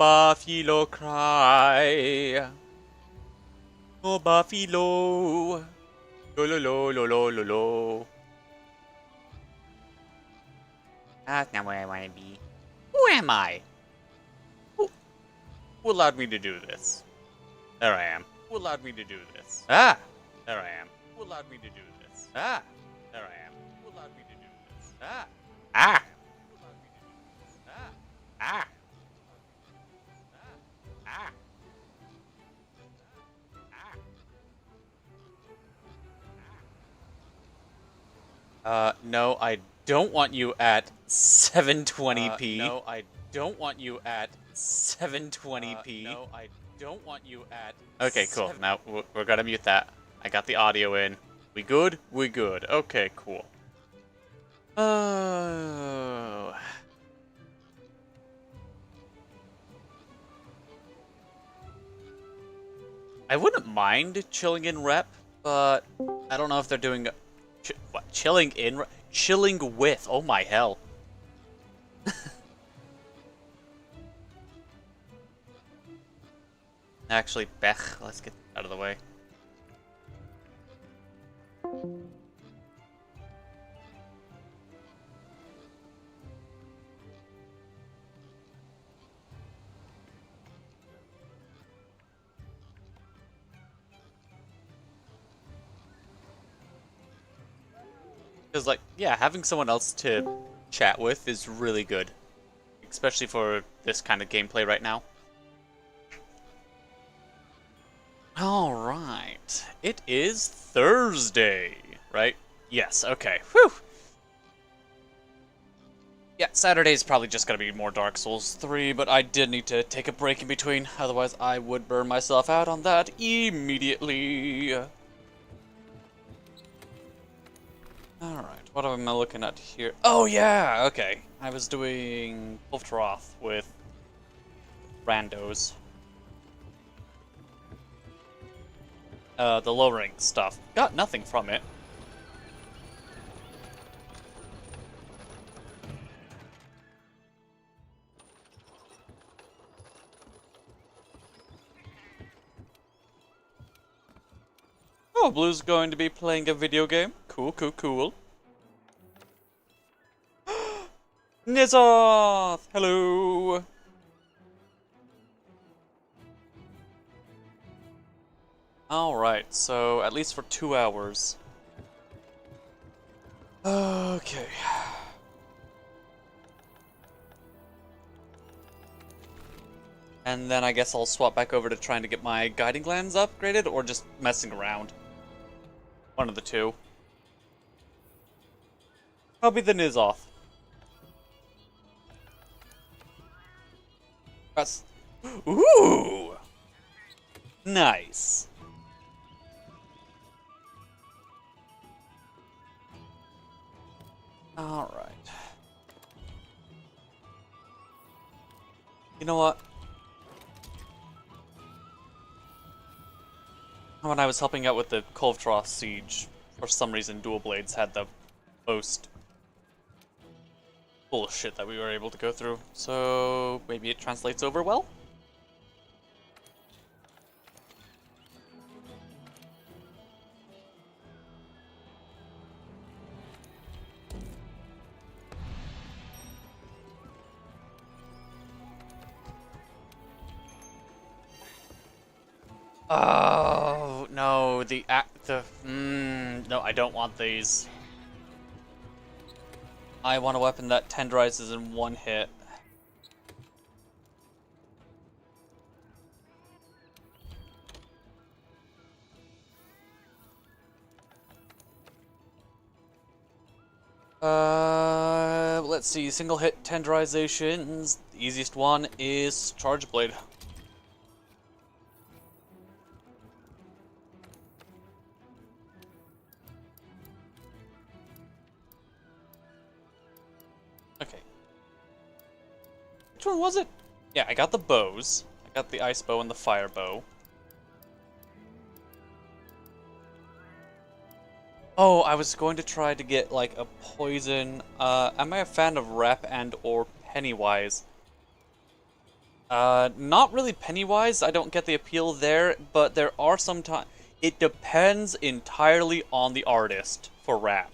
Buffalo cry. Oh, Buffalo. Lo lo lo lo lo lo lo. That's not where I want to be. Who am I? Who allowed me to do this? There I am. Who allowed me to do this? Ah! There I am. Who allowed me to do this? Ah! There I am. Who allowed me to do this? Ah! Ah! Who allowed me to do this? Ah! Ah! Ah! No, I don't want you at 720p. No, I don't want you at 720p. No, I don't want you at... Okay, cool. Now, we're gonna mute that. I got the audio in. We good? We good. Okay, cool. Oh... I wouldn't mind chilling in rep, but I don't know if they're doing... what? Chilling in? Chilling with? Oh my hell. Actually, Bech, let's get out of the way. Because, like, yeah, having someone else to chat with is really good. Especially for this kind of gameplay right now. Alright. It is Thursday, right? Yes, okay. Whew! Yeah, Saturday's probably just gonna be more Dark Souls 3, but I did need to take a break in between, otherwise I would burn myself out on that immediately. Alright, what am I looking at here? Oh yeah, okay. I was doing Ulfroth with randos. The low rank stuff. Got nothing from it. Oh, Blue's going to be playing a video game. Cool, cool, cool. Nizoth! Hello! Alright, so at least for 2 hours. Okay. And then I guess I'll swap back over to trying to get my guiding glands upgraded, or just messing around. One of the two. I'll be the Nizoth. That's... Ooh! Nice. Alright. You know what? When I was helping out with the Kolvtroth siege, for some reason Dual Blades had the most bullshit that we were able to go through. So maybe it translates over well? Oh, no, no, I don't want these. I want a weapon that tenderizes in one hit. Let's see, single hit tenderizations. The easiest one is Charge Blade. Okay. Which one was it? Yeah, I got the bows. I got the ice bow and the fire bow. Oh, I was going to try to get, like, a poison. Am I a fan of Rep and or Pennywise? Not really Pennywise. I don't get the appeal there, but there are some times. It depends entirely on the artist for rap.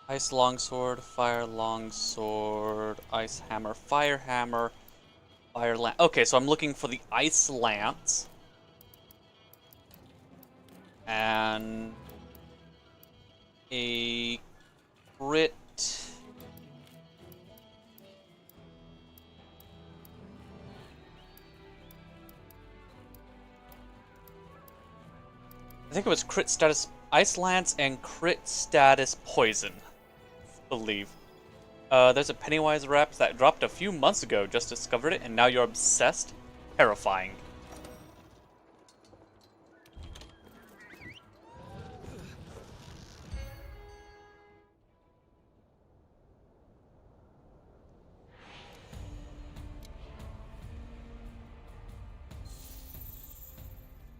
Ice longsword, fire longsword, ice hammer, fire hammer, fire lance. Okay, so I'm looking for the ice lance. And a crit. I think it was crit status ice lance and crit status poison, I believe. There's a Pennywise rap that dropped a few months ago, just discovered it, and now you're obsessed? Terrifying.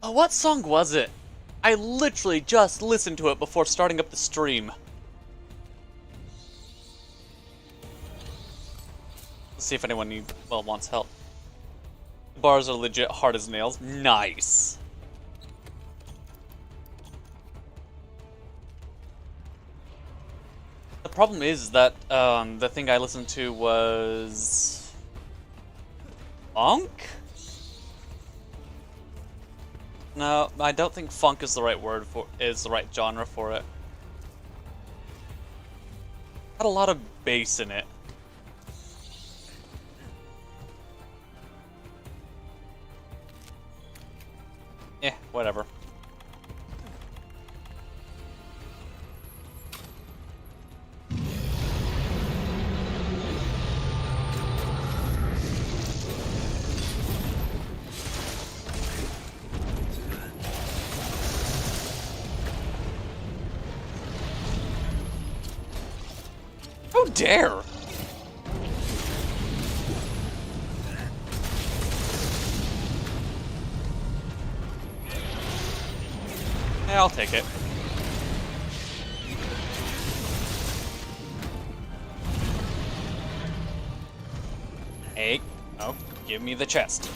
Oh, what song was it? I literally just listened to it before starting up the stream. Let's see if anyone wants help. The bars are legit hard as nails. Nice. The problem is that the thing I listened to was funk? No, I don't think funk is the right genre for it. Had a lot of bass in it. Whatever. How dare! Yeah, I'll take it. Hey, oh, give me the chest.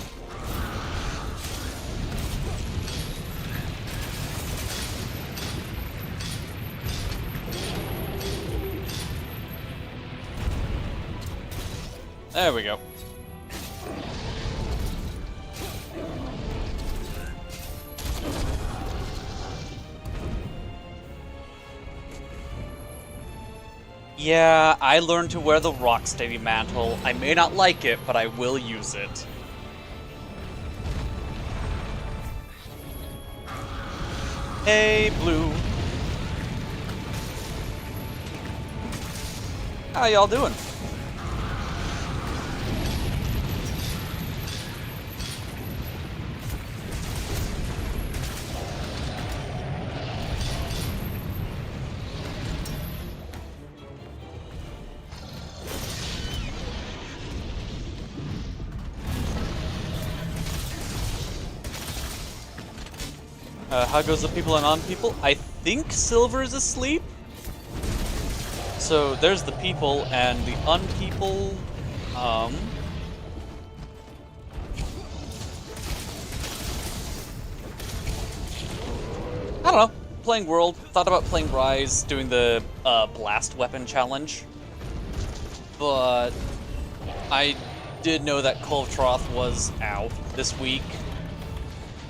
There we go. Yeah, I learned to wear the Rocksteady mantle. I may not like it, but I will use it. Hey, Blue. How y'all doing? How goes the people and on-people? I think Silver is asleep. So there's the people and the unpeople. I don't know. Playing World. Thought about playing Rise, doing the blast weapon challenge. But I did know that Koltroth was out this week.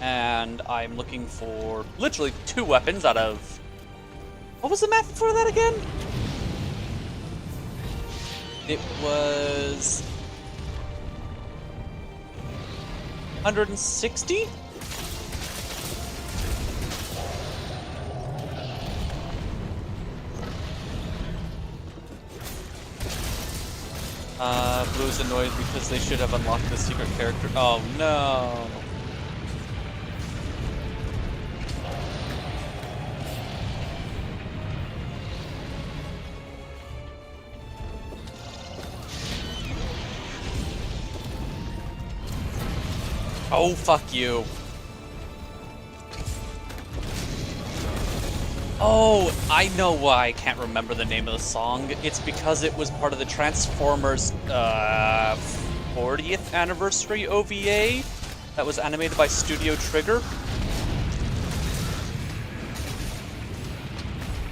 And I'm looking for literally 2 weapons out of... What was the map for that again? It was... 160? Blue's annoyed because they should have unlocked the secret character. Oh no! Oh, fuck you. Oh, I know why I can't remember the name of the song. It's because it was part of the Transformers 40th anniversary OVA that was animated by Studio Trigger.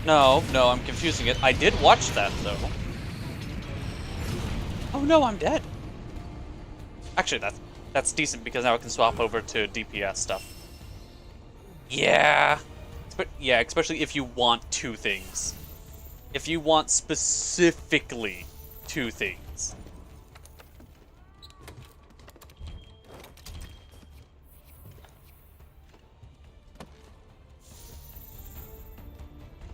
No, I'm confusing it. I did watch that, though. Oh no, I'm dead. Actually, that's decent because now I can swap over to DPS stuff. Yeah. Yeah, especially if you want two things. If you want specifically two things.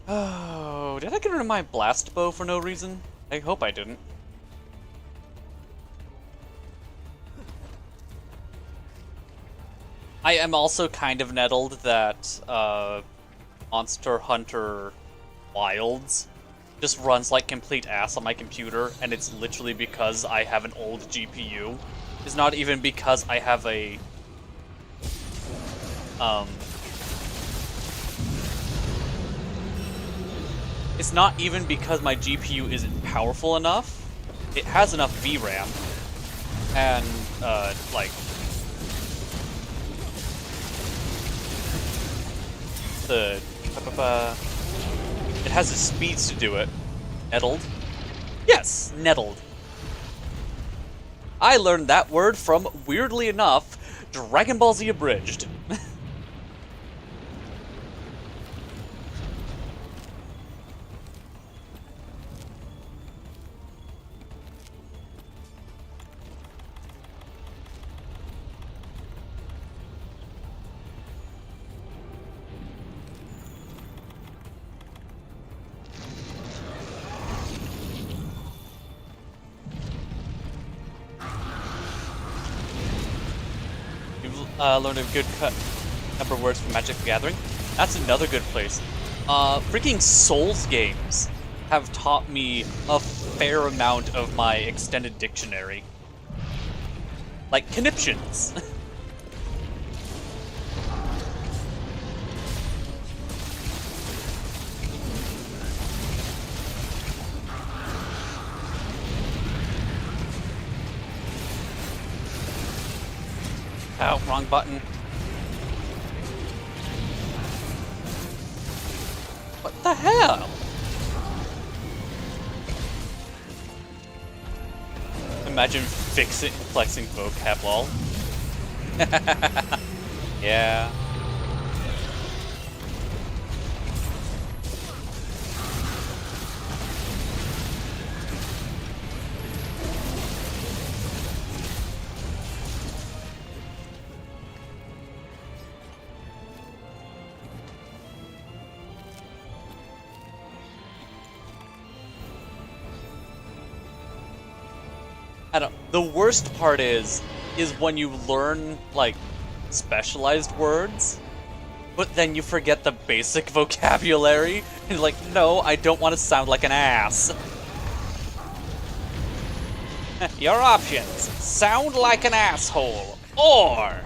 Oh, did I get rid of my blast bow for no reason? I hope I didn't. I am also kind of nettled that Monster Hunter Wilds just runs like complete ass on my computer, and it's literally because I have an old GPU. It's not even because I have a it's not even because my GPU isn't powerful enough. It has enough VRAM, and like it has the speeds to do it. Nettled? Yes, nettled. I learned that word from, weirdly enough, Dragon Ball Z Abridged. Learned a good number of words from Magic the Gathering. That's another good place. Freaking Souls games have taught me a fair amount of my extended dictionary. Like conniptions. Oh, wrong button. What the hell? Imagine flexing vocab lol. Yeah. The worst part is when you learn, like, specialized words, but then you forget the basic vocabulary, and you're like, no, I don't want to sound like an ass. Your options: sound like an asshole, or...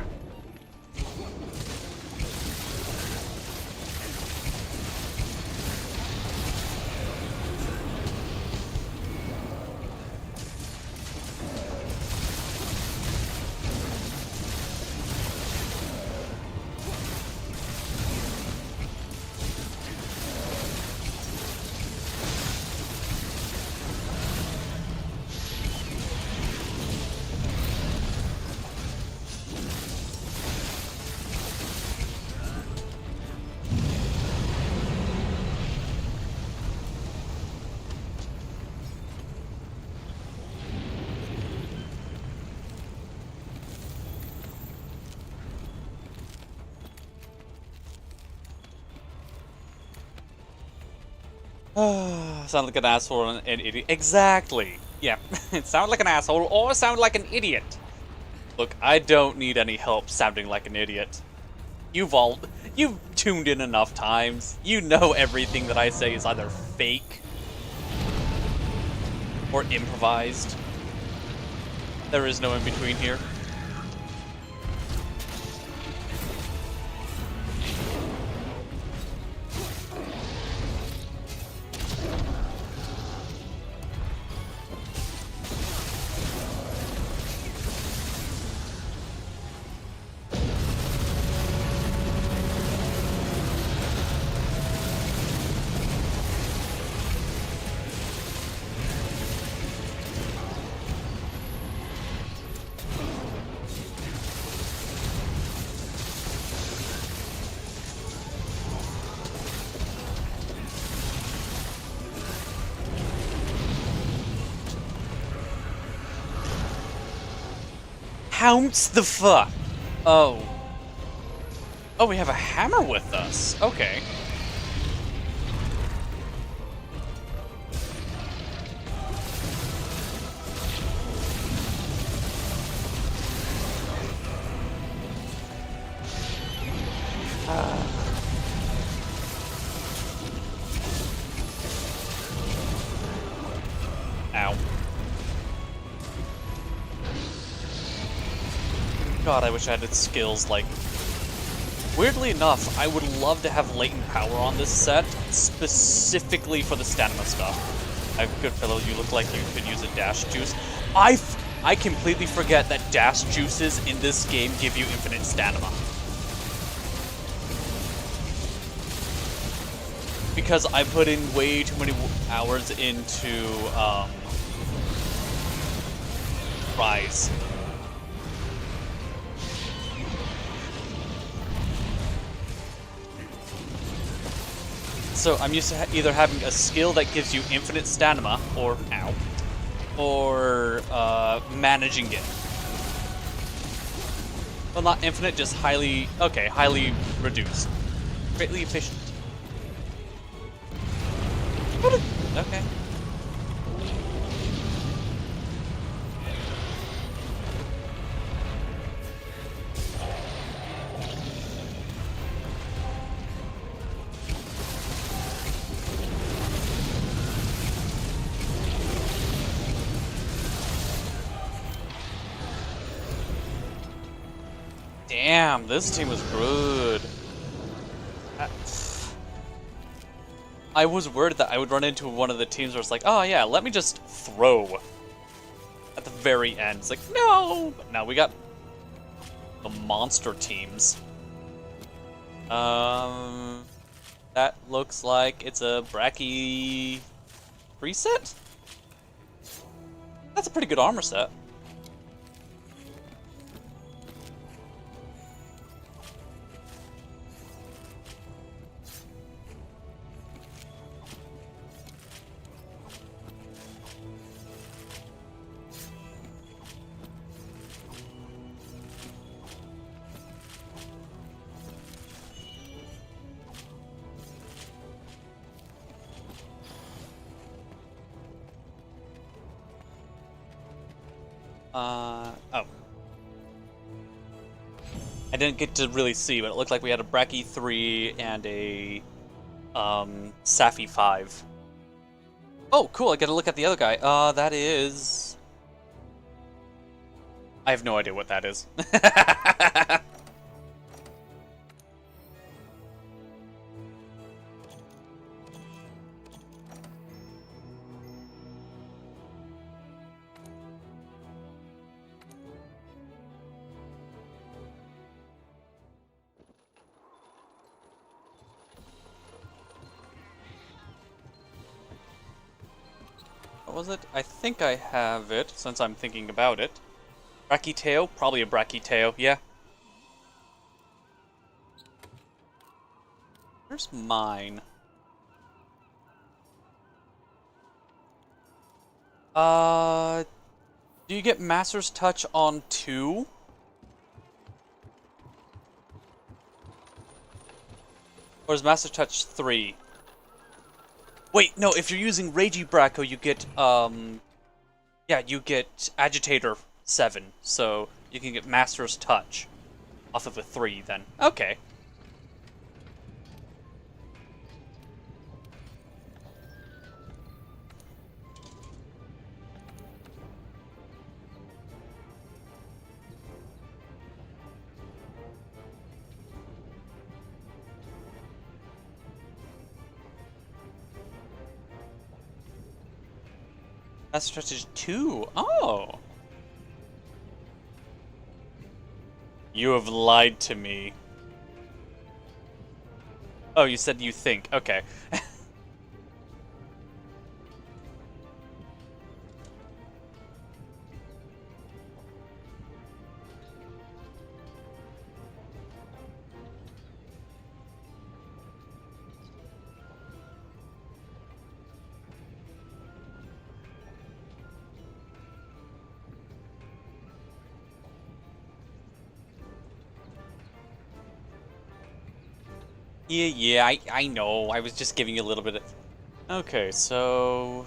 Sound like an asshole and an idiot. Exactly. Yeah. Sound like an asshole or sound like an idiot. Look, I don't need any help sounding like an idiot. You've tuned in enough times. You know everything that I say is either fake or improvised. There is no in between here. Pounce the fuck! Oh. Oh, we have a hammer with us. Okay. Ow. God, I wish I had skills like... Weirdly enough, I would love to have latent power on this set, specifically for the stamina stuff. Goodfellow, you look like you could use a dash juice. I completely forget that dash juices in this game give you infinite stamina. Because I put in way too many hours into, Rise. So I'm used to either having a skill that gives you infinite stamina, or, ow, or, managing it. Well, not infinite, just highly, okay, highly reduced. Greatly efficient. Okay. Damn, this team was good. I was worried that I would run into one of the teams where it's like, oh yeah, let me just throw at the very end. It's like, no! But now we got the monster teams. That looks like it's a Bracky preset? That's a pretty good armor set. Oh. I didn't get to really see, but it looked like we had a Bracky 3 and a, Safi 5. Oh, cool, I get to look at the other guy. That is... I have no idea what that is. What was it? I think I have it, since I'm thinking about it. Brachyteo? Probably a Brachyteo, yeah. Where's mine? Do you get Master's Touch on 2? Or is Master's Touch 3? Wait, no, if you're using Ragey Bracco, you get, yeah, you get Agitator 7, so you can get Master's Touch off of a 3 then. Okay. Master Touch is 2. Oh. You have lied to me. Oh, you said you think. Okay. Yeah, I know. I was just giving you a little bit of... Okay, so...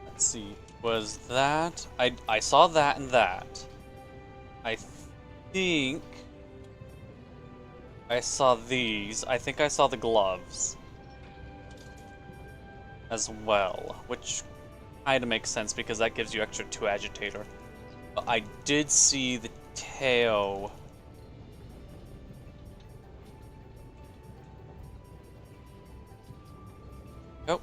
Let's see. Was that... I saw that and that. I think... I saw these. I think I saw the gloves. As well. Which kind of makes sense because that gives you extra 2 agitator. But I did see the tail. Oh.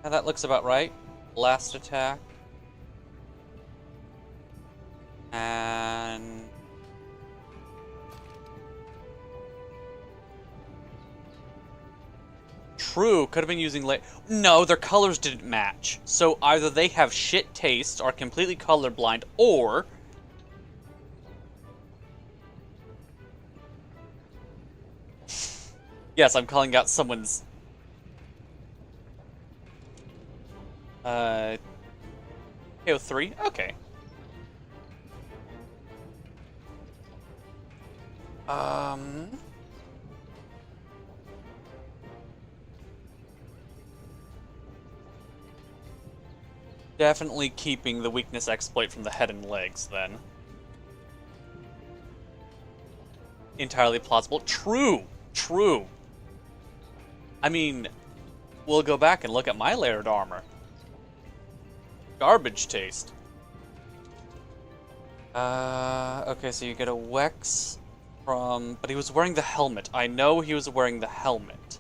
Yeah, that looks about right. Last attack. And... True, could have been using No, their colors didn't match. So either they have shit taste, are completely colorblind, or... Yes, I'm calling out someone's... KO3? Okay. Definitely keeping the weakness exploit from the head and legs, then. Entirely plausible. True! True! I mean, we'll go back and look at my layered armor. Garbage taste. Okay, so you get a Wex from... But he was wearing the helmet. I know he was wearing the helmet.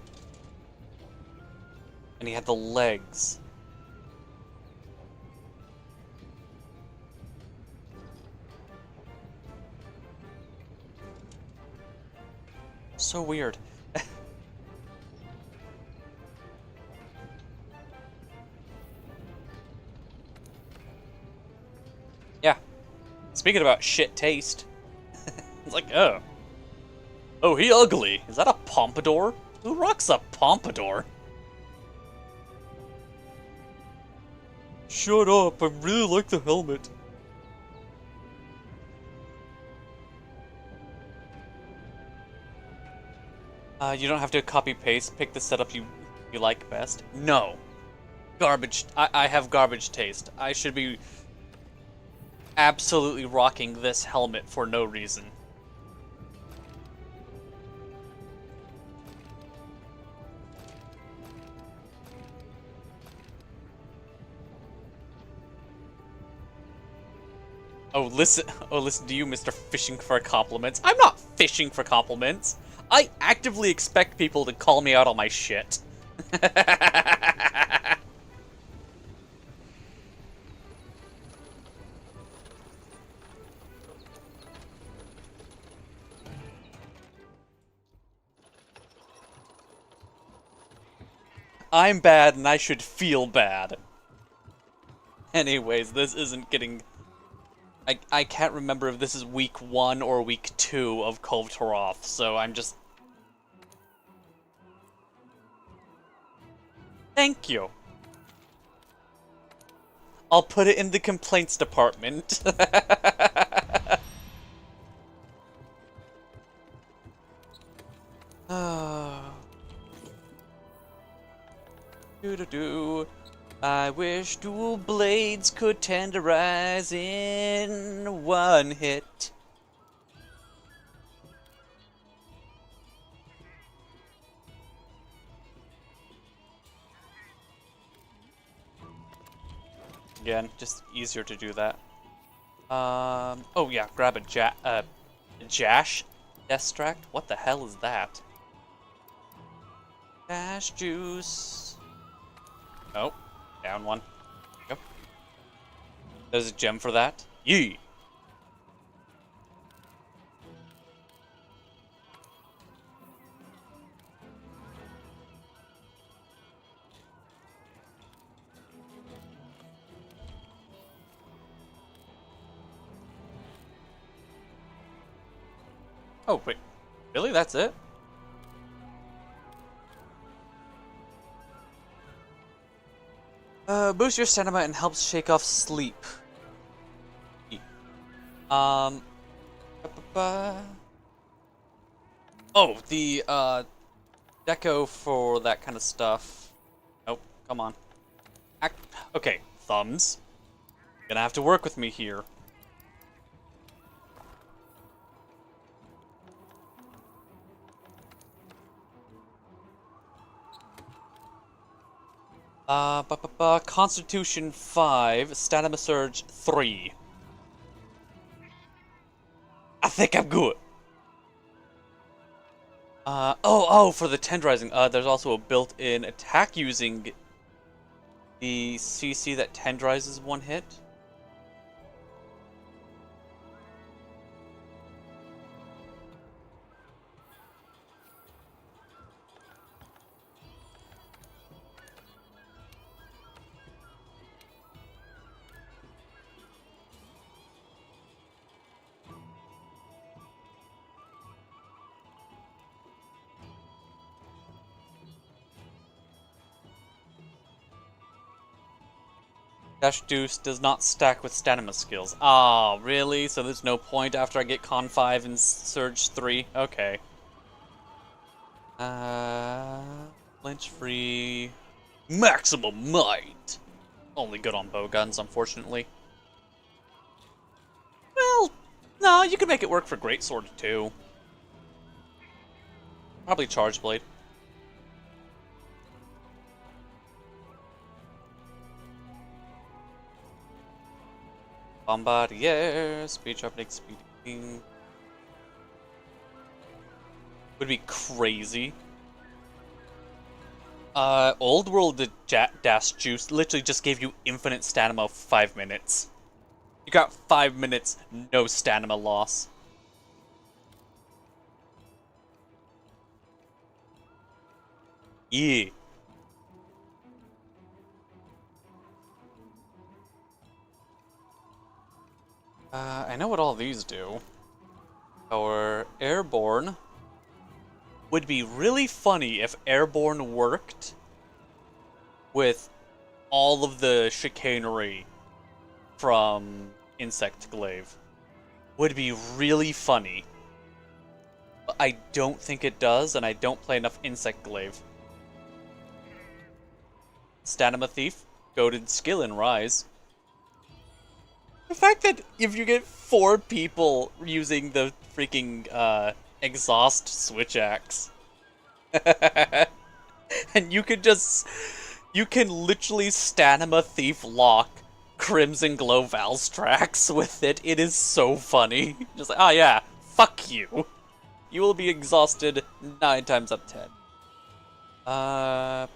And he had the legs. So weird. Yeah. Speaking about shit taste. It's like, oh. Oh, he ugly. Is that a pompadour? Who rocks a pompadour? Shut up, I really like the helmet. You don't have to copy-paste, pick the setup you like best. No. Garbage. I have garbage taste. I should be absolutely rocking this helmet for no reason. Oh, listen to you, Mr. Fishing for Compliments. I'm not fishing for compliments. I actively expect people to call me out on my shit. I'm bad and I should feel bad. Anyways, this isn't getting... I can't remember if this is week 1 or week 2 of Cove Taroth, so I'm just... Thank you. I'll put it in the complaints department. Do-do-do. I wish dual blades could tenderize in one hit. Again, just easier to do that. Oh yeah, grab a Jash Destract? What the hell is that? Dash juice. Oh. Down one. Go. There's a gem for that. Yee! Oh, wait. Really? That's it? Boosts your stamina and helps shake off sleep. Oh, the deco for that kind of stuff. Oh, come on. Okay, thumbs. Gonna have to work with me here. Constitution 5, Stamina Surge 3. I think I'm good. For the tenderizing, there's also a built-in attack using the CC that tenderizes one hit. Dash Deuce does not stack with stamina skills. Ah, really? So there's no point after I get Con 5 and Surge 3? Okay. Flinch free. Maximum might! Only good on bow guns, unfortunately. Well, no, you can make it work for Greatsword too. Probably Charge Blade. Bombardier, speed sharpening, speeding. Would be crazy. Old World Dash Juice literally just gave you infinite stamina for 5 minutes. You got 5 minutes, no stamina loss. Yeah. I know what all these do. Our Airborne would be really funny if Airborne worked with all of the chicanery from Insect Glaive. Would be really funny. But I don't think it does, and I don't play enough Insect Glaive. Stamina Thief, goated skill in Rise. The fact that if you get 4 people using the freaking exhaust switch axe, and you can literally stamina thief lock Crimson Glow Valstrax with it. It is so funny. Just like, oh yeah, fuck you. You will be exhausted 9 times out of 10.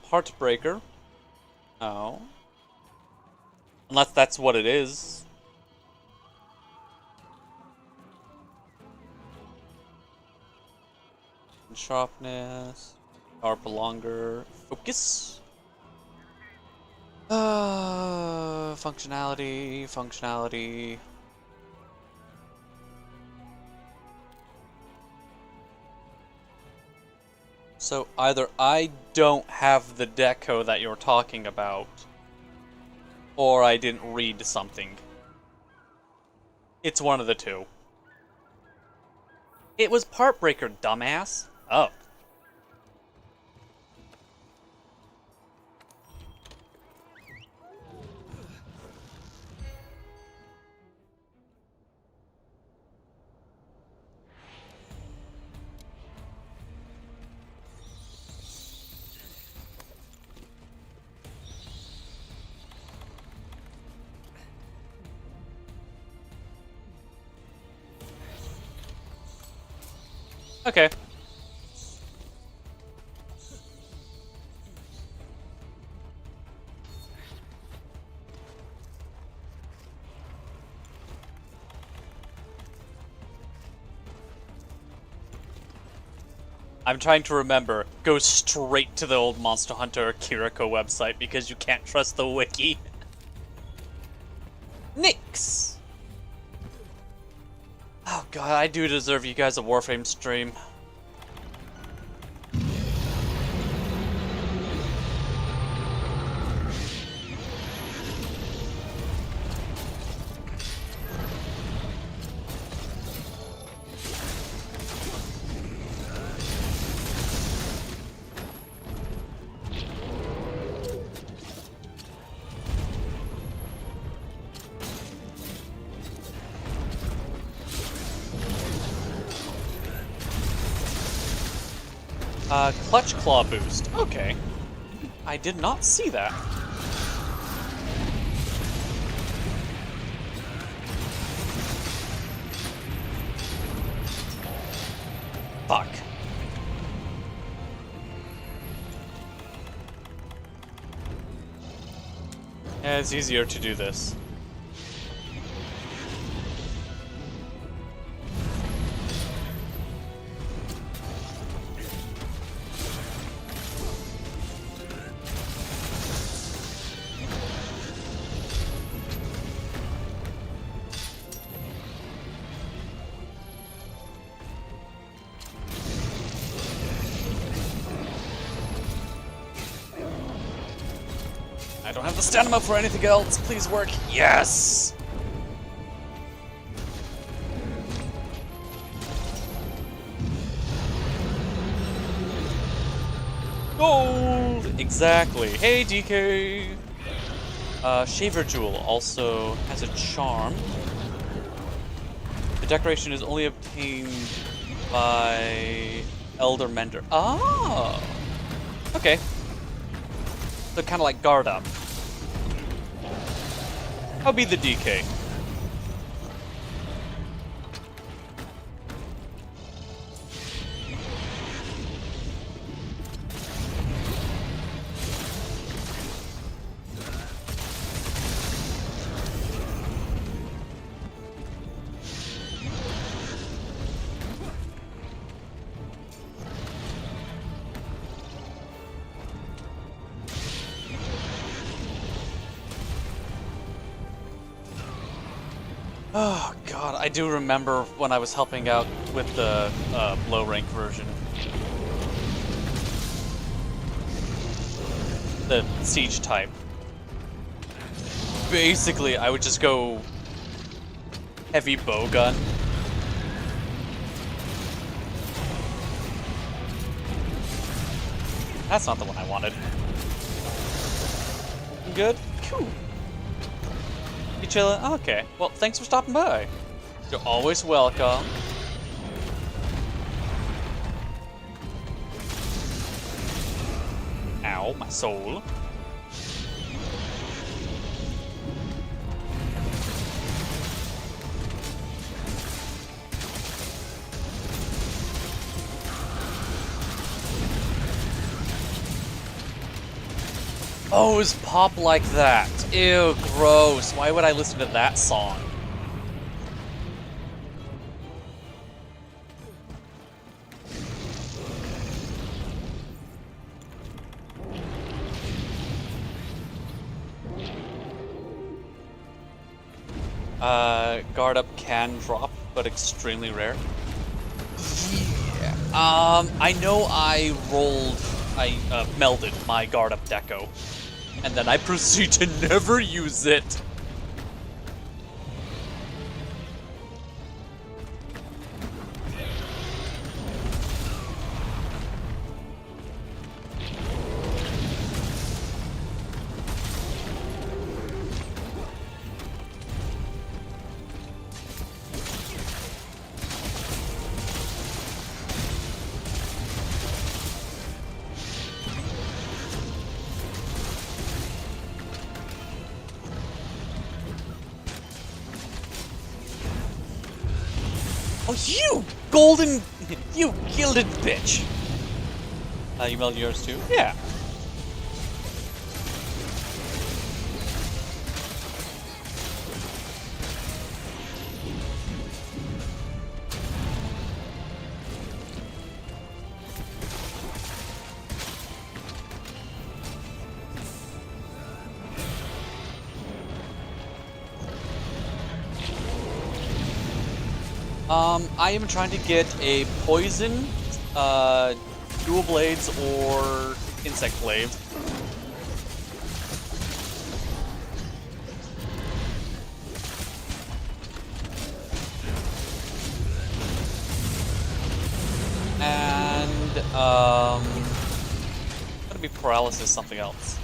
Part Breaker. Oh. Unless that's what it is. Sharpness, power longer, focus, functionality. So either I don't have the deco that you're talking about, or I didn't read something. It's one of the two. It was Part Breaker, dumbass. Oh. Okay. I'm trying to remember. Go straight to the old Monster Hunter Kiriko website because you can't trust the wiki. Nix! Oh god, I do deserve you guys a Warframe stream. Clutch Claw boost. Okay. I did not see that. Fuck. Yeah, it's easier to do this. I don't have the stamina for anything else. Please work. Yes! Gold! Exactly. Hey, DK! Shaver Jewel also has a charm. The decoration is only obtained by Elder Mender. Oh! Okay. So kind of like guard up. I'll be the DK. Oh god, I do remember when I was helping out with the low rank version. The siege type. Basically, I would just go heavy bowgun. That's not the one I wanted. Good? Cool. You chillin'? Okay. Well, thanks for stopping by. You're always welcome. Ow, my soul. Oh, it's pop like that. Ew, gross. Why would I listen to that song? Guard up can drop, but extremely rare. Yeah. I know I melded my guard up deco, and then I proceed to never use it. Oh, you golden, you gilded bitch. You meld yours too? Yeah. I am trying to get a poison, dual blades, or insect blade. And, gonna be paralysis something else.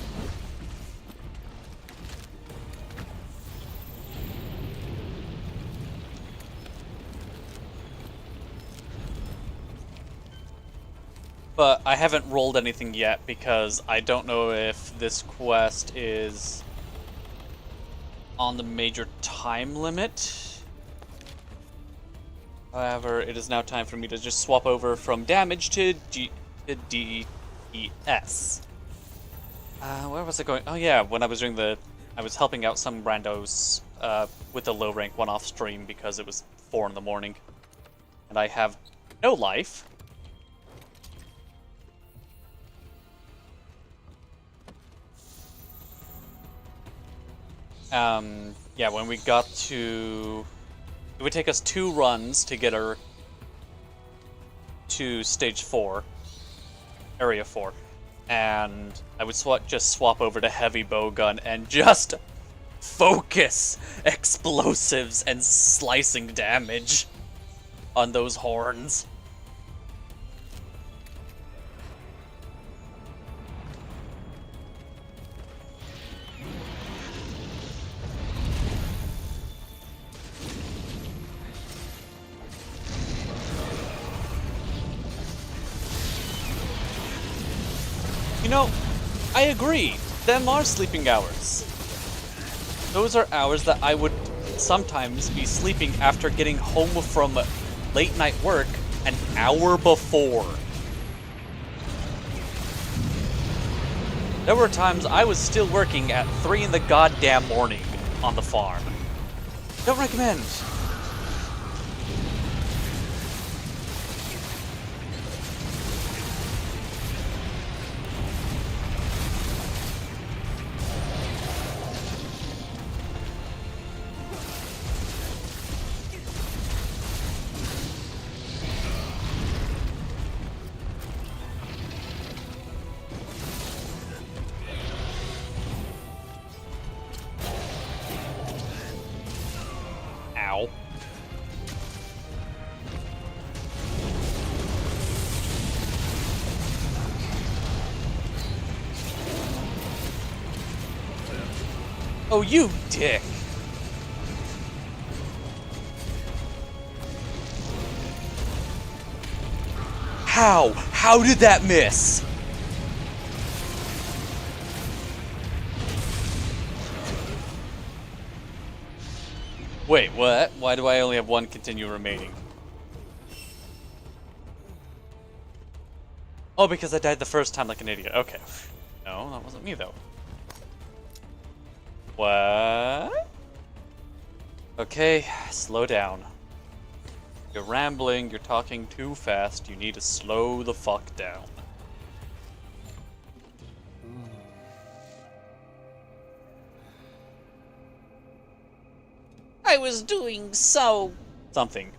But I haven't rolled anything yet because I don't know if this quest is on the major time limit. However, it is now time for me to just swap over from damage to DES. Where was I going? Oh yeah, when I was doing I was helping out some randos with the low rank one off stream because it was 4 in the morning. And I have no life. Yeah, when we got to... It would take us 2 runs to get her to stage 4. Area 4. And I would just swap over to heavy bowgun and just focus explosives and slicing damage on those horns. You know, I agree. Them are sleeping hours. Those are hours that I would sometimes be sleeping after getting home from late night work an hour before. There were times I was still working at 3 in the goddamn morning on the farm. Don't recommend. Ow. Oh, you dick! How? How did that miss? Wait, what? Why do I only have 1 continue remaining? Oh, because I died the first time like an idiot. Okay. No, that wasn't me, though. What? Okay, slow down. You're rambling, you're talking too fast, you need to slow the fuck down. I was doing so... something.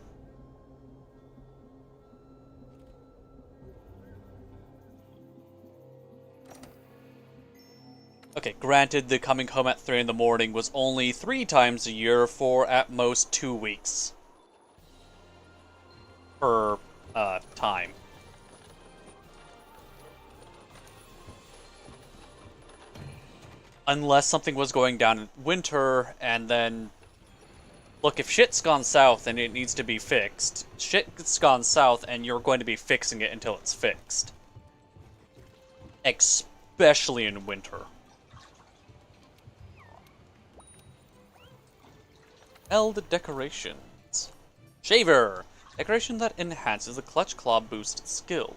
Okay, granted, the coming home at 3 in the morning was only 3 times a year for at most 2 weeks. Per, time. Unless something was going down in winter, and then... Look, if shit's gone south and it needs to be fixed, shit's gone south and you're going to be fixing it until it's fixed. Especially in winter. Eld decorations. Shaver! Decoration that enhances the Clutch Claw boost skill.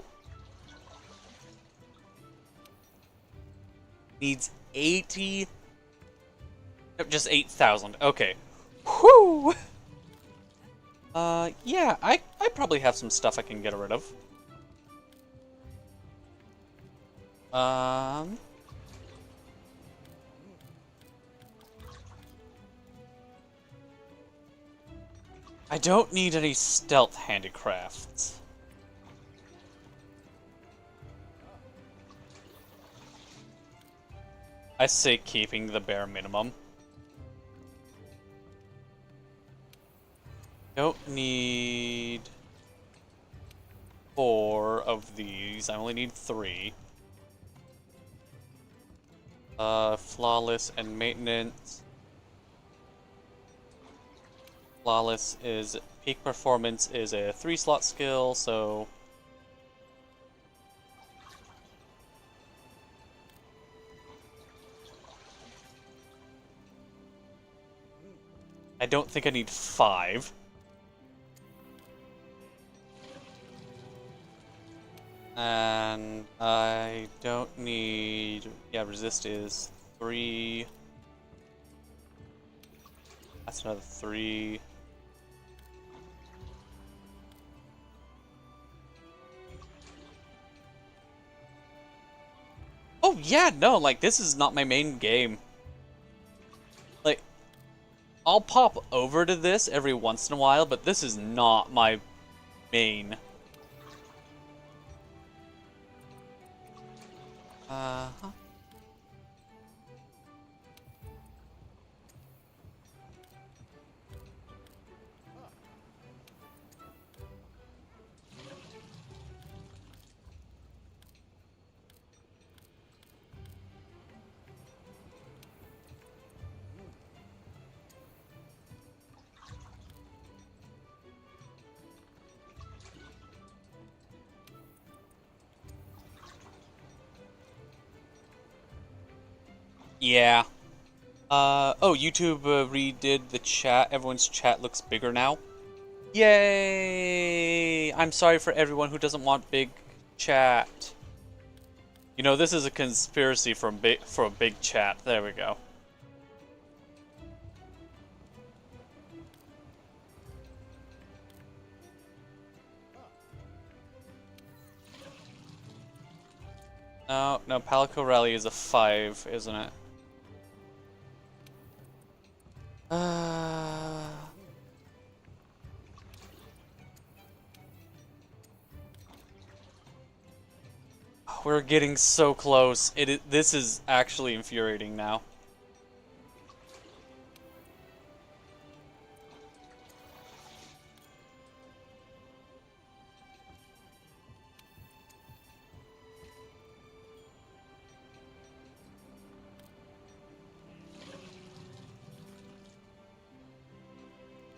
Needs 80... Nope, just 8,000. Okay. Whew! Yeah, I probably have some stuff I can get rid of. I don't need any stealth handicrafts. I say keeping the bare minimum. Don't need 4 of these. I only need 3. Flawless and maintenance. Flawless is peak performance is a 3-slot skill, so I don't think I need 5. And I don't need... Yeah, resist is 3. That's another 3. Oh yeah, no, like, this is not my main game. Like, I'll pop over to this every once in a while, but this is not my main. Uh-huh. Yeah. Oh, YouTube redid the chat. Everyone's chat looks bigger now. Yay! I'm sorry for everyone who doesn't want big chat. You know, this is a conspiracy for a big chat. There we go. No, Palico Rally is a 5, isn't it? We're getting so close. This is actually infuriating now.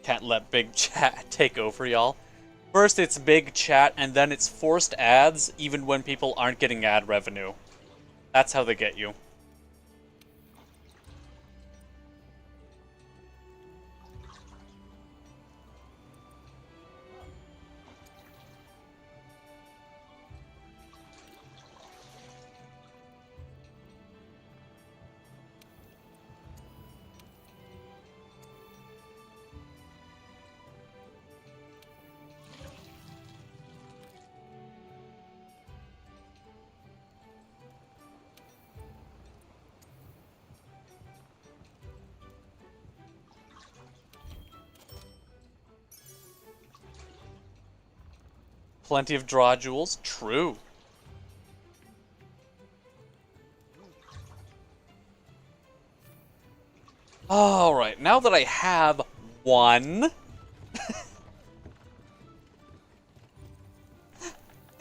Can't let big chat take over, y'all. First it's big chat, and then it's forced ads, even when people aren't getting ad revenue. That's how they get you. Plenty of draw jewels, true. Alright, now that I have 1...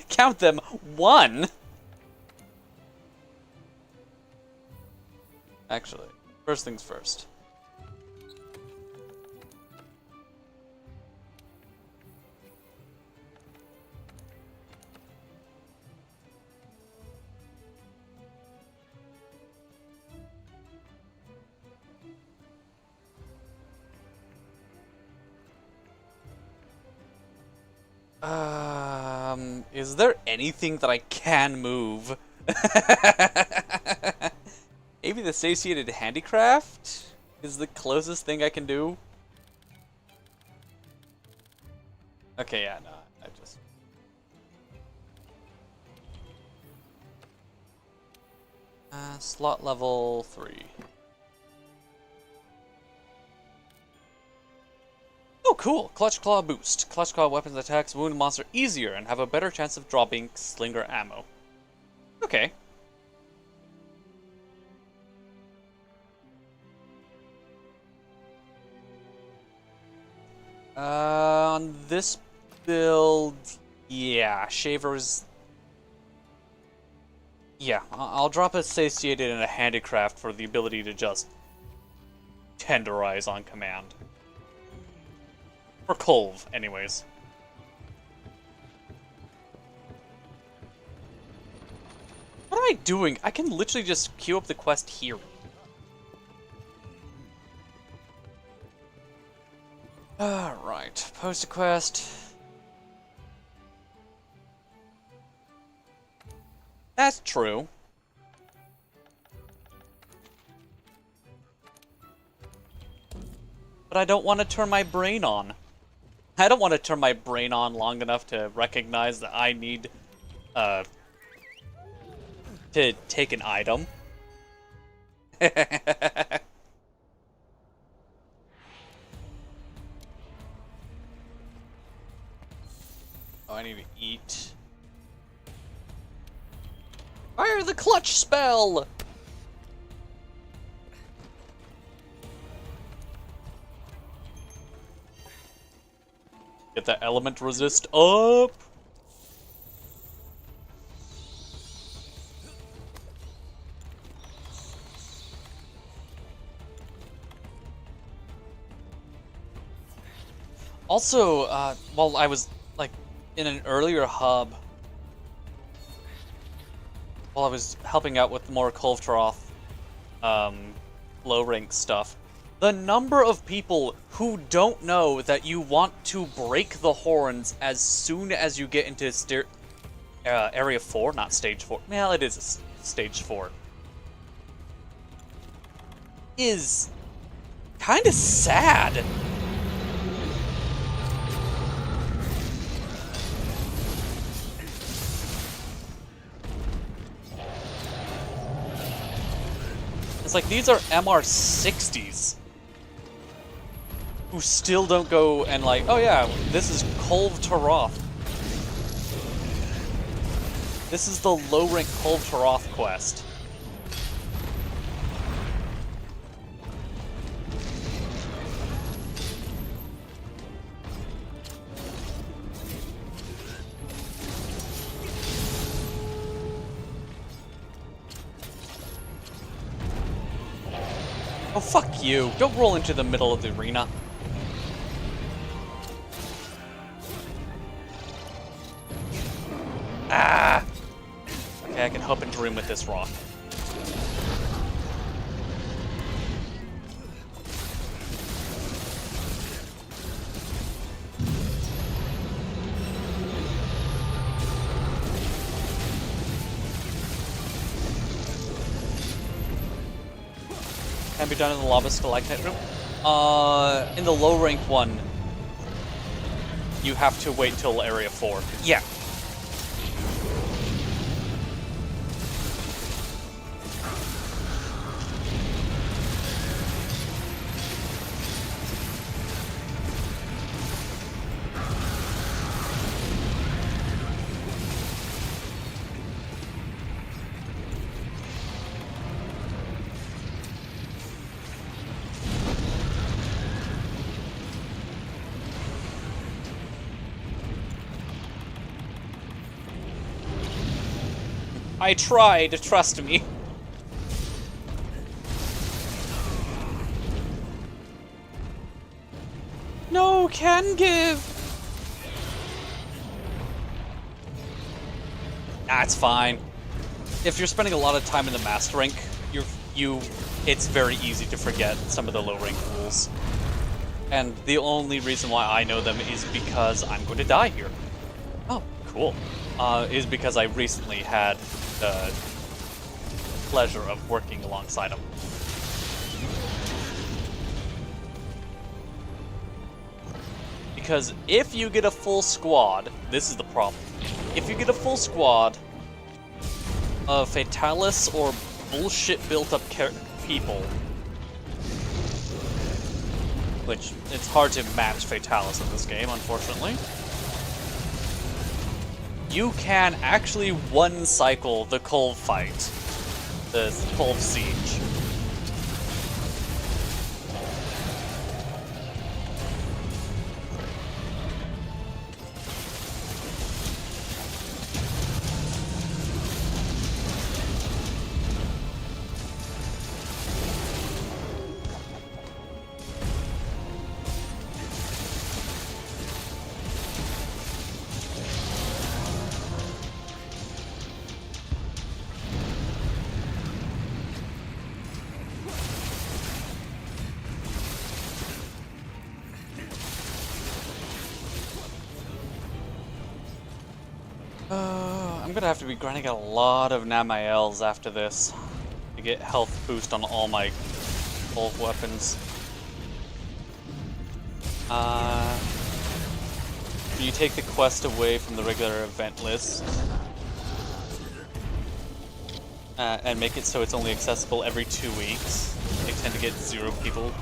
Count them, 1! Actually, first things first. Is there anything that I can move? Maybe the satiated handicraft is the closest thing I can do. Okay, yeah, no, I just... slot level 3. Oh, cool! Clutch Claw boost. Clutch Claw weapons attacks wound a monster easier and have a better chance of dropping slinger ammo. Okay. On this build, yeah, Shaver's... Yeah, I'll drop a Satiated and a Handicraft for the ability to just tenderize on command. Or Colv, anyways. What am I doing? I can literally just queue up the quest here. Post a quest. That's true. But I don't want to turn my brain on. I don't want to turn my brain on long enough to recognize that I need, to take an item. Oh, I need to eat. Fire the clutch spell! Get that element resist up! Also, while I was, like, in an earlier hub, while I was helping out with more Kulvtaroth, low-rank stuff, the number of people who don't know that you want to break the horns as soon as you get into Area 4, not Stage 4. Well, it is Stage 4. Is kind of sad. It's like, these are MR60s who still don't go and like, oh yeah, this is Kulvtaroth. This is the low-rank Kulvtaroth quest. Oh, fuck you. Don't roll into the middle of the arena. Ah! Okay, I can hop into room with this rock. Can be done in the lava stalactite room. In the low rank one, you have to wait till area 4. Yeah. I tried, trust me. No, can give. Nah, it's fine. If you're spending a lot of time in the master rank, it's very easy to forget some of the low rank rules. And the only reason why I know them is because I'm going to die here. Oh, cool. Is because I recently had the pleasure of working alongside him. Because if you get a full squad, this is the problem. If you get a full squad of Fatalis or bullshit built-up people, which it's hard to match Fatalis in this game, unfortunately, you can actually one-cycle the Kulv fight, the Kulv siege. I'm gonna have to be grinding a lot of Namaels after this to get health boost on all my old weapons. You take the quest away from the regular event list and make it so it's only accessible every 2 weeks. They tend to get 0 people.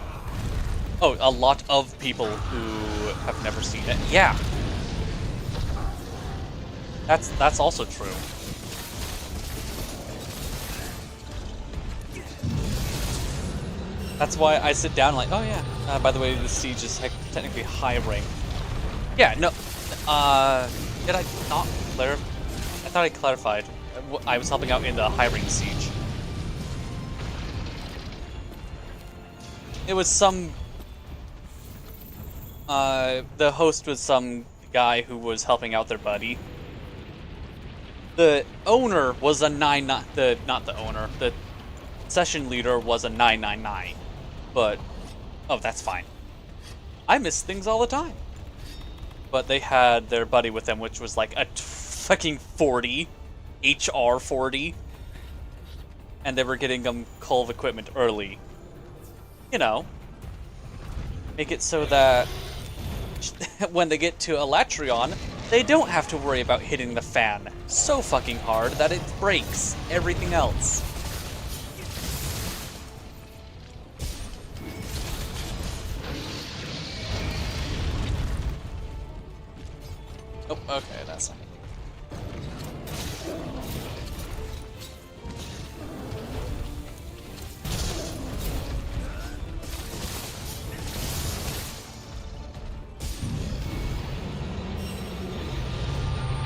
Oh, a lot of people who have never seen it. Yeah. That's also true. That's why I sit down like, oh yeah. By the way, the siege is technically high rank. Yeah, no. Did I not clarify? I thought I clarified. I was helping out in the high rank siege. It was some. The host was some guy who was helping out their buddy. The owner was a not the owner. The session leader was a 999. But oh, that's fine. I miss things all the time. But they had their buddy with them, which was like a fucking 40, HR 40, and they were getting them Call of Equipment early. You know, make it so that when they get to Elatrion, they don't have to worry about hitting the fan so fucking hard that it breaks everything else. Oh, okay, that's not.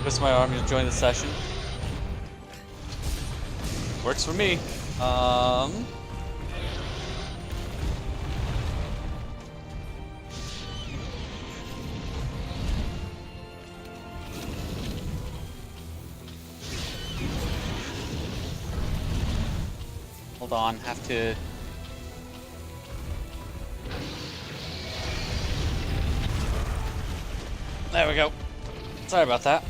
Twist my arm to join the session. Works for me. Hold on, have to. There we go. Sorry about that.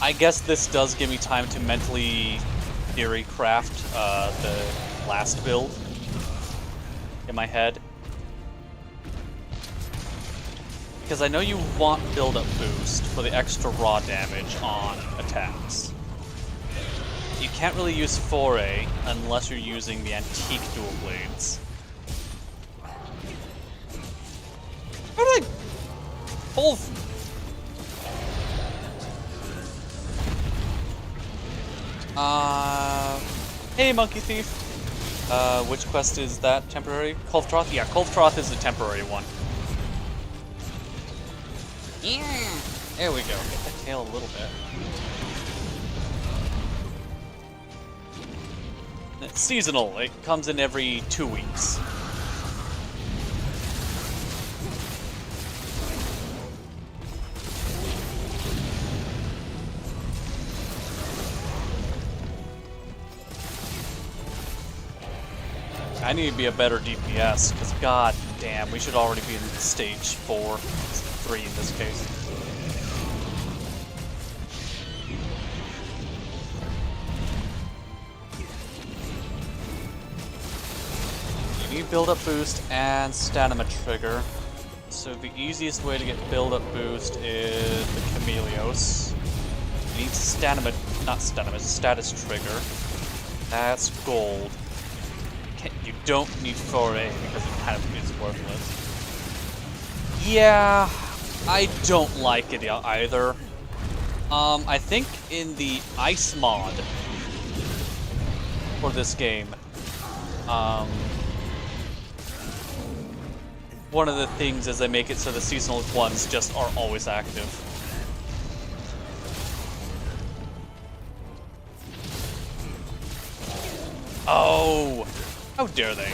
I guess this does give me time to mentally theory craft the last build in my head. Because I know you want build-up boost for the extra raw damage on attacks. You can't really use Foray unless you're using the antique dual blades. How did I pull? Hey, Monkey Thief. Which quest is that? Temporary? Kolftroth? Yeah, Kolftroth is the temporary one. Yeah. There we go. Get the tail a little bit. It's seasonal. It comes in every 2 weeks. I need to be a better DPS, because god damn, we should already be in stage 4, 3 in this case. You need build-up boost and stamina trigger. So the easiest way to get build-up boost is the Chameleos. You need status trigger. That's gold. You don't need Foray because it kind of is worthless. Yeah, I don't like it either. I think in the ice mod for this game, one of the things is they make it so the seasonal ones just are always active. Oh! How dare they?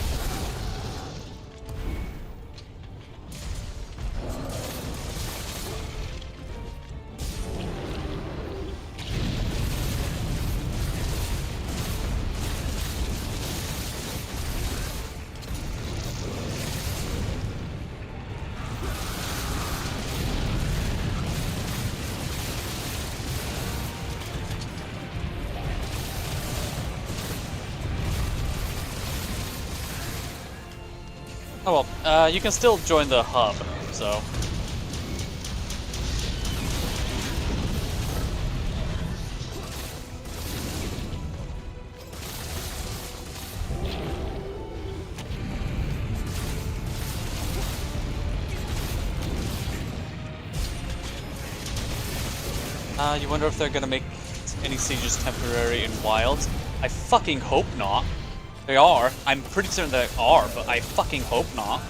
Oh well, you can still join the hub, so... you wonder if they're gonna make any sieges temporary in wilds? I fucking hope not. They are. I'm pretty certain they are, but I fucking hope not.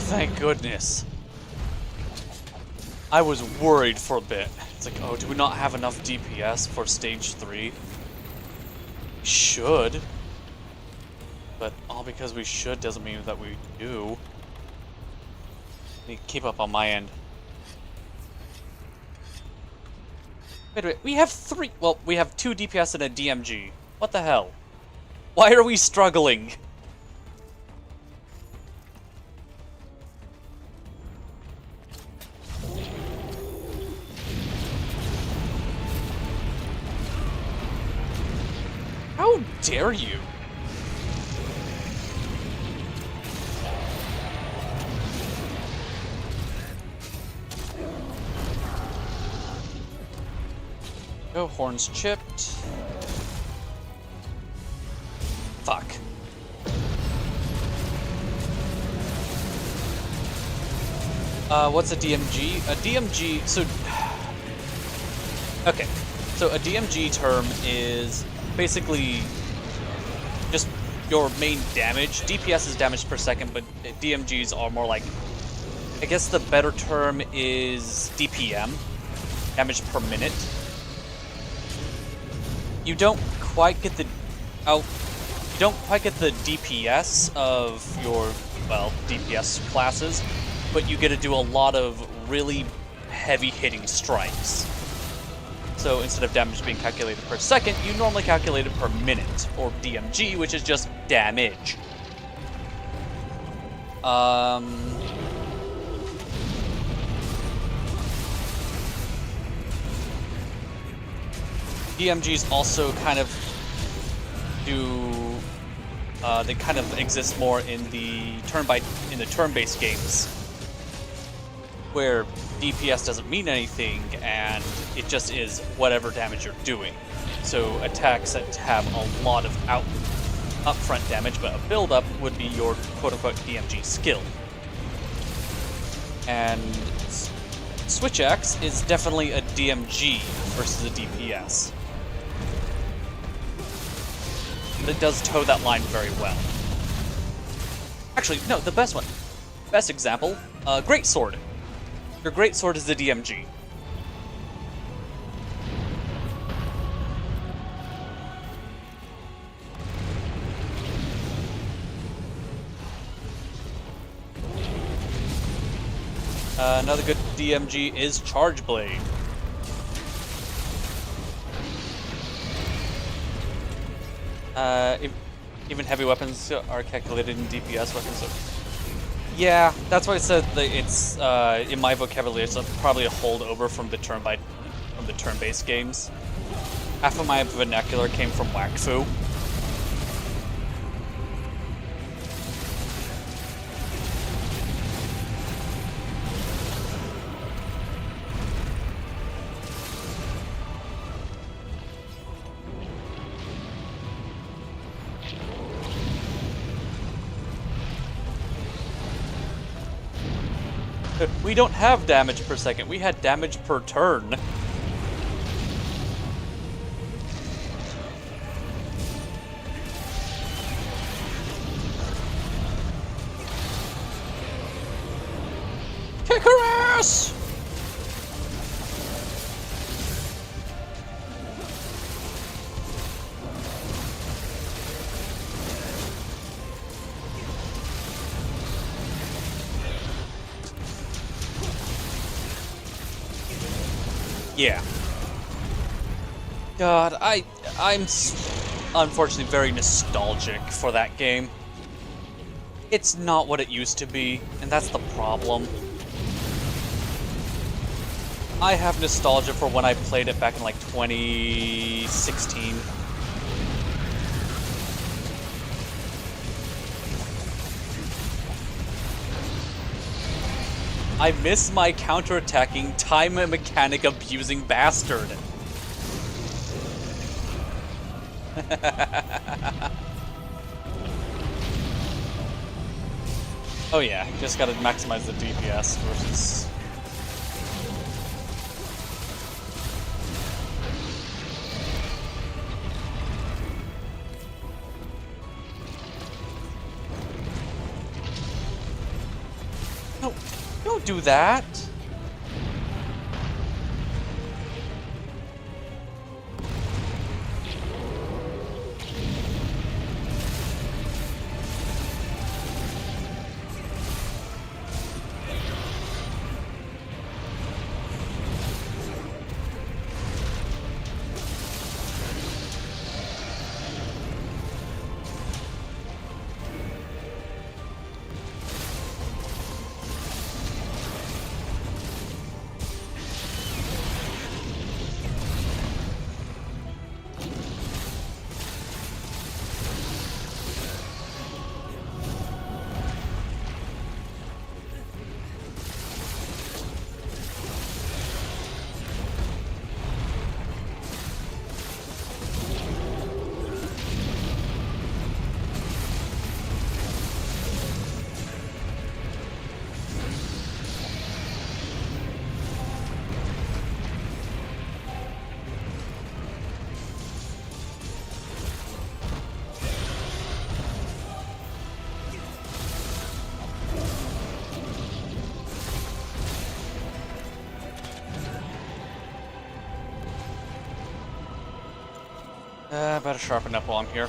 Thank goodness. I was worried for a bit. It's like, oh, do we not have enough DPS for stage 3? Should. But all because we should doesn't mean that we do. Need to keep up on my end. Wait, we have 3. Well, we have 2 DPS and a DMG. What the hell? Why are we struggling? How dare you? Go, horns chipped. Fuck. What's a DMG? A DMG, so... Okay, so a DMG term is basically just your main damage. DPS is damage per second, but DMGs are more like... I guess the better term is DPM, damage per minute. You don't quite get the... you don't quite get the DPS of your, well, DPS classes, but you get to do a lot of really heavy-hitting strikes. So instead of damage being calculated per second, you normally calculate it per minute, or DMG, which is just damage. DMGs also kind of do, they kind of exist more in the turn-based games, where DPS doesn't mean anything, and it just is whatever damage you're doing. So attacks that have a lot of upfront damage, but a build-up would be your quote-unquote DMG skill. And Switch Axe is definitely a DMG versus a DPS. But it does toe that line very well. Actually, no, the best one. Best example, Greatsword. Your Greatsword is the DMG. Another good DMG is Charge Blade. Even heavy weapons are calculated in DPS weapons. So yeah, that's why I said that it's, in my vocabulary, it's probably a holdover from the from the turn-based games. Half of my vernacular came from Wakfu. We don't have damage per second, we had damage per turn. Kick her ass! Yeah. God, I'm unfortunately very nostalgic for that game. It's not what it used to be, and that's the problem. I have nostalgia for when I played it back in like 2016. I miss my counter-attacking, time and mechanic abusing bastard. Oh yeah, just gotta maximize the DPS versus... No, don't do that! Better sharpen up while I'm here.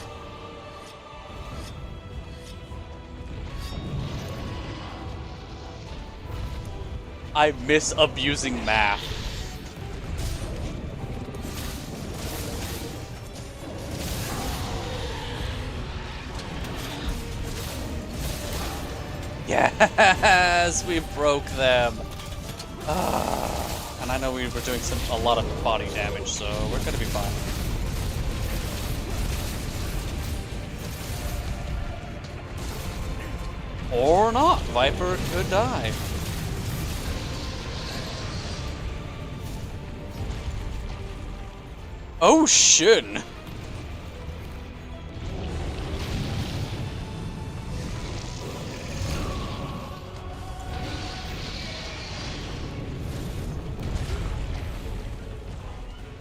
I miss abusing math. Yes, we broke them. And I know we were doing a lot of body damage, so we're gonna be fine. Or not. Viper could die. Oh, shit.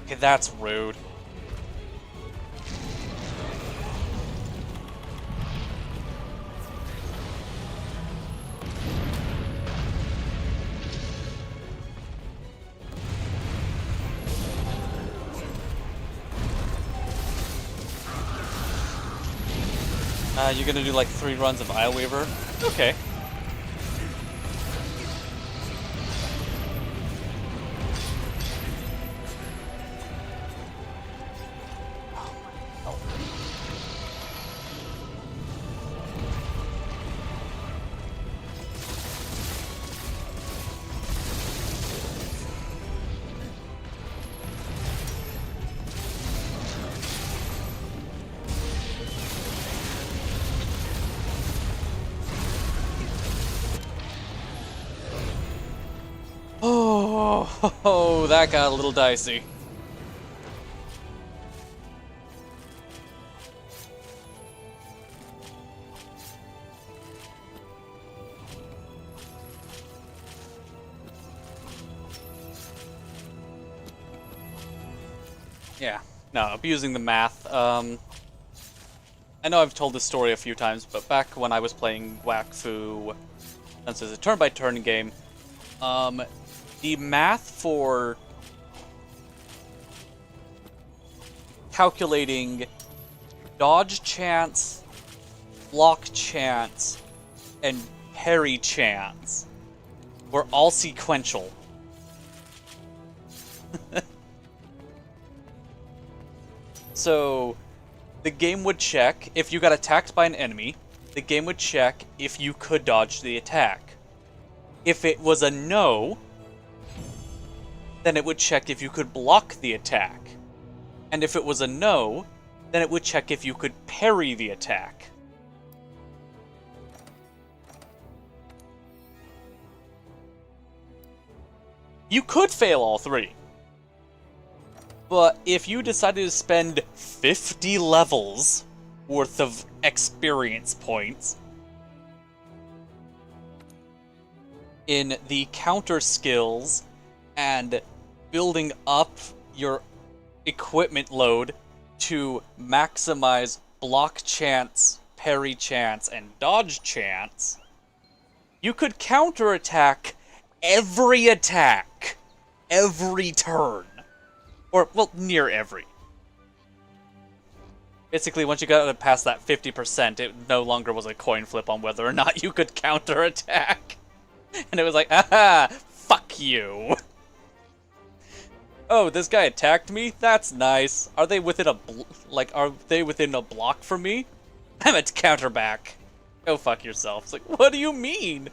Okay, that's rude. You're gonna do like 3 runs of Isle Weaver? Okay. Oh, that got a little dicey. Yeah, no, abusing the math. I know I've told this story a few times, but back when I was playing Wakfu, since it's a turn-by-turn game, the math for calculating dodge chance, block chance, and parry chance were all sequential. So, the game would check if you got attacked by an enemy, the game would check if you could dodge the attack. If it was a no, then it would check if you could block the attack. And if it was a no, then it would check if you could parry the attack. You could fail all three. But if you decided to spend 50 levels worth of experience points in the counter skills and building up your equipment load to maximize block chance, parry chance, and dodge chance, you could counterattack every attack, every turn. Or, well, near every. Basically, once you got past that 50%, it no longer was a coin flip on whether or not you could counterattack. And it was like, aha, fuck you. Oh, this guy attacked me? That's nice. Are they within a block from me? I'm a counterback. Go fuck yourself. It's like, what do you mean?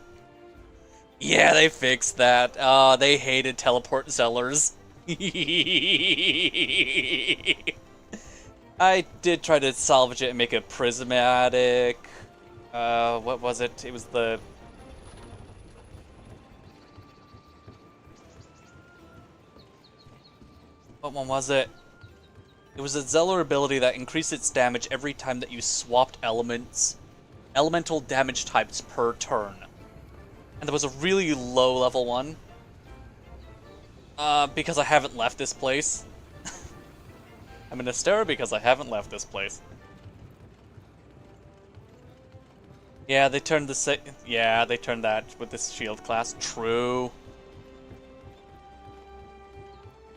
Yeah, they fixed that. They hated teleport sellers. I did try to salvage it and make it prismatic. What was it? It was the... What one was it? It was a Zeller ability that increased its damage every time that you swapped elemental damage types per turn. And there was a really low level one. Because I haven't left this place. I'm in a stare because I haven't left this place. Yeah, they turned they turned that with this shield class. True.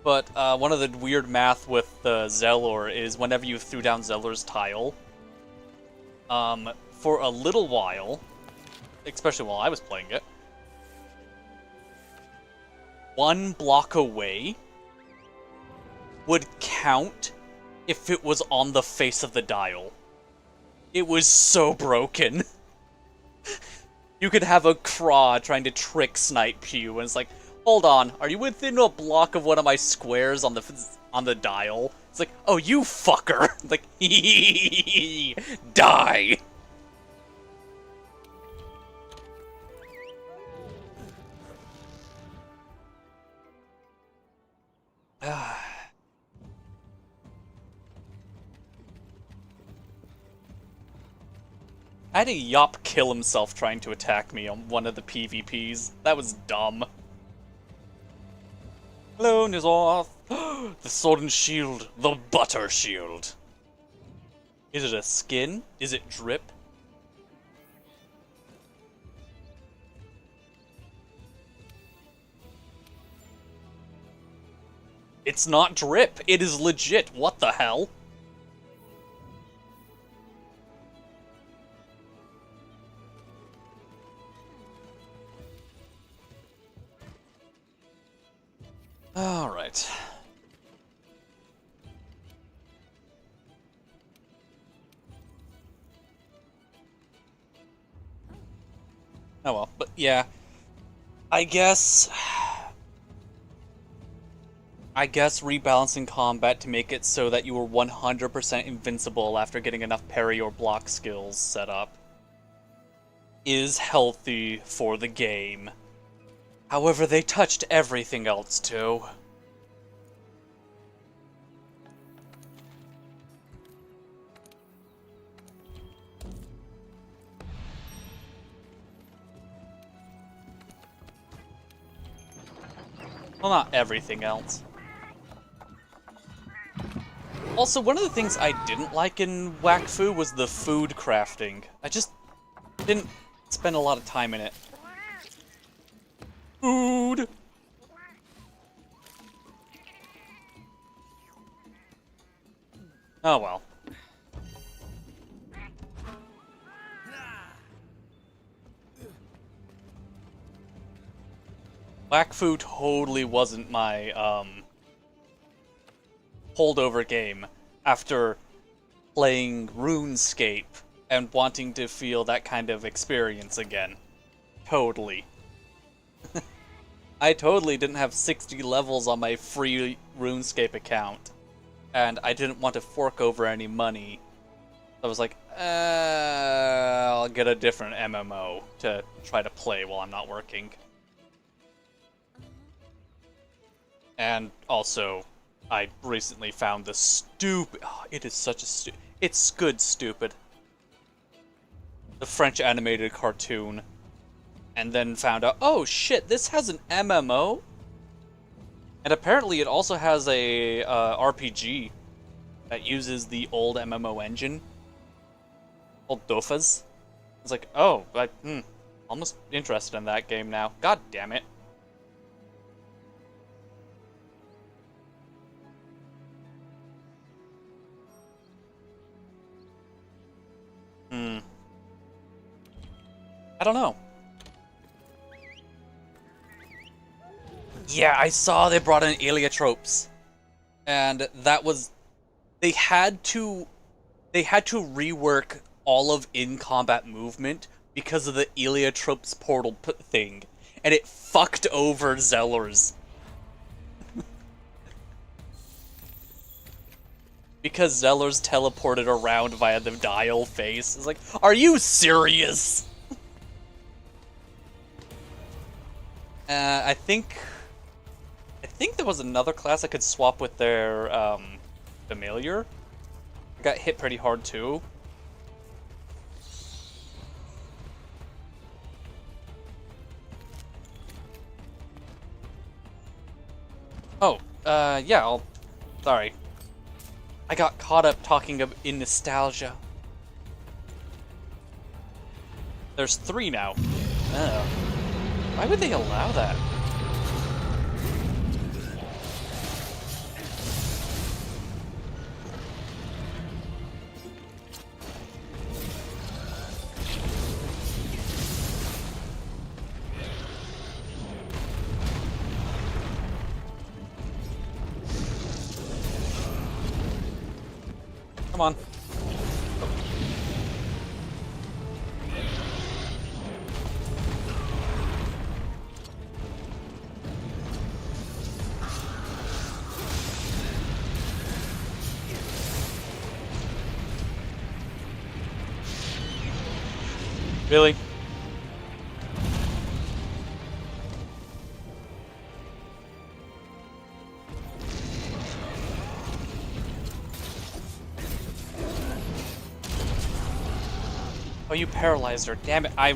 But one of the weird math with the Zellor is whenever you threw down Zeller's tile, for a little while, especially while I was playing it, one block away would count if it was on the face of the dial. It was so broken. You could have a craw trying to trick snipe you, and it's like, hold on, are you within a block of one of my squares on the dial? It's like, oh, you fucker! It's like, die! I had a Yop kill himself trying to attack me on one of the PvPs. That was dumb. Hello, Nizoth. The sword and shield. The butter shield. Is it a skin? Is it drip? It's not drip. It is legit. What the hell? All right. Oh well, but yeah. I guess rebalancing combat to make it so that you were 100% invincible after getting enough parry or block skills set up is healthy for the game. However, they touched everything else too. Well, not everything else. Also, one of the things I didn't like in Wakfu was the food crafting. I just didn't spend a lot of time in it. Food! Oh well. Wakfu totally wasn't my, holdover game after playing RuneScape and wanting to feel that kind of experience again. Totally. I totally didn't have 60 levels on my free RuneScape account, and I didn't want to fork over any money. I was like, I'll get a different MMO to try to play while I'm not working. And also, I recently found the stupid... Oh, it is such a it's good stupid. The French animated cartoon. And then found out, oh shit, this has an MMO? And apparently it also has a RPG that uses the old MMO engine. Called Dofus. It's like, oh, almost interested in that game now. God damn it. I don't know. Yeah, I saw they brought in Eliotropes. And that was... They had to rework all of in-combat movement because of the Eliotropes portal thing. And it fucked over Zellers. Because Zellers teleported around via the dial face. It's like, are you serious? I think there was another class I could swap with their familiar. I got hit pretty hard too. Oh, yeah, sorry. I got caught up talking in nostalgia. There's 3 now. Oh. Why would they allow that? Come on. Really? Oh, you paralyzed her. Damn it, I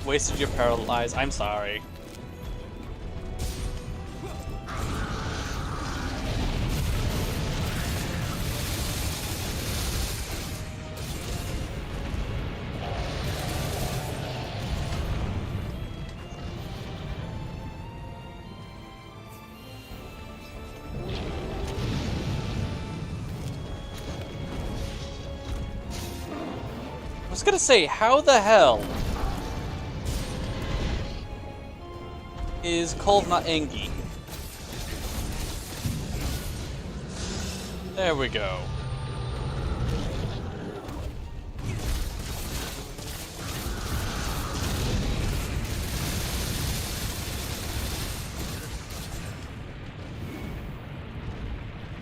wasted your paralyze. I'm sorry. I was gonna say, how the hell is Kolvna Engi? There we go.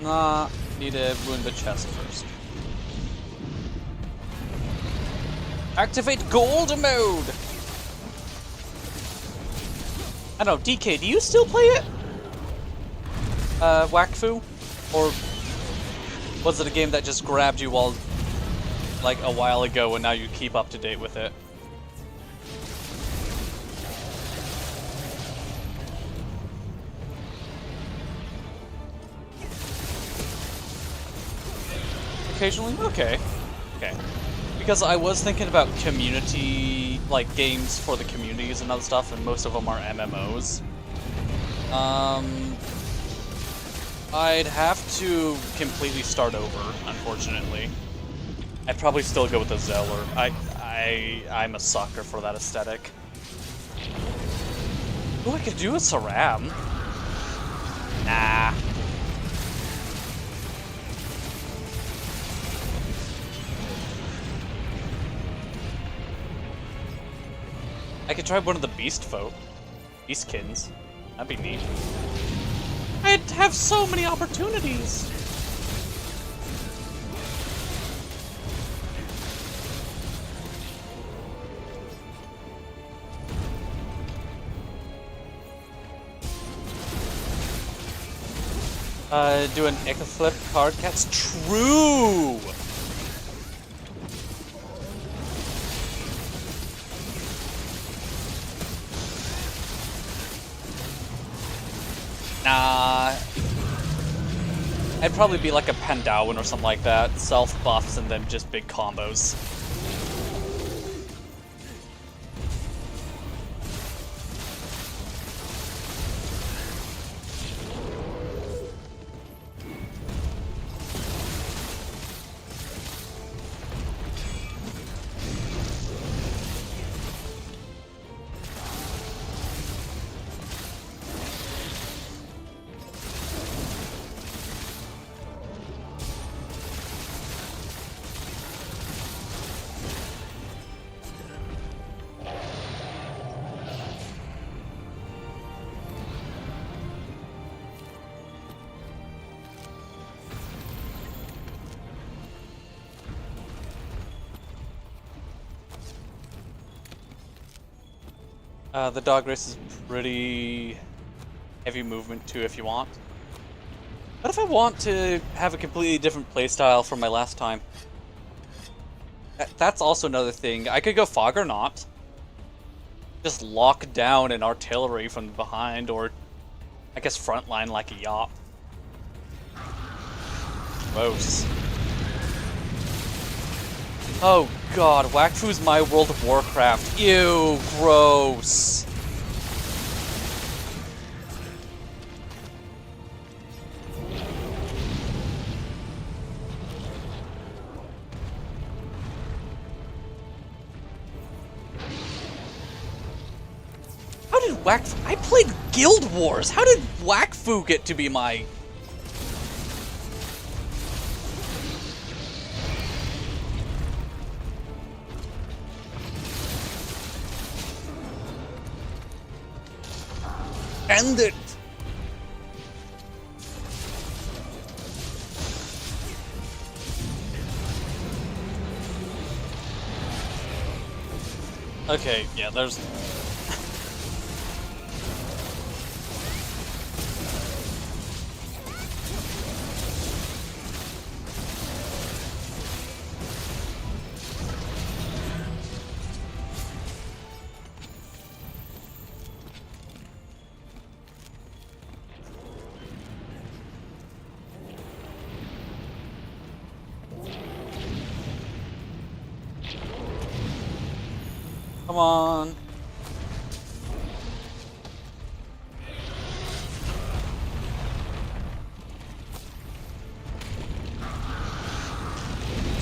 Nah, need to ruin the chest first. Activate gold mode! I don't know, DK, do you still play it? Wakfu? Or was it a game that just grabbed you while, like, a while ago and now you keep up to date with it? Occasionally? Okay. Okay. Because I was thinking about community, like, games for the communities and other stuff, and most of them are MMOs. I'd have to completely start over, unfortunately. I'd probably still go with the Zeller. I'm a sucker for that aesthetic. Ooh, I could do a Saram. Nah. I could try one of the Beastkins. That'd be neat. I'd have so many opportunities. Do an Echo Flip card cat's true. Nah. I'd probably be like a Pandawin or something like that. Self buffs and then just big combos. The dog race is pretty heavy movement too if you want. What if I want to have a completely different playstyle from my last time? That's also another thing. I could go Fog or Not. Just lock down an artillery from behind, or I guess frontline like a Yop. Gross. Oh god, Wakfu's my World of Warcraft. Ew, gross. How did Wakfu... I played Guild Wars. How did Wakfu get to be my... End it! Okay, yeah, there's... Come on.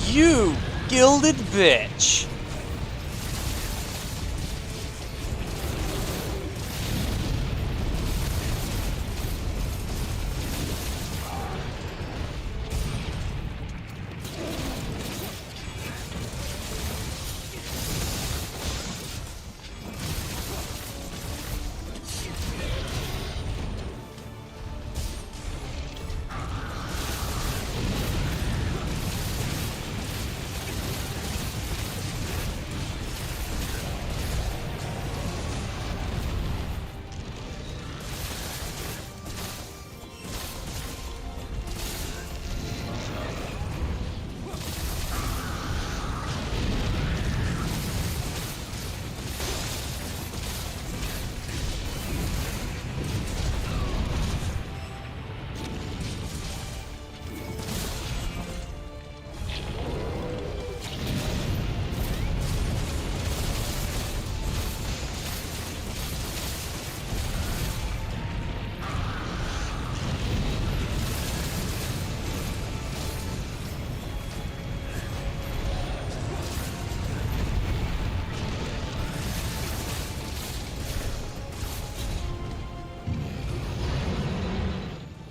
You gilded bitch.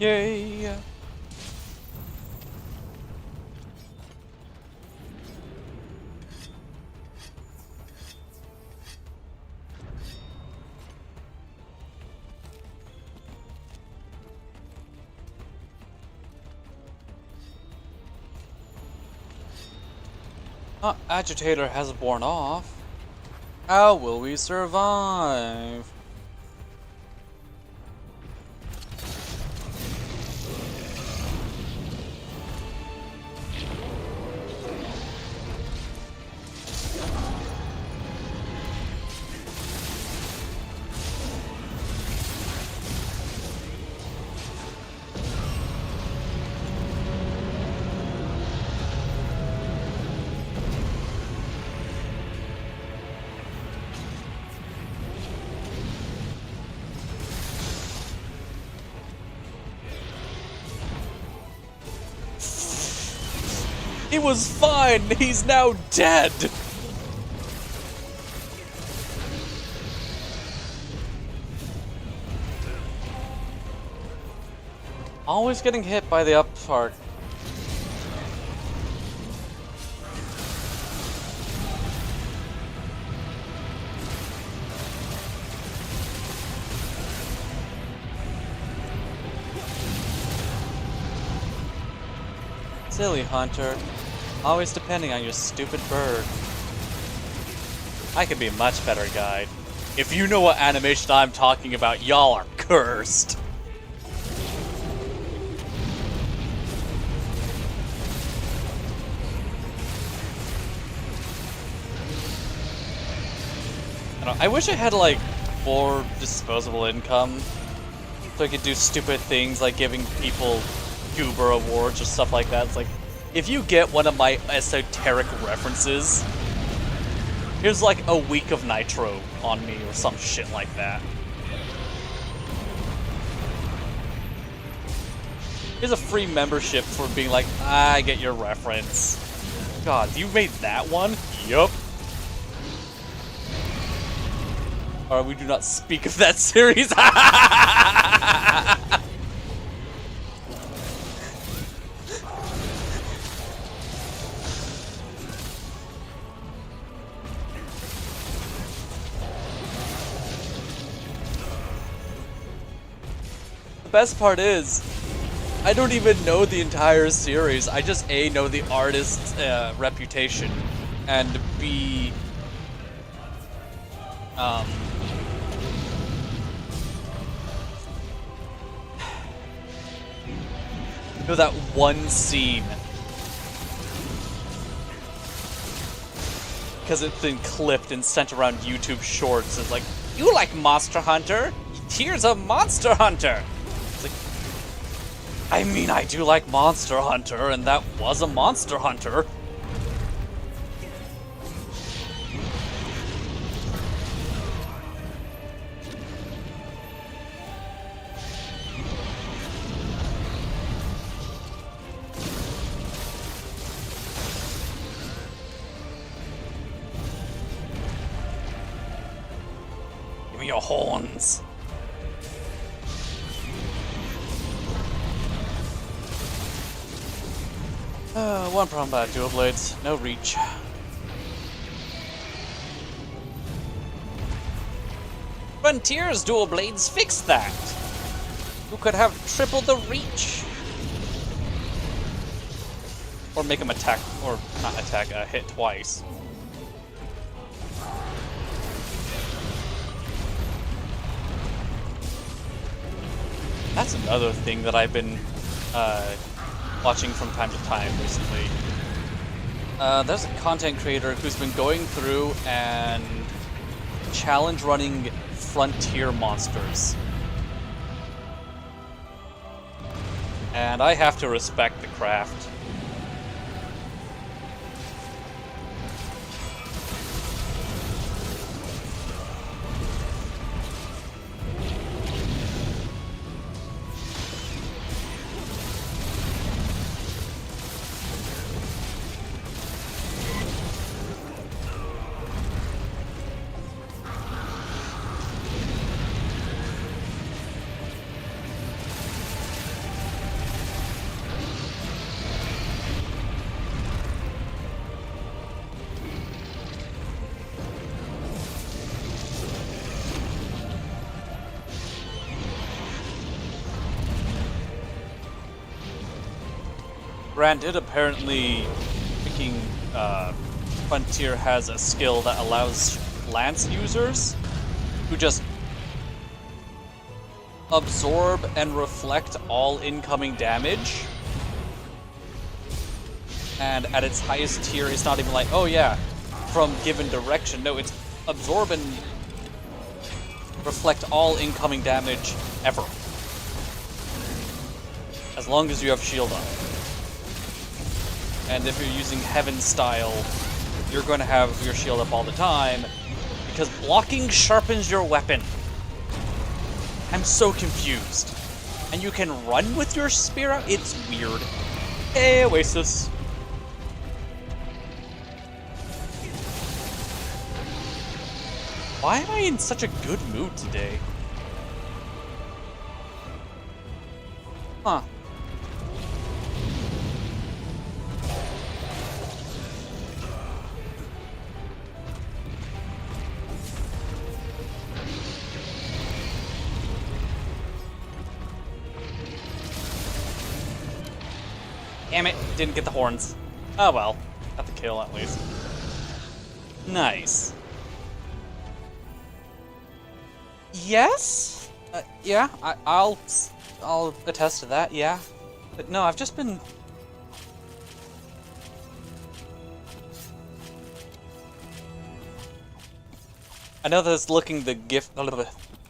Yay! Agitator has worn off. How will we survive? He was fine! He's now dead! Always getting hit by the up part. Silly Hunter. Always depending on your stupid bird. I could be a much better guide. If you know what animation I'm talking about, y'all are cursed. I wish I had like more disposable income so I could do stupid things like giving people Goober awards or stuff like that. It's like, if you get one of my esoteric references, here's like a week of Nitro on me or some shit like that. Here's a free membership for being like, I get your reference. God, you made that one? Yup. Or we do not speak of that series. The best part is, I don't even know the entire series. I just A, know the artist's reputation, and B, know that one scene. Because it's been clipped and sent around YouTube Shorts. It's like, you like Monster Hunter? Here's a Monster Hunter! It's like, I mean, I do like Monster Hunter, and that was a Monster Hunter. Give me your horns. One problem about dual blades, no reach. Frontier's dual blades fixed that. You could have triple the reach. Or make him attack, or not attack, hit twice. That's another thing that I've been watching from time to time recently. There's a content creator who's been going through and challenge running frontier monsters. And I have to respect the craft. Granted, apparently, freaking Frontier has a skill that allows Lance users to just absorb and reflect all incoming damage. And at its highest tier, it's not even like, oh yeah, from given direction. No, it's absorb and reflect all incoming damage ever. As long as you have shield up. And if you're using Heaven style, you're going to have your shield up all the time, because blocking sharpens your weapon. I'm so confused. And you can run with your spear out? It's weird. Hey, Oasis. Why am I in such a good mood today? Huh. Damn it, didn't get the horns. Oh well, got the kill at least. Nice. Yes? Yeah, I'll attest to that, yeah. But no, I've just been... I know that it's looking the gift...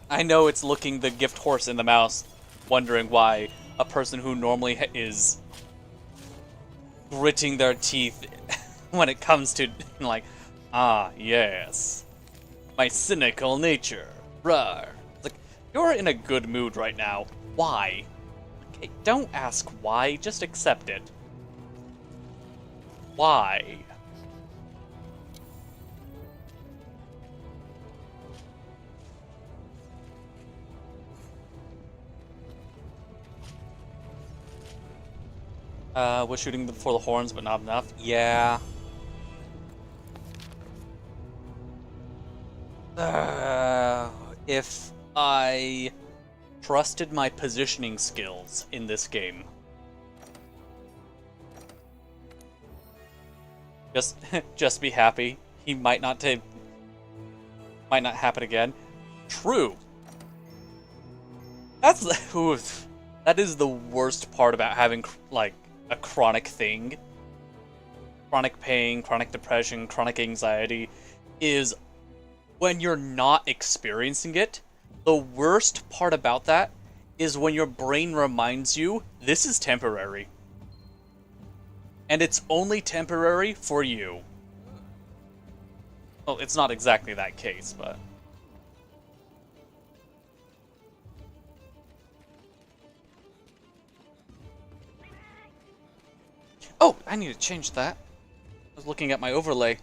I know it's looking the gift horse in the mouth, wondering why a person who normally is gritting their teeth when it comes to, like, ah, yes, my cynical nature, rawr. Like, you're in a good mood right now. Why? Okay, don't ask why, just accept it. Why? Was shooting for the horns, but not enough. Yeah. If I trusted my positioning skills in this game, just be happy. He might not happen again. True. That is the worst part about having like a chronic thing. Chronic pain, chronic depression, chronic anxiety is when you're not experiencing it. The worst part about that is when your brain reminds you this is temporary. And it's only temporary for you. Well, it's not exactly that case, but... Oh, I need to change that. I was looking at my overlay.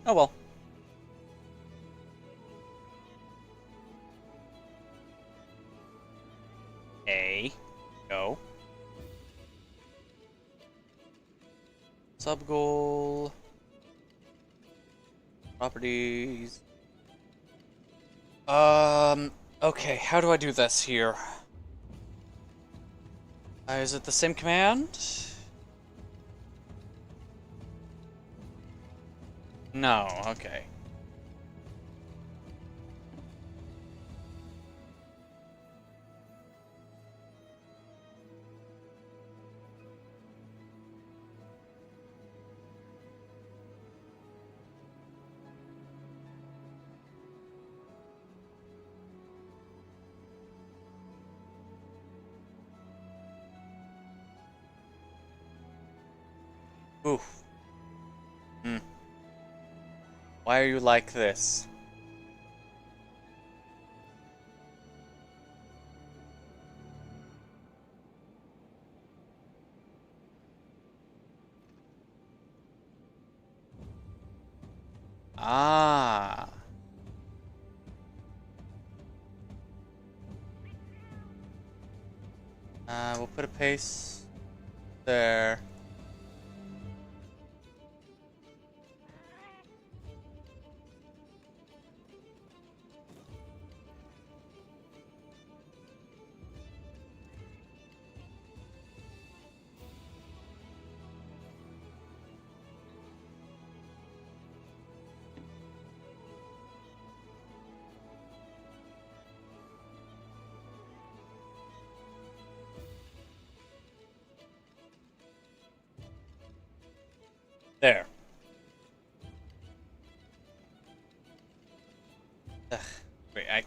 Oh well. Go. Sub goal. Properties. Okay, how do I do this here? Is it the same command? No, okay. Oof. Why are you like this? Ah. We'll put a pace there. Wait,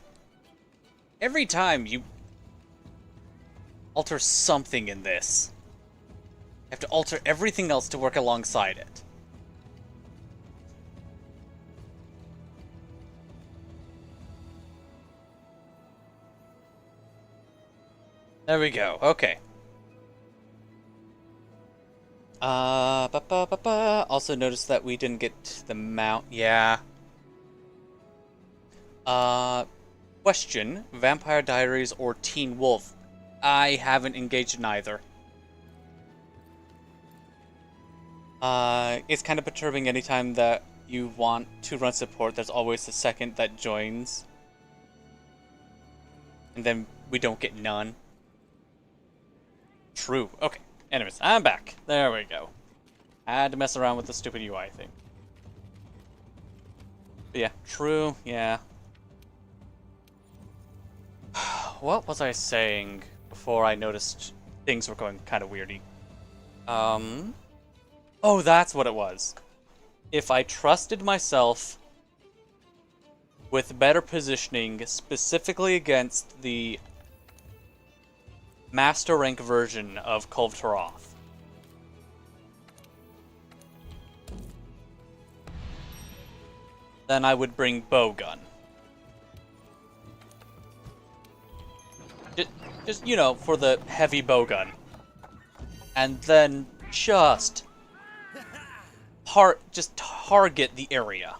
every time you alter something in this, you have to alter everything else to work alongside it. There we go. Okay. Also noticed that we didn't get the mount. Yeah. Question: Vampire Diaries or Teen Wolf? I haven't engaged in either. It's kind of perturbing anytime that you want to run support, there's always the second that joins. And then we don't get none. True. Okay. Anyways, I'm back. There we go. I had to mess around with the stupid UI thing. But yeah, true, yeah. What was I saying before I noticed things were going kind of weirdy? Oh, that's what it was. If I trusted myself with better positioning, specifically against the Master Rank version of Kulve Taroth, then I would bring Bowgun. Just, you know, for the heavy bowgun. And then just target the area.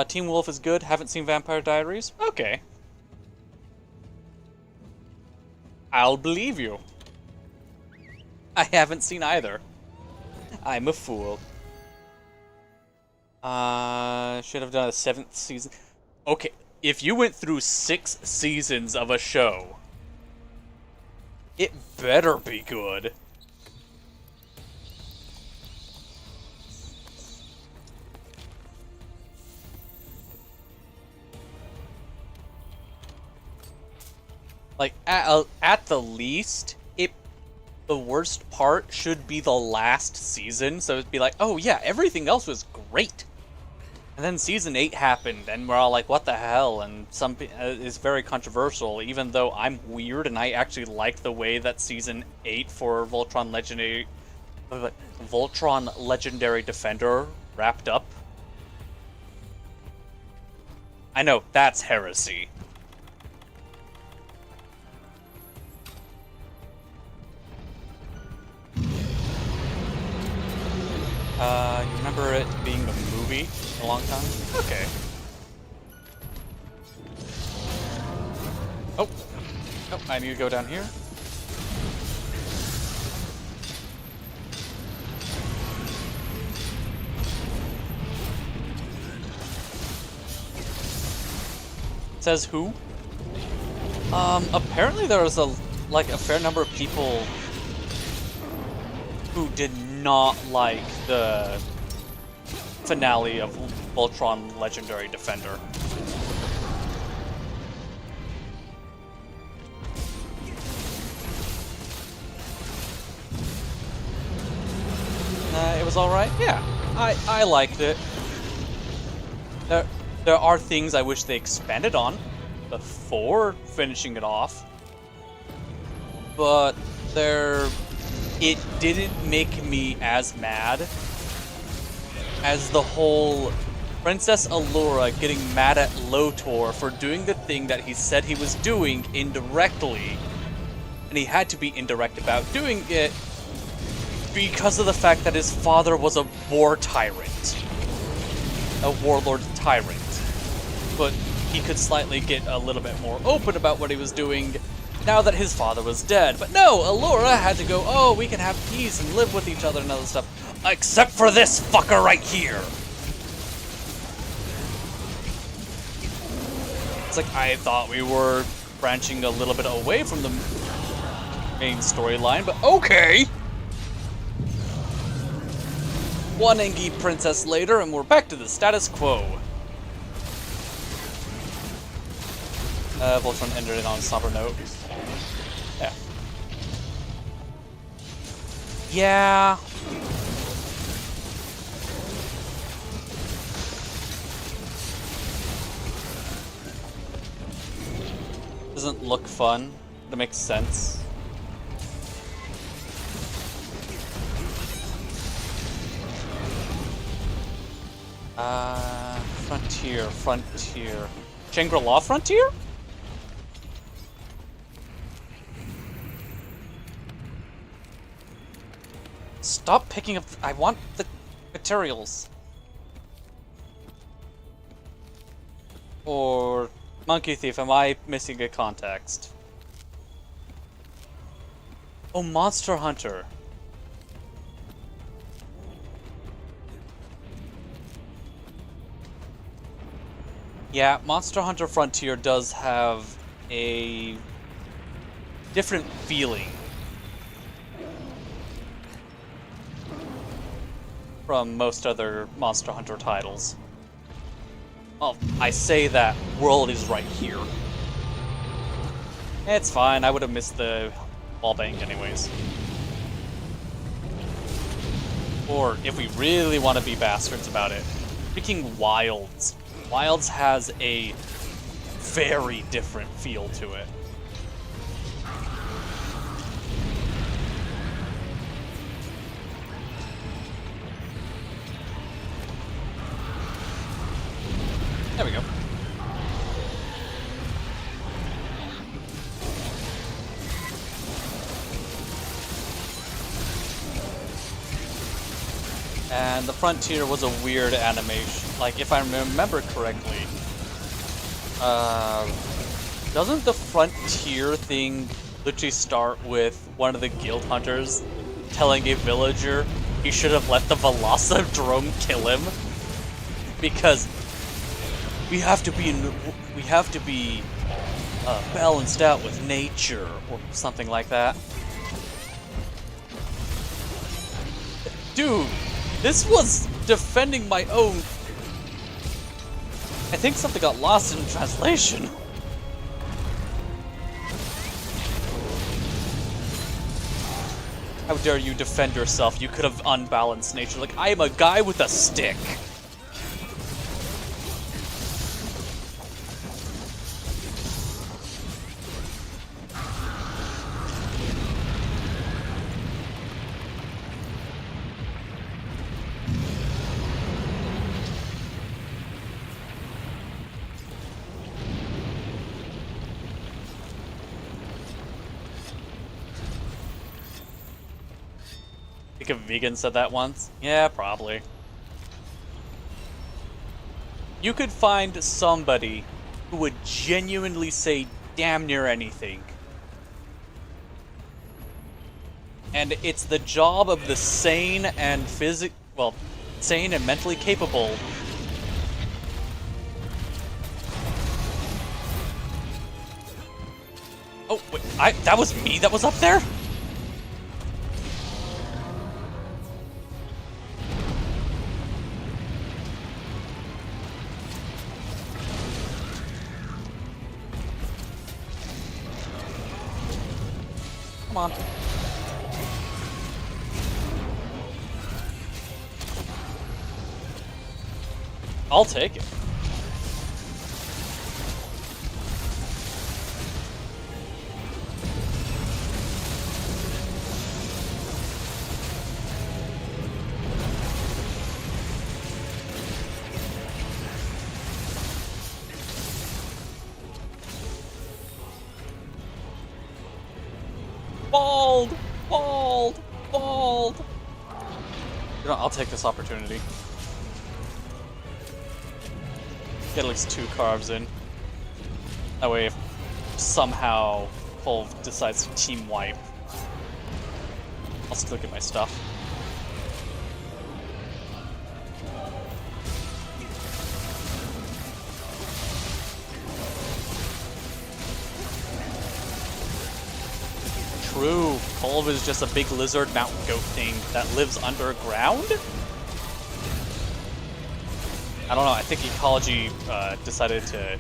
Teen Wolf is good. Haven't seen Vampire Diaries? Okay. I'll believe you. I haven't seen either. I'm a fool. Should have done a 7th season. Okay, if you went through 6 seasons of a show, it better be good. Like, at the least, the worst part should be the last season, so it'd be like, oh yeah, everything else was great. And then season 8 happened, and we're all like, what the hell? And it's very controversial, even though I'm weird and I actually like the way that season 8 for Voltron Legendary Defender wrapped up. I know, that's heresy. You remember it being a movie a long time? Okay. Oh, I need to go down here. It says who? Apparently there was a fair number of people who did not like the finale of Voltron Legendary Defender. It was alright? Yeah, I liked it. There are things I wish they expanded on before finishing it off, but it didn't make me as mad as the whole Princess Allura getting mad at Lotor for doing the thing that he said he was doing indirectly, and he had to be indirect about doing it because of the fact that his father was a war tyrant, a warlord tyrant, but he could slightly get a little bit more open about what he was doing now that his father was dead. But no, Allura had to go, oh, we can have peace and live with each other and other stuff. Except for this fucker right here. It's like, I thought we were branching a little bit away from the main storyline, but okay. One Engi princess later, and we're back to the status quo. Voltron ended it on a somber note. Yeah. Doesn't look fun, but it makes sense. Frontier. Shangri-La Frontier? Stop picking up. I want the materials. Or Monkey Thief, am I missing a context? Oh, Monster Hunter. Yeah, Monster Hunter Frontier does have a different feeling from most other Monster Hunter titles. Well, I say that world is right here. It's fine, I would have missed the wallbang anyways. Or, if we really want to be bastards about it, freaking Wilds. Wilds has a very different feel to it. There we go. And the Frontier was a weird animation. Like, if I remember correctly, doesn't the Frontier thing literally start with one of the guild hunters telling a villager he should have let the Velocidrome kill him? Because we have to be balanced out with nature, or something like that. Dude, this was defending my own. I think something got lost in translation. How dare you defend yourself? You could have unbalanced nature. Like, I am a guy with a stick. A vegan said that once? Yeah, probably. You could find somebody who would genuinely say damn near anything. And it's the job of the sane and sane and mentally capable Oh, wait, that was me that was up there? Come on. I'll take it. Bald! Bald! Bald! You know, I'll take this opportunity. Get at least 2 carves in. That way, if somehow Pulv decides to team wipe, I'll still get my stuff. True, Pulv is just a big lizard mountain goat thing that lives underground? I don't know, I think Ecology decided to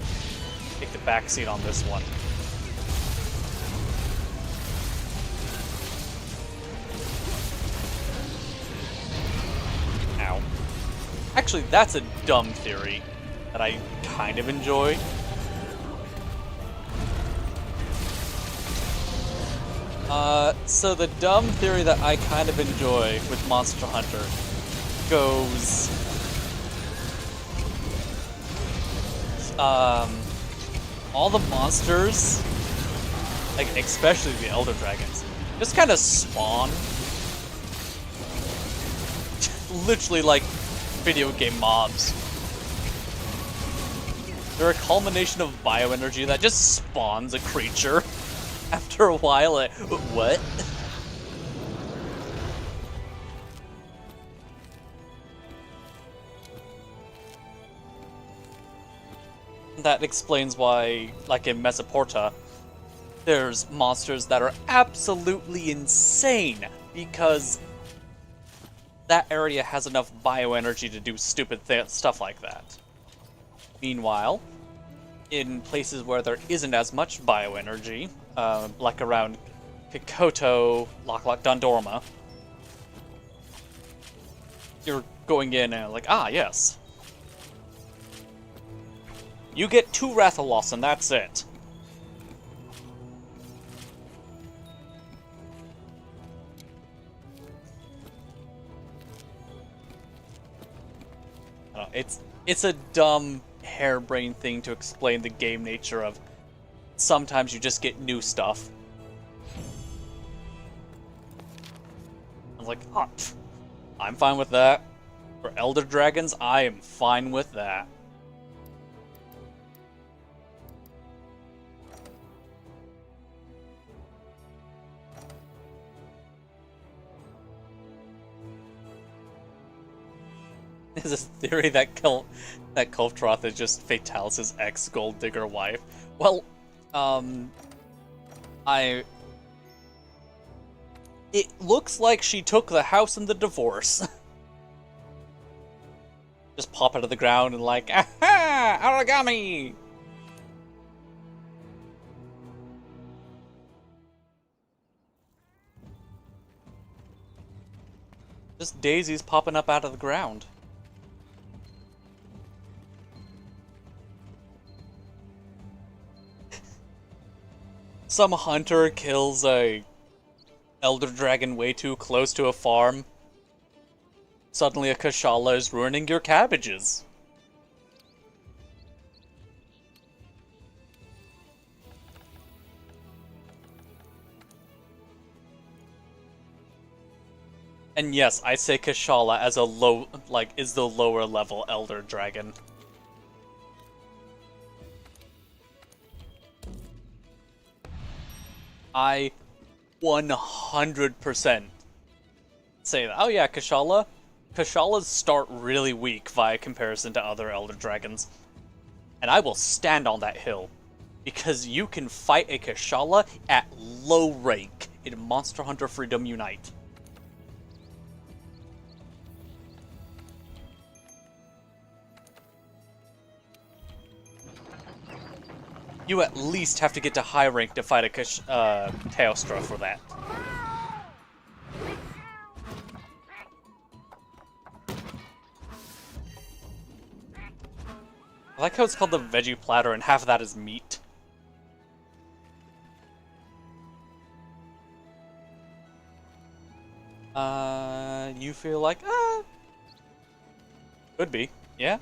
take the backseat on this one. Ow. Actually, that's a dumb theory that I kind of enjoy. So the dumb theory that I kind of enjoy with Monster Hunter goes, all the monsters, like especially the Elder Dragons, just kind of spawn. Literally like video game mobs. They're a culmination of bioenergy that just spawns a creature. After a while, like, what? That explains why, like in Mesoporta, there's monsters that are absolutely insane because that area has enough bioenergy to do stupid stuff like that. Meanwhile, in places where there isn't as much bioenergy, like around Kikoto, Lock Dondorma, you're going in and like, ah, yes. You get 2 Rathalos and that's it. It's a dumb, harebrained thing to explain the game nature of sometimes you just get new stuff. I was like, oh, I'm fine with that. For Elder Dragons, I am fine with that. There's this theory that Kulftroth is just Fatalis' ex-gold digger wife. Well, it looks like she took the house in the divorce. Just pop out of the ground and like, aha! Origami! Just daisies popping up out of the ground. Some hunter kills a Elder Dragon way too close to a farm. Suddenly a Kashala is ruining your cabbages. And yes, I say Kashala as a is the lower level Elder Dragon. I 100% say that. Oh yeah, Kashala. Kashalas start really weak via comparison to other Elder Dragons. And I will stand on that hill. Because you can fight a Kashala at low rank in Monster Hunter Freedom Unite. You at least have to get to high rank to fight a Teostra for that. I like how it's called the veggie platter and half of that is meat. You feel like, could be, yeah?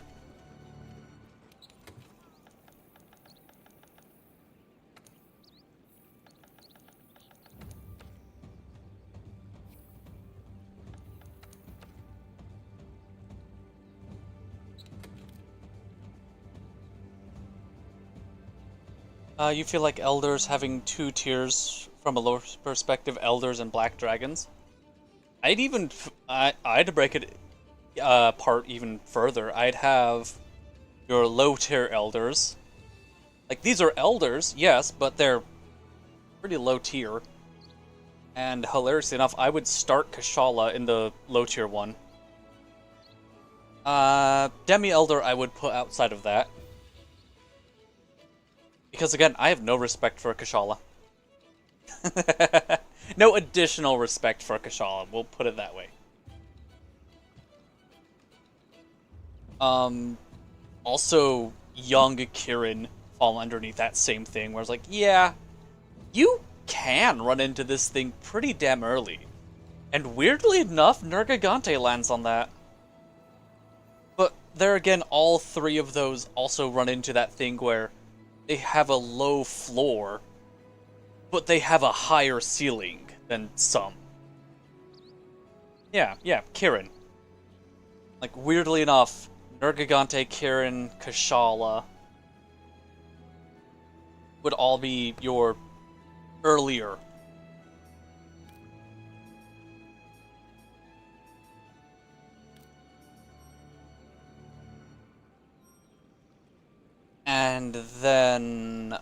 You feel like Elders having 2 tiers from a lower perspective, Elders and Black Dragons? I'd break it apart even further. I'd have your low tier Elders. Like, these are Elders, yes, but they're pretty low tier. And hilariously enough, I would start Kashala in the low tier one. Demi Elder I would put outside of that. Because again, I have no respect for Kashala. No additional respect for Kashala, we'll put it that way. Also, young Kirin fall underneath that same thing, where it's like, yeah, you can run into this thing pretty damn early. And weirdly enough, Nergigante lands on that. But there again, all three of those also run into that thing where they have a low floor, but they have a higher ceiling than some. Yeah, Kirin. Like, weirdly enough, Nergigante, Kirin, Kashala would all be your earlier. And then,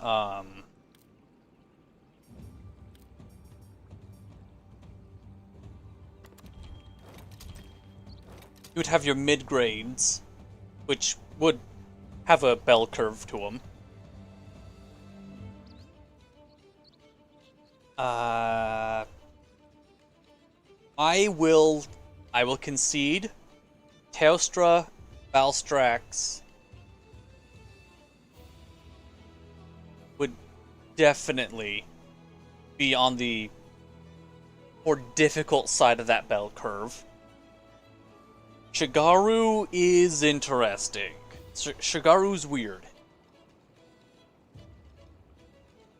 you would have your mid-grades, which would have a bell curve to them. I will concede Teostra, Valstrax would definitely be on the more difficult side of that bell curve. Shigaru is interesting. Shigaru's weird.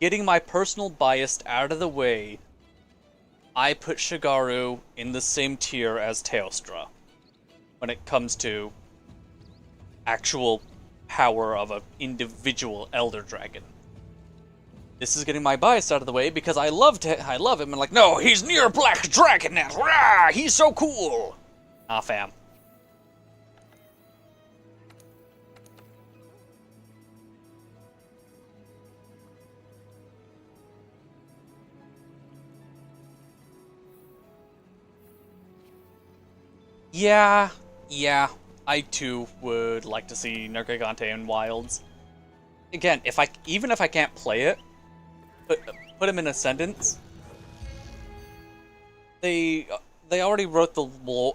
Getting my personal bias out of the way, I put Shigaru in the same tier as Teostra when it comes to actual power of an individual Elder Dragon. This is getting my bias out of the way because I love him, and like, no, he's near Black Dragon now. Rah, he's so cool. Ah, fam. Yeah, I too would like to see Nergigante in Wilds. Again, even if I can't play it, put him in Ascendance. They already wrote the lore.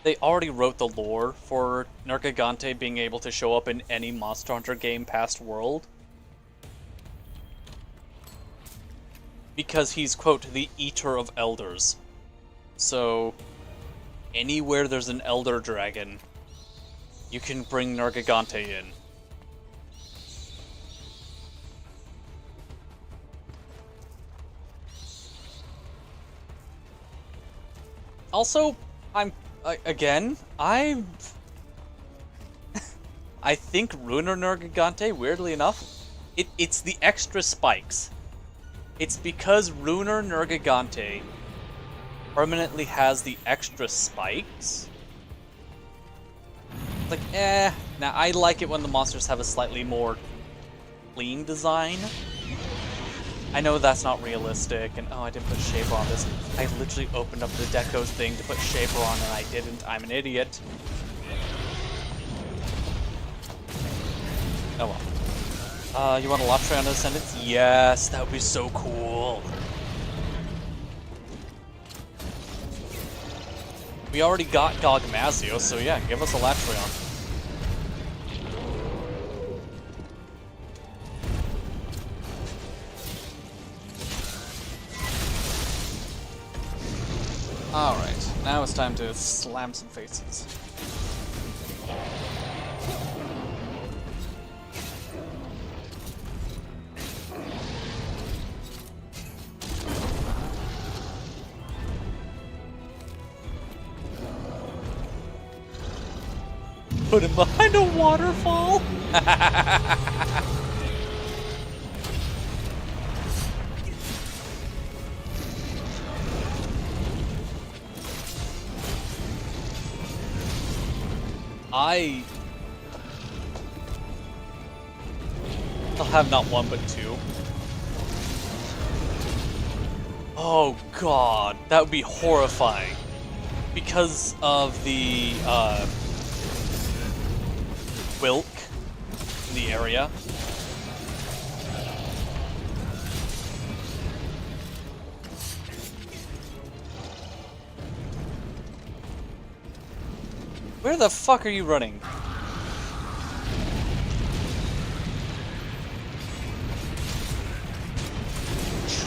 They already wrote the lore for Nergigante being able to show up in any Monster Hunter game past World. Because he's, quote, the Eater of Elders. So, anywhere there's an Elder Dragon, you can bring Nergigante in. Also, I think Ruiner Nergigante, weirdly enough, it's the extra spikes. It's because Ruiner Nergigante permanently has the extra spikes. Like, now I like it when the monsters have a slightly more clean design. I know that's not realistic, and oh, I didn't put Shaper on this. I literally opened up the Deco's thing to put Shaper on, and I didn't. I'm an idiot. Oh well. You want a Loptre on Ascendance? Yes, that would be so cool. We already got Dogmazio, so yeah, give us a Latreon. Alright, now it's time to slam some faces. Put him behind a waterfall? I'll have not one but two. Oh god, that would be horrifying. Because of the Wilk in the area. Where the fuck are you running?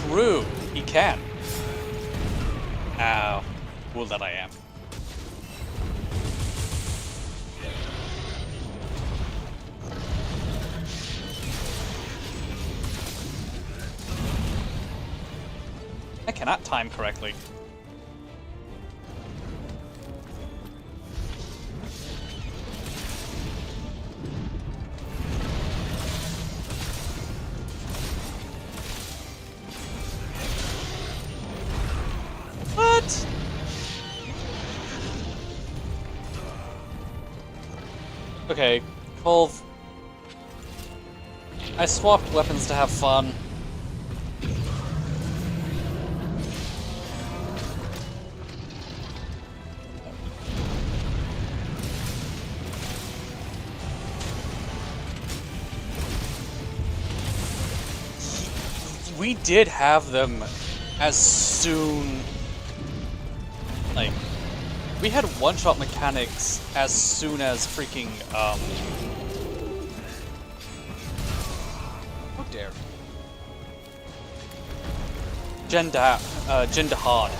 true. He can. Ow. Fool that I am. I cannot time correctly. What? Okay, Colv. I swapped weapons to have fun. We did have them as soon... Like, we had one-shot mechanics as soon as freaking, How dare... Jindahad.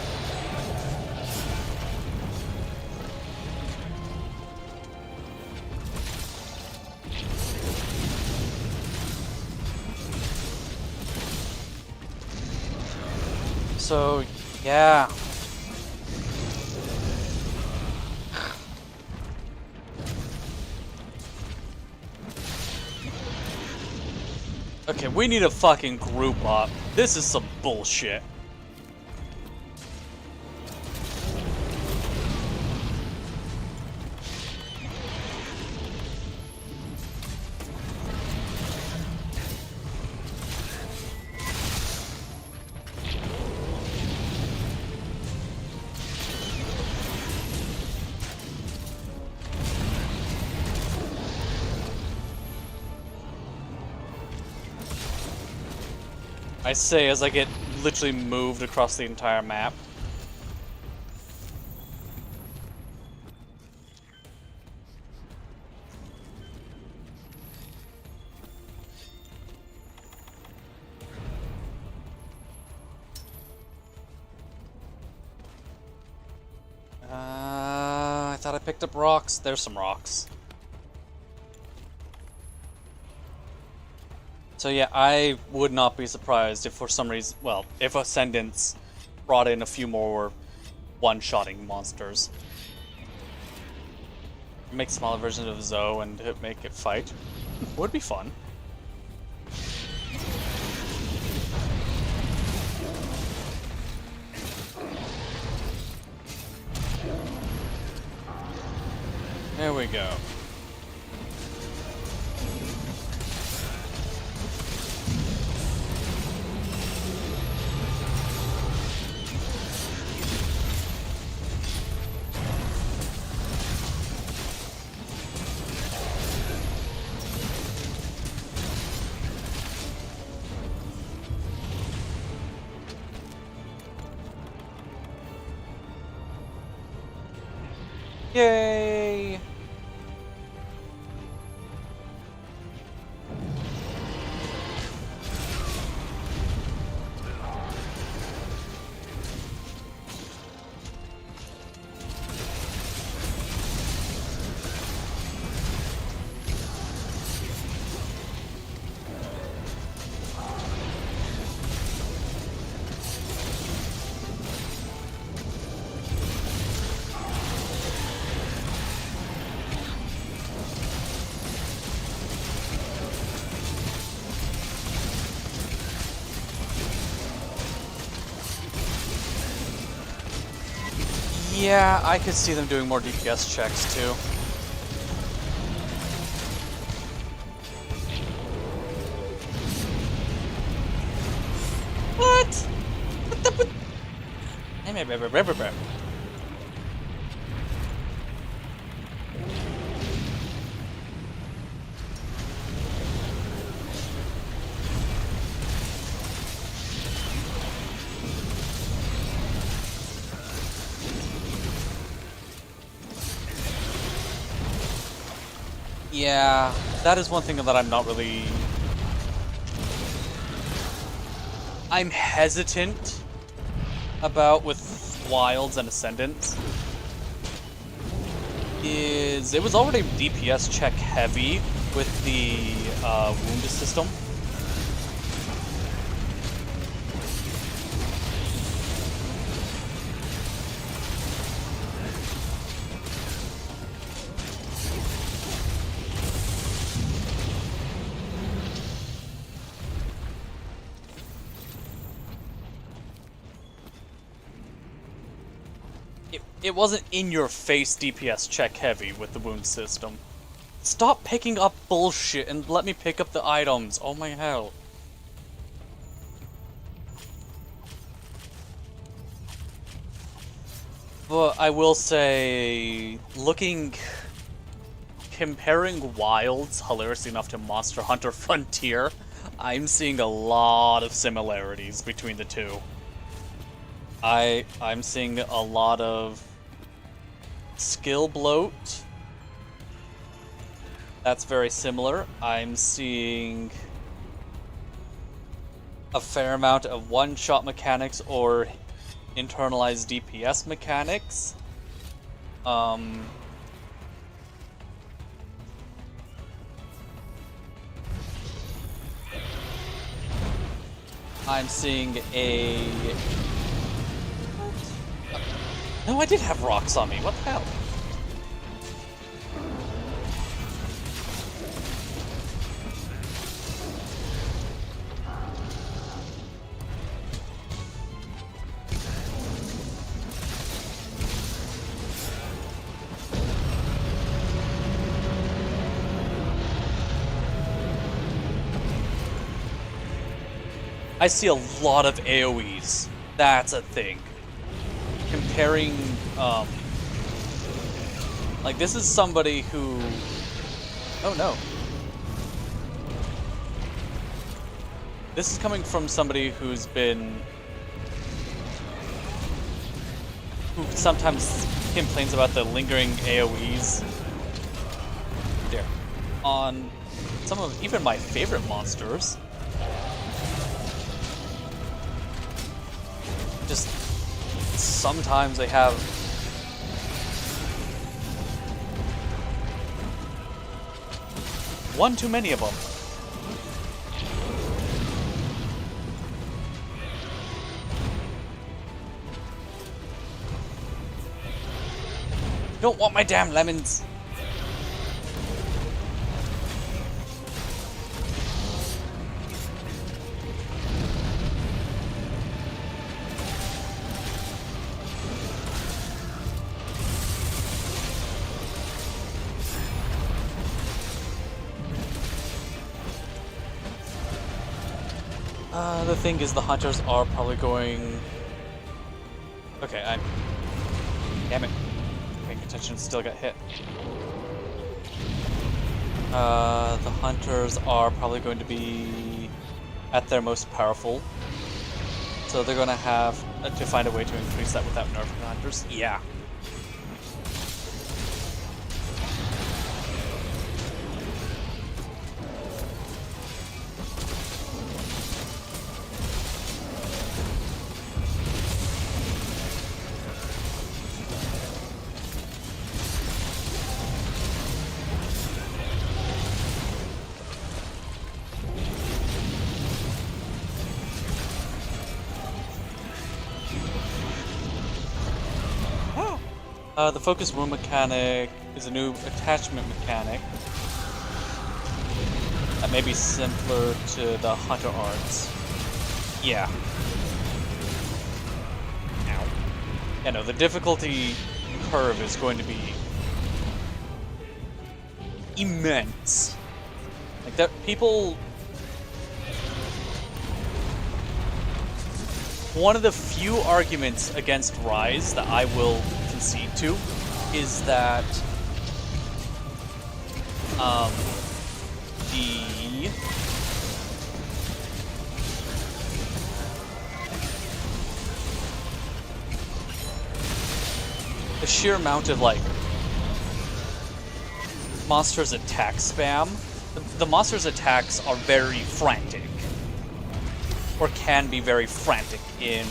So, yeah. Okay, we need a fucking group up. This is some bullshit. I say as I get literally moved across the entire map. I thought I picked up rocks. There's some rocks. So yeah, I would not be surprised if for some reason, well, if Ascendants brought in a few more one-shotting monsters. Make smaller versions of Zoe and make it fight. Would be fun. There we go. Yay! Yeah, I could see them doing more DPS checks too. What? What the? Yeah, that is one thing that I'm not really... I'm hesitant about with Wilds and Ascendants is it was already DPS check heavy with the wound system. It wasn't in-your-face DPS check heavy with the wound system. Stop picking up bullshit and let me pick up the items. Oh my hell. But I will say, comparing Wilds, hilariously enough, to Monster Hunter Frontier, I'm seeing a lot of similarities between the two. I'm seeing a lot of skill bloat. That's very similar. I'm seeing a fair amount of one-shot mechanics or internalized DPS mechanics. I'm seeing a... No, I did have rocks on me. What the hell? I see a lot of AoEs. That's a thing. Comparing, like, this is somebody who... Oh, no. This is coming from somebody who's been... who sometimes complains about the lingering AoEs. There. On some of even my favorite monsters. Just... sometimes they have one too many of them. Don't want my damn lemons. The thing is, the hunters are probably going... Okay, I'm... Damn it. Paying attention, still got hit. The hunters are probably going to be at their most powerful. So they're going to have to find a way to increase that without nerfing the hunters. Yeah. The focus wound mechanic is a new attachment mechanic that may be simpler to the hunter arts. Yeah. Ow. Yeah, no, the difficulty curve is going to be immense. Like that, people... One of the few arguments against Rise that I will concede to is that the sheer amount of like monsters attack spam, the monsters attacks are very frantic. or can be very frantic in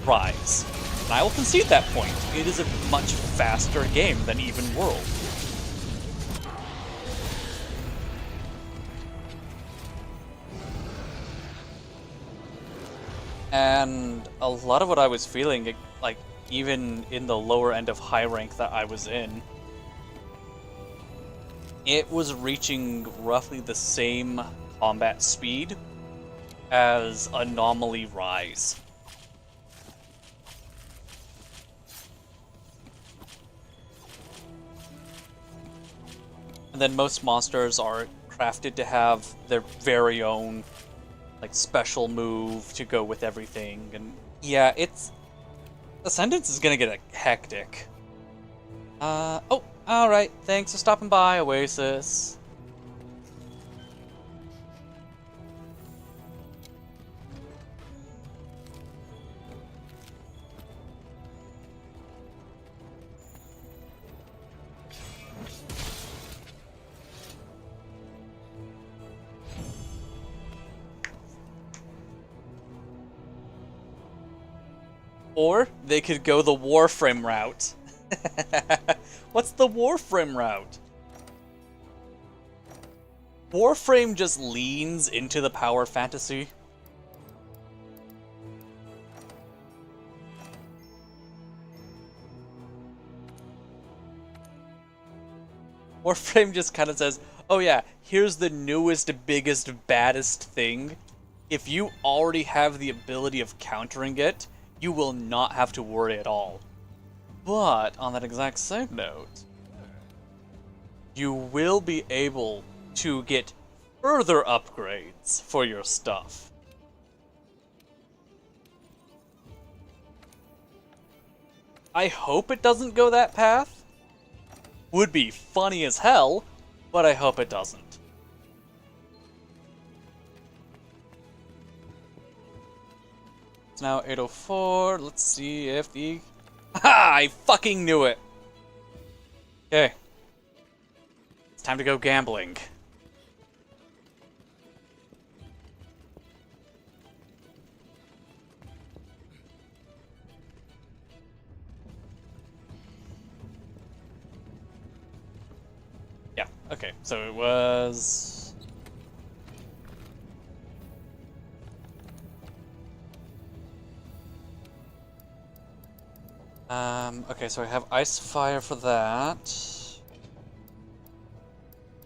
Rise. And I will concede that point. It is a much faster game than Even World. And a lot of what I was feeling, like, even in the lower end of high rank that I was in, it was reaching roughly the same combat speed as Anomaly Rise. And then most monsters are crafted to have their very own, like, special move to go with everything. And yeah, Ascendance is gonna get hectic. Oh, alright, thanks for stopping by, Oasis. Or they could go the Warframe route. What's the Warframe route? Warframe just leans into the power fantasy. Warframe just kind of says, oh yeah, here's the newest, biggest, baddest thing. If you already have the ability of countering it, you will not have to worry at all. But, on that exact same note, you will be able to get further upgrades for your stuff. I hope it doesn't go that path. Would be funny as hell, but I hope it doesn't. It's now 8:04. Let's see if the... Ha! I fucking knew it! Okay. It's time to go gambling. Yeah, okay. So it was... okay, so I have Ice Fire for that.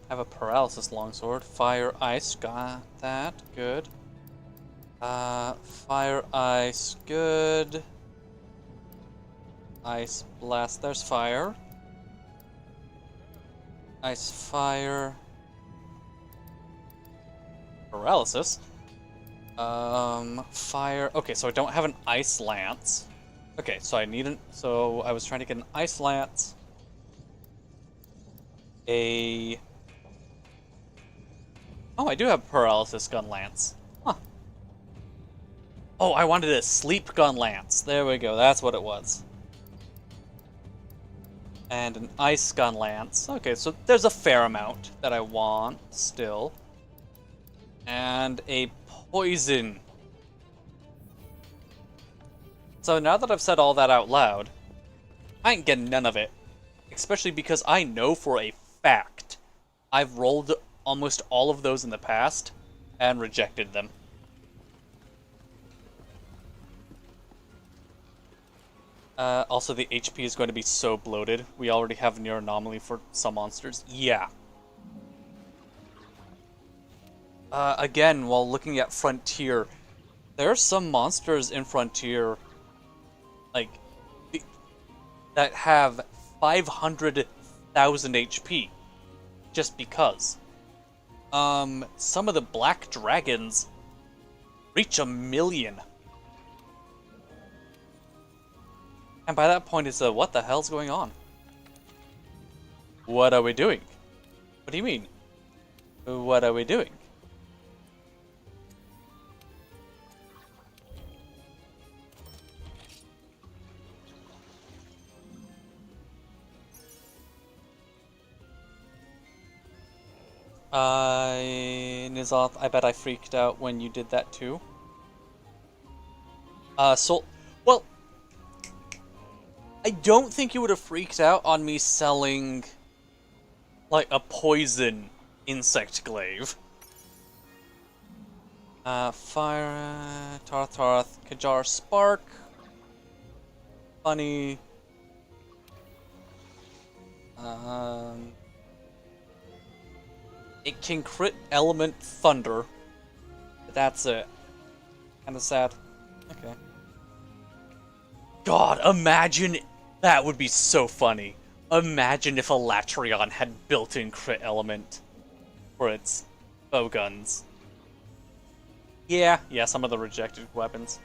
I have a Paralysis Longsword. Fire, Ice, got that. Good. Fire, Ice, good. Ice Blast, there's Fire. Ice, Fire. Paralysis. Fire. Okay, so I don't have an Ice Lance. Okay, so I need an... So I was trying to get an Ice Lance. Oh, I do have Paralysis Gun Lance. Huh. Oh, I wanted a Sleep Gun Lance. There we go, that's what it was. And an Ice Gun Lance. Okay, so there's a fair amount that I want still. And a Poison. So now that I've said all that out loud, I ain't getting none of it. Especially because I know for a fact I've rolled almost all of those in the past and rejected them. Also, the HP is going to be so bloated. We already have near anomaly for some monsters. Yeah. Again, while looking at Frontier, there are some monsters in Frontier like that have 500,000 HP just because. Some of the black dragons reach 1 million. And by that point it's what the hell's going on? What are we doing? What do you mean? What are we doing? I Nizoth, I bet I freaked out when you did that too. Well, I don't think you would have freaked out on me selling, like, a poison insect glaive. Fire, Tarth, Kajar Spark, Funny. It can crit Element Thunder. But that's it. Kinda sad. Okay. God, imagine... That would be so funny. Imagine if Elatrion had built-in crit element for its bow guns. Yeah, some of the rejected weapons.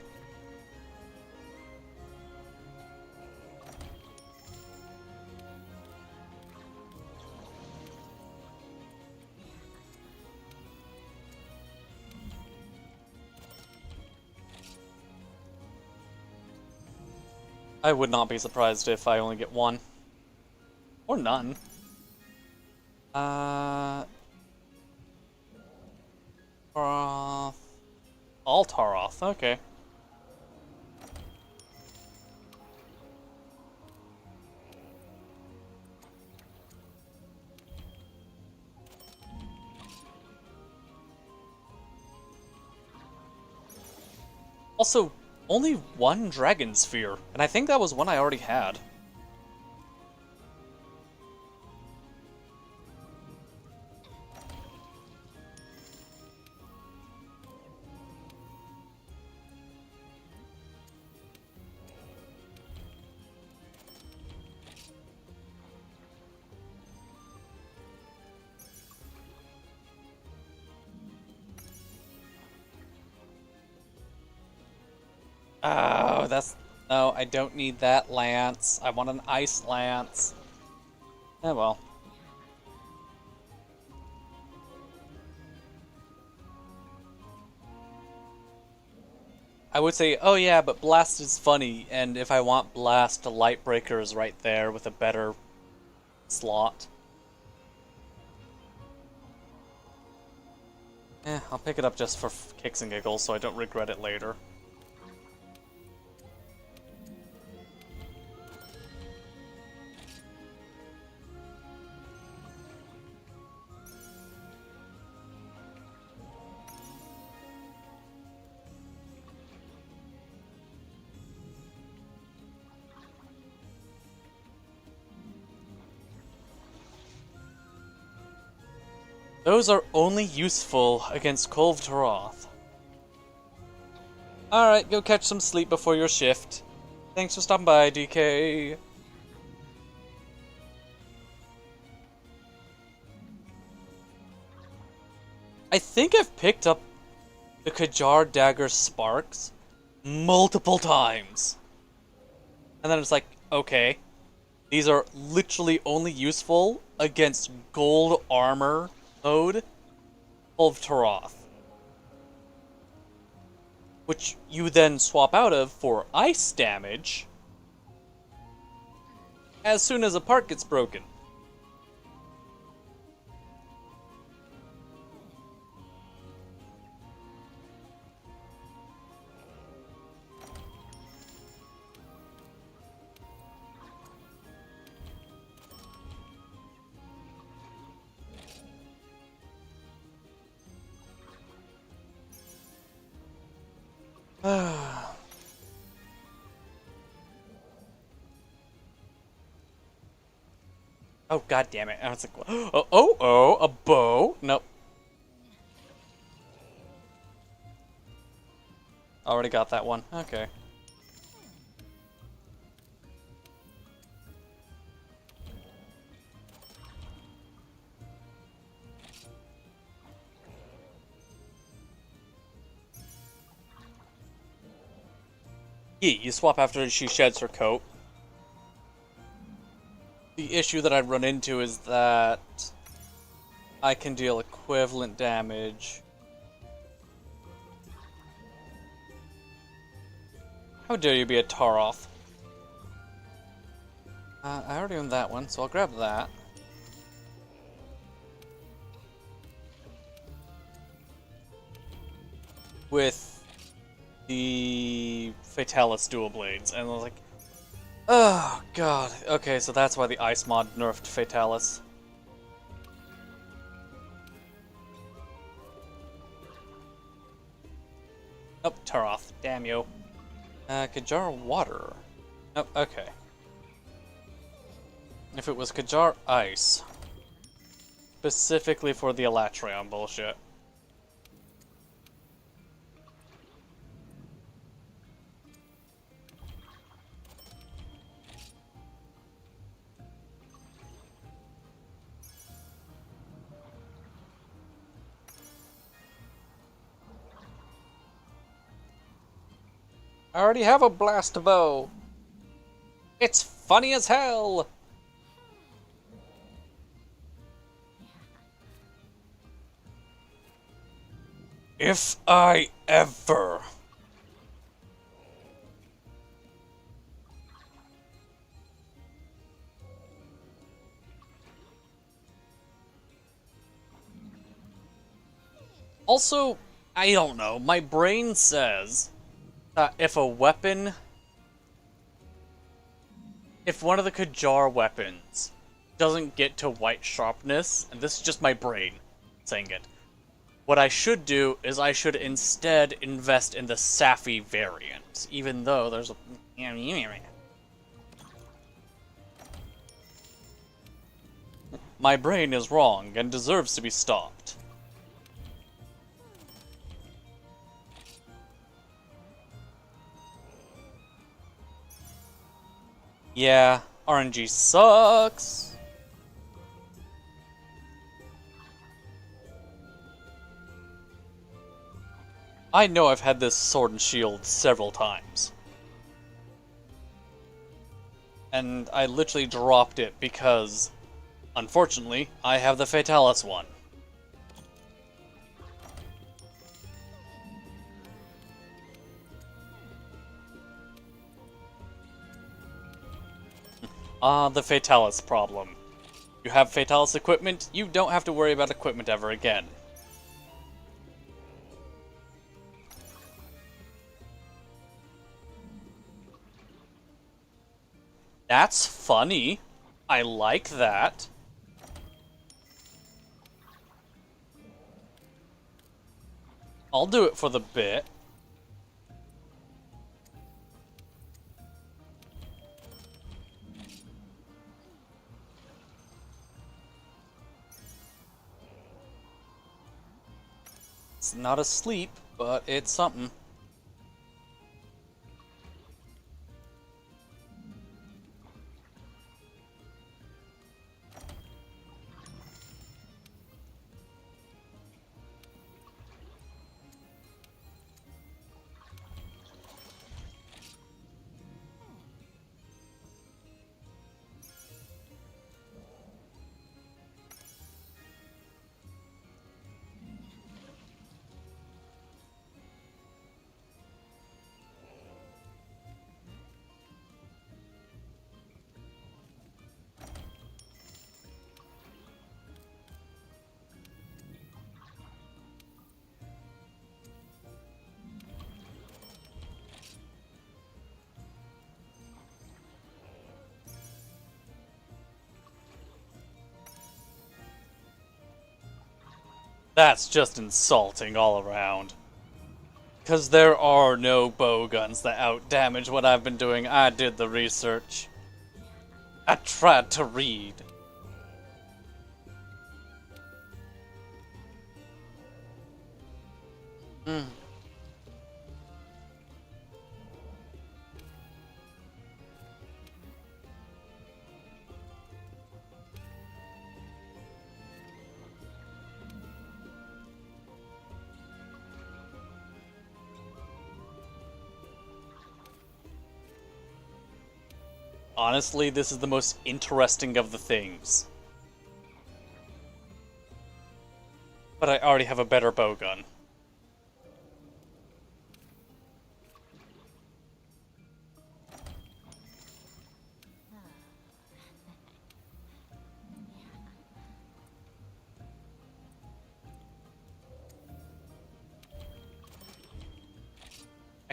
I would not be surprised if I only get one. Or none. Taroth. All Taroth, okay. Also, only one Dragon Sphere, and I think that was one I already had. Oh, that's... No, I don't need that lance. I want an ice lance. Oh well. I would say, oh yeah, but Blast is funny, and if I want Blast, Lightbreaker is right there with a better slot. I'll pick it up just for kicks and giggles so I don't regret it later. Those are only useful against Kolv Taroth. Alright, go catch some sleep before your shift. Thanks for stopping by, DK. I think I've picked up the Kajar Dagger Sparks multiple times. And then it's like, okay, these are literally only useful against gold armor mode of Taroth, which you then swap out of for ice damage as soon as a part gets broken. Oh, god damn it. I was like, oh, a bow? Nope. Already got that one. Okay. Yeah, you swap after she sheds her coat. The issue that I run into is that I can deal equivalent damage. How dare you be a Taroth? I already own that one, so I'll grab that. with the Fatalis dual blades, and I was like, oh god. Okay, so that's why the ice mod nerfed Fatalis. Oh, Taroth. Damn you. Kajar water. Oh, okay. If it was Kajar ice. Specifically for the Elatrion bullshit. I already have a blast bow. It's funny as hell. If I ever. Also, I don't know. My brain says that if a weapon, if one of the Kajar weapons doesn't get to white sharpness, and this is just my brain saying it, what I should do is I should instead invest in the Safi variant, even though there's a... My brain is wrong and deserves to be stopped. Yeah, RNG sucks. I know I've had this sword and shield several times. And I literally dropped it because, unfortunately, I have the Fatalis one. The Fatalis problem. You have Fatalis equipment, you don't have to worry about equipment ever again. That's funny. I like that. I'll do it for the bit. It's not asleep, but it's something. That's just insulting all around. Because there are no bow guns that outdamage what I've been doing. I did the research. I tried to read. Honestly, this is the most interesting of the things. But I already have a better bowgun.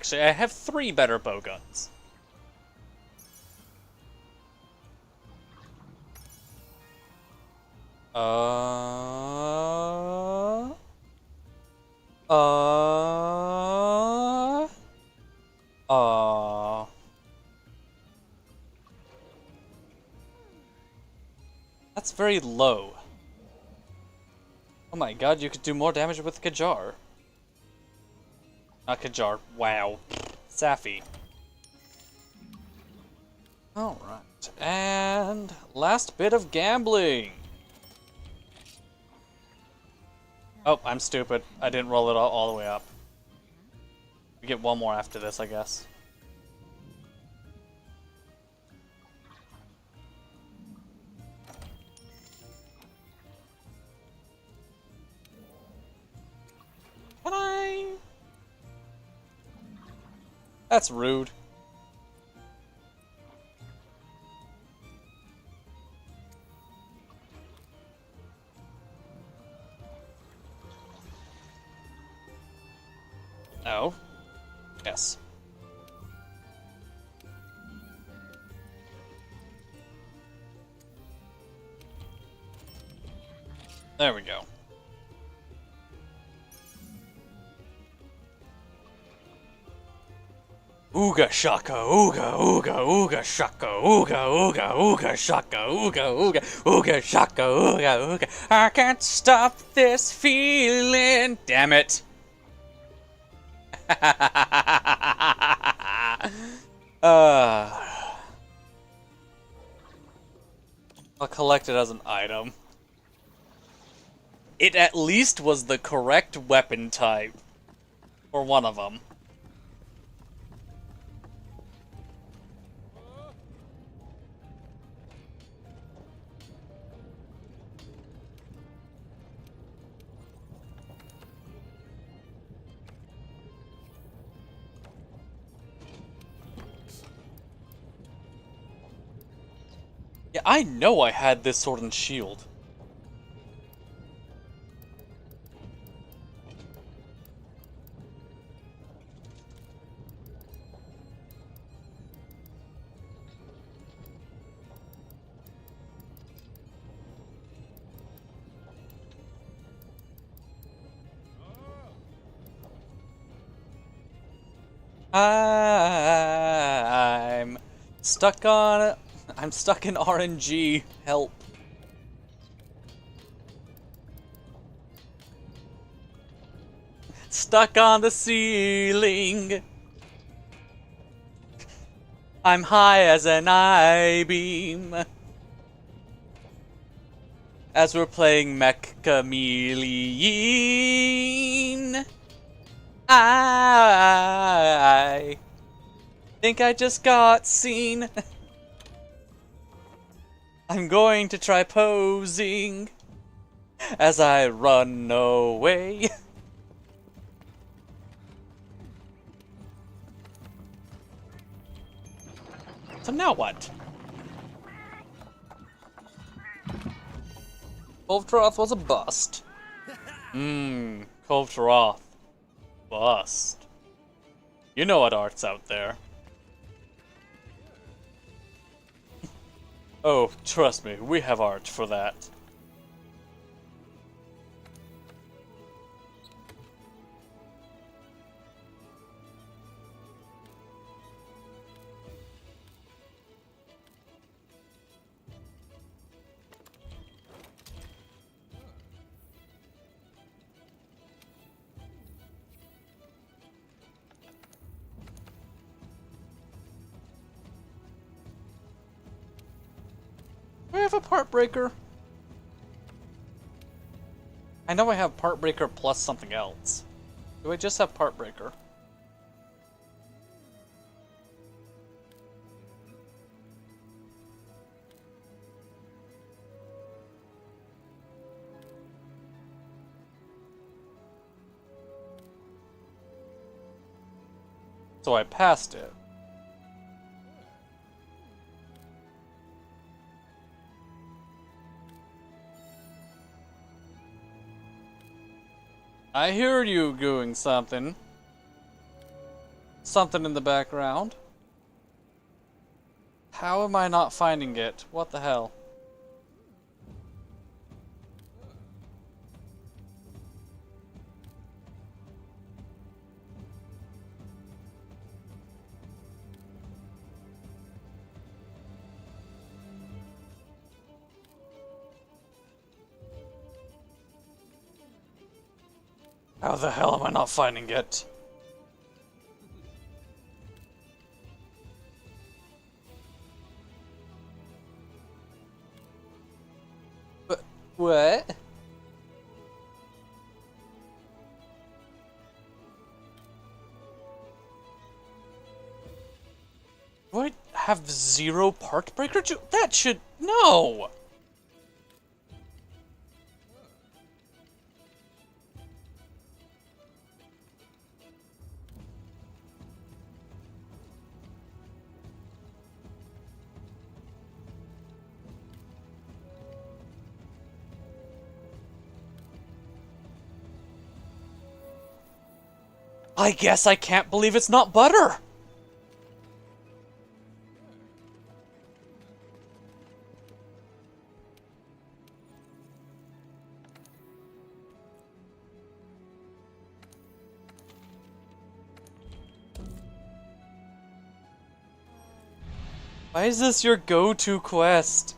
Actually, I have 3 better bowguns. That's very low. Oh my god, you could do more damage with Kajar. Not Kajar, wow. Safi. Alright, and last bit of gambling. Oh, I'm stupid. I didn't roll it all the way up. We get one more after this, I guess. Can I? That's rude. Oh. Yes. There we go. Ooga shaka, ooga, ooga, ooga shaka, ooga, ooga, ooga shaka, ooga, ooga, ooga shaka, ooga, ooga. I can't stop this feeling. Damn it. I'll collect it as an item. It at least was the correct weapon type. Or one of them. Yeah, I know I had this sword and shield. I'm stuck on... I'm stuck in RNG. Help. Stuck on the ceiling. I'm high as an I-beam. As we're playing Mech Chameleon. I think I just got seen. I'm going to try posing as I run away. So now what? Koltroth was a bust. Koltroth. Bust. You know what art's out there. Oh, trust me, we have art for that. Do I have a part breaker? I know I have part breaker plus something else. Do I just have part breaker? So I passed it. I hear you doing something. something in the background. How am I not finding it? What the hell? How the hell am I not finding it? What? Do I have 0 part breaker? That should... No! I guess I can't believe it's not butter! Why is this your go-to quest?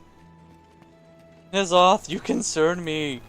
Nizoth, you concern me.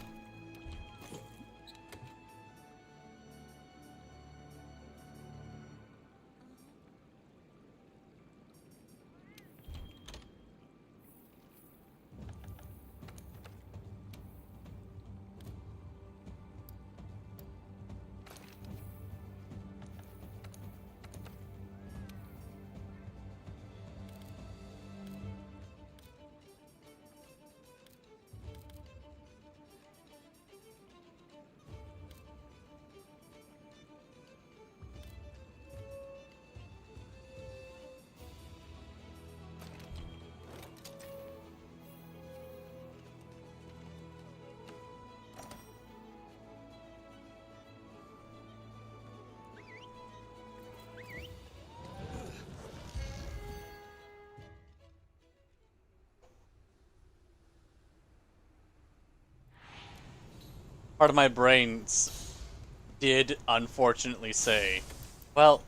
Part of my brain did unfortunately say, well,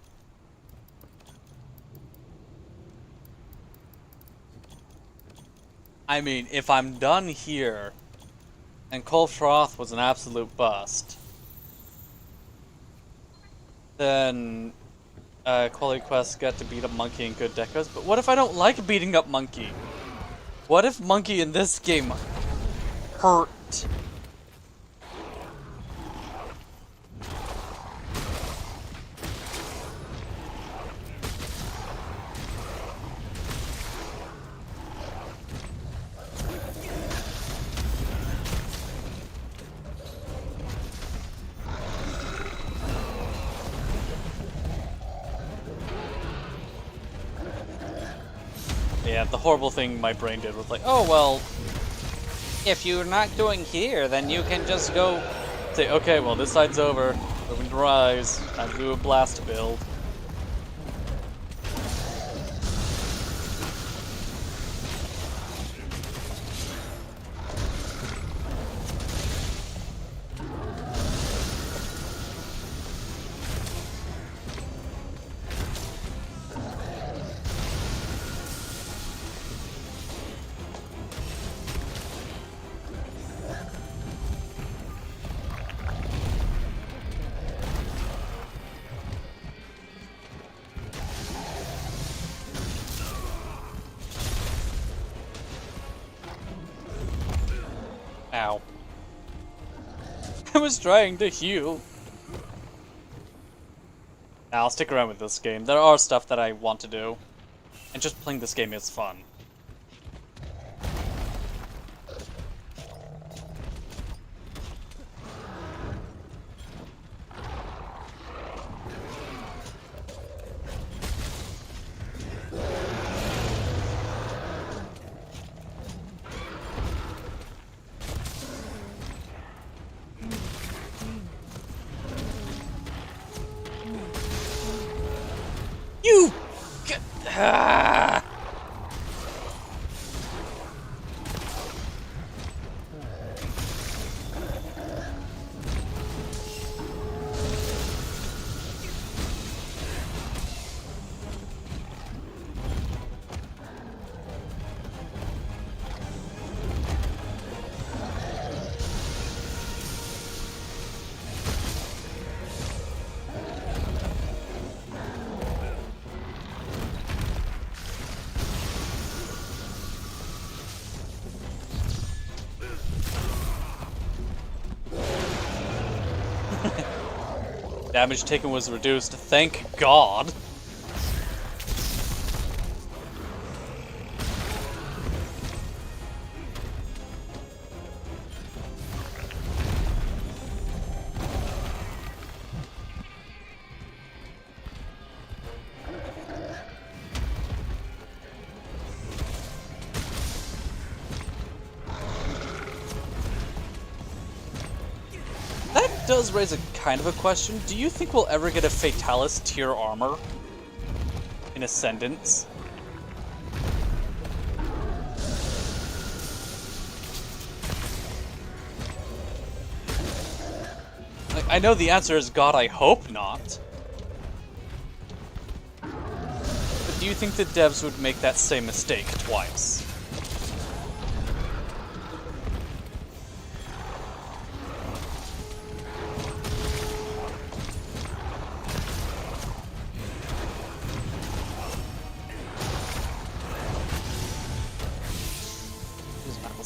I mean, if I'm done here, and Kolfroth was an absolute bust, then quality quests get to beat up Monkey and good decos, but what if I don't like beating up Monkey? What if Monkey in this game hurt? Yeah, the horrible thing my brain did was like, oh, well, if you're not doing here, then you can just go... Say, okay, well, this side's over. Moving to Rise. Time to do a blast build. Ow. I was trying to heal. I'll stick around with this game. There are stuff that I want to do. And just playing this game is fun. Damage taken was reduced. Thank God. That does raise a kind of a question. Do you think we'll ever get a Fatalis tier armor in Ascendance? Like, I know the answer is God, I hope not. But do you think the devs would make that same mistake twice?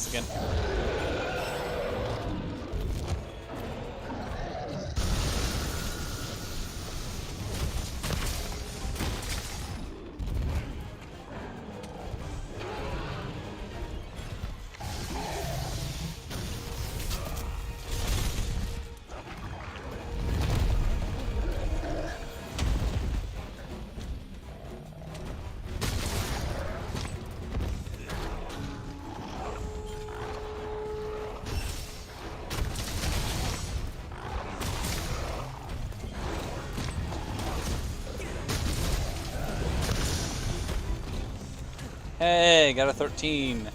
Again. Hey, got a 13.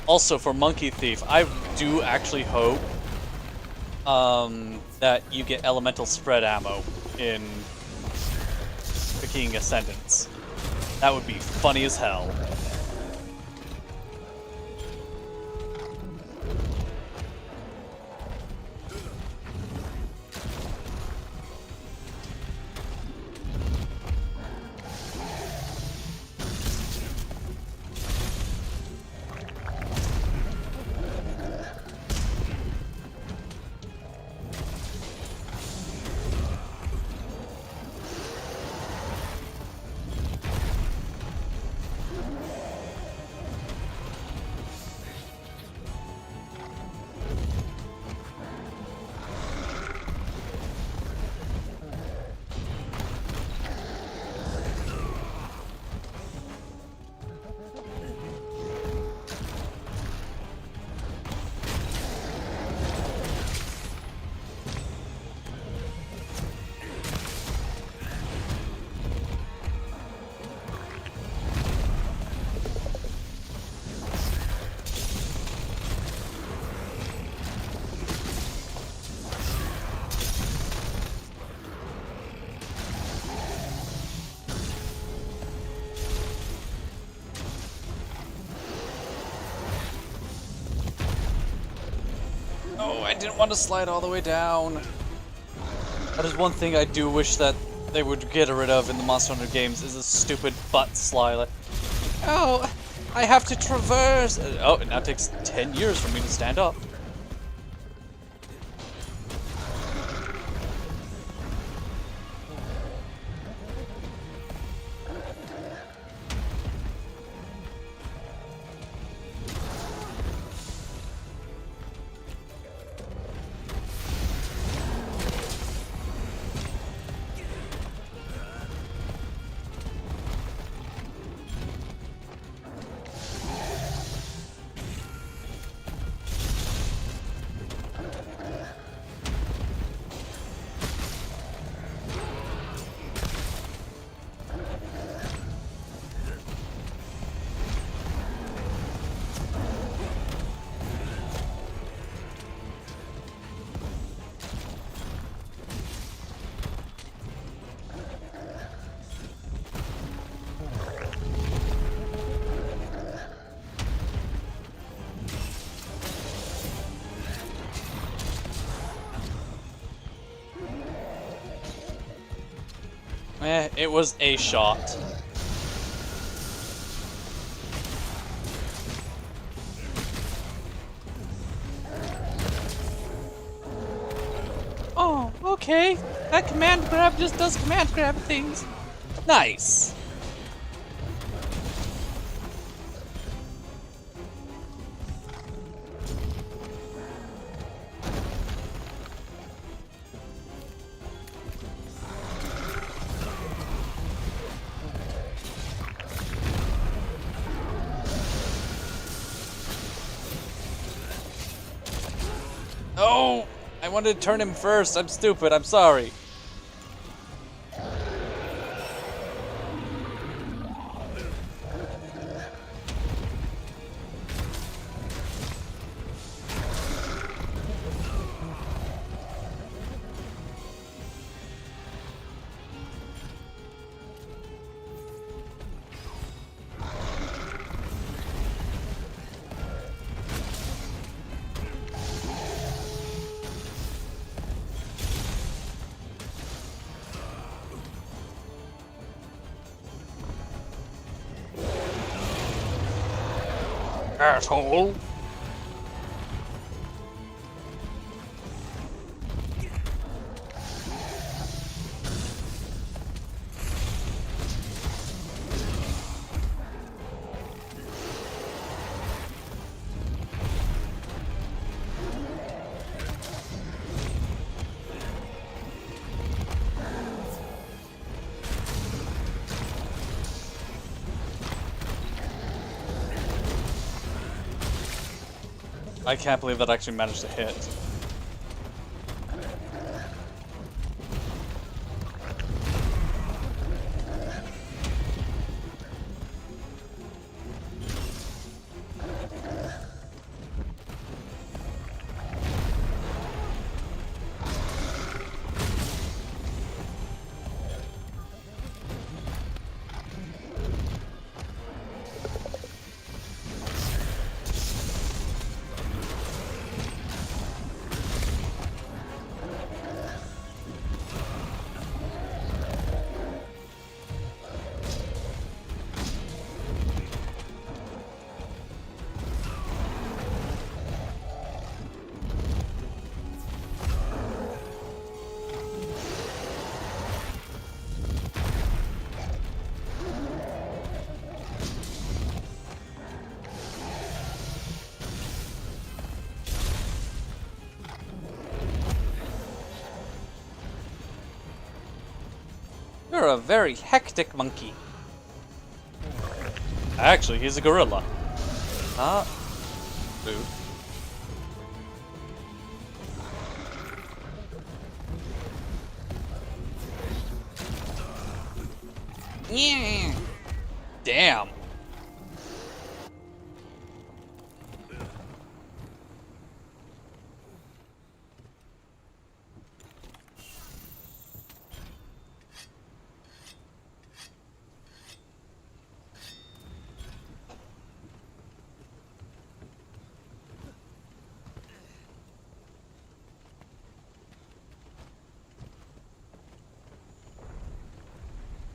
Also, for Monkey Thief, I do actually hope that you get elemental spread ammo in the King Ascendance. That would be funny as hell. Oh, I didn't want to slide all the way down. That is one thing I do wish that they would get rid of in the Monster Hunter games, is a stupid butt slide. Like, oh, I have to traverse. Oh, it now takes 10 years for me to stand up. It was a shot. Okay, that command grab just does command grab things. Nice. Oh, I wanted to turn him first. I'm stupid. I'm sorry. Asshole. I can't believe that actually managed to hit. You're a very hectic monkey. Actually, he's a gorilla. Huh? Boo. Yeah. Damn.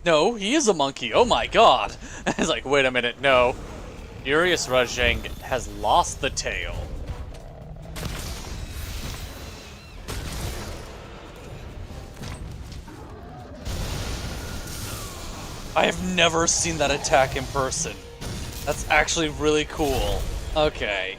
No, he is a monkey. Oh my god. It's like, wait a minute, no. Furious Rajang has lost the tail. I have never seen that attack in person. That's actually really cool. Okay.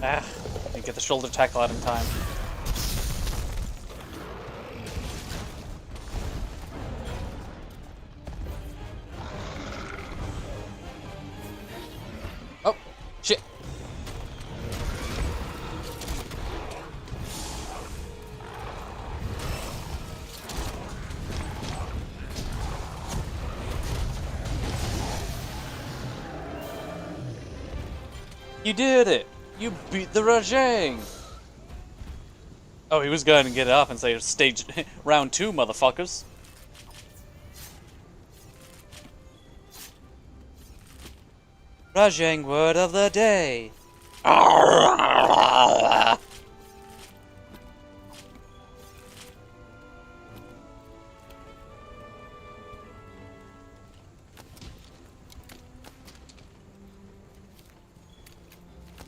Ah, didn't get the shoulder tackle out in time. Oh, shit. You did it! You beat the Rajang! Oh, he was going to get it up and say stage round 2, motherfuckers. Rajang word of the day.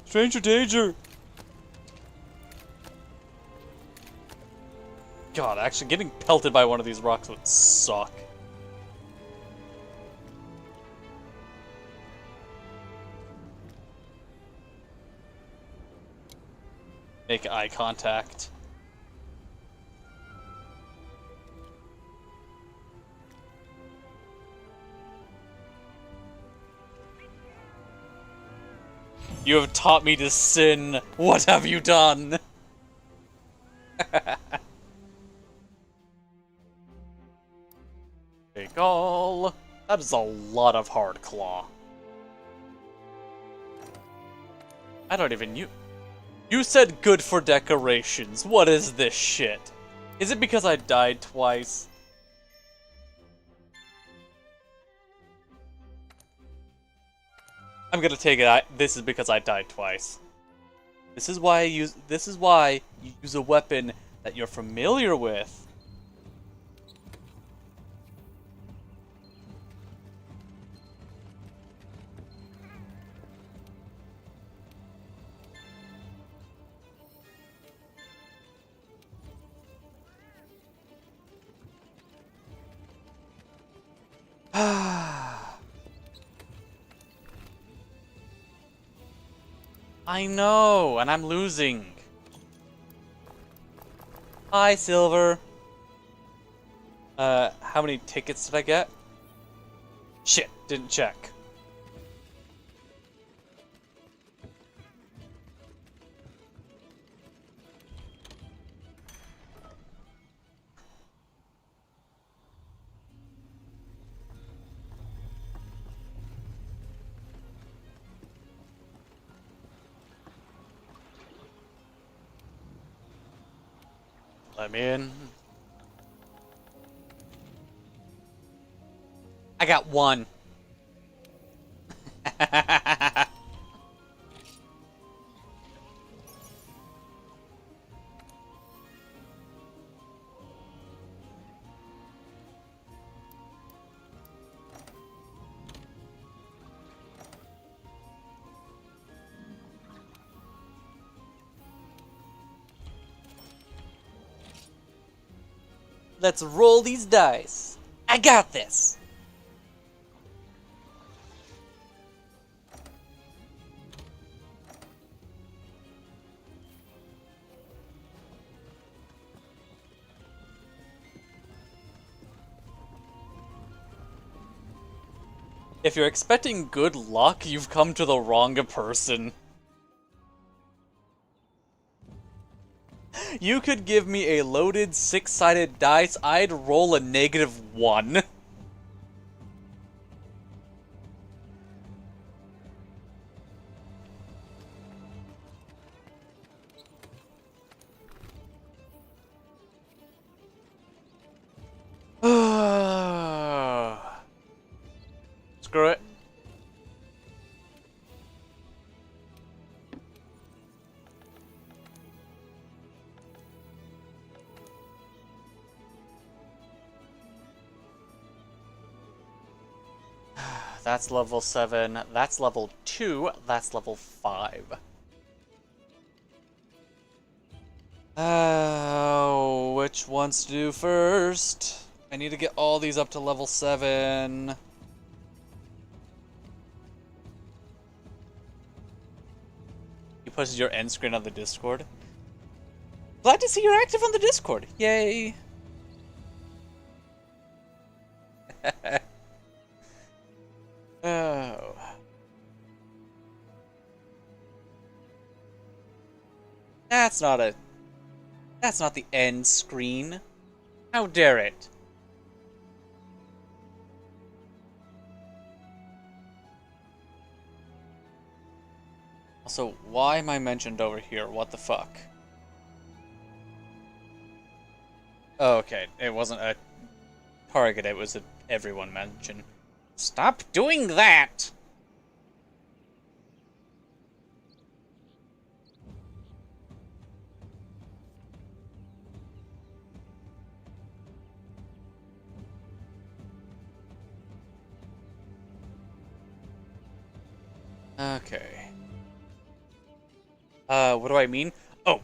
Stranger danger! God, actually getting pelted by one of these rocks would suck. Make eye contact. You have taught me to sin. What have you done? Big ol'. That is a lot of hard claw. I don't even use. You said good for decorations. What is this shit? Is it because I died twice? I'm gonna take it. This is because I died twice. This is why you use a weapon that you're familiar with. I know, and I'm losing. Hi, Silver. How many tickets did I get? Shit, didn't check. Let me in. I got one. Let's roll these dice. I got this. If you're expecting good luck, you've come to the wrong person. You could give me a loaded 6-sided dice, I'd roll a -1. Screw it. That's level 7, that's level 2, that's level 5. Oh, which ones to do first? I need to get all these up to level 7. You posted your end screen on the Discord. Glad to see you're active on the Discord. Yay. Oh. That's not the end screen. How dare it? Also, why am I mentioned over here? What the fuck? Oh, okay, it wasn't a target, it was a everyone mention. Stop doing that! Okay. What do I mean? Oh,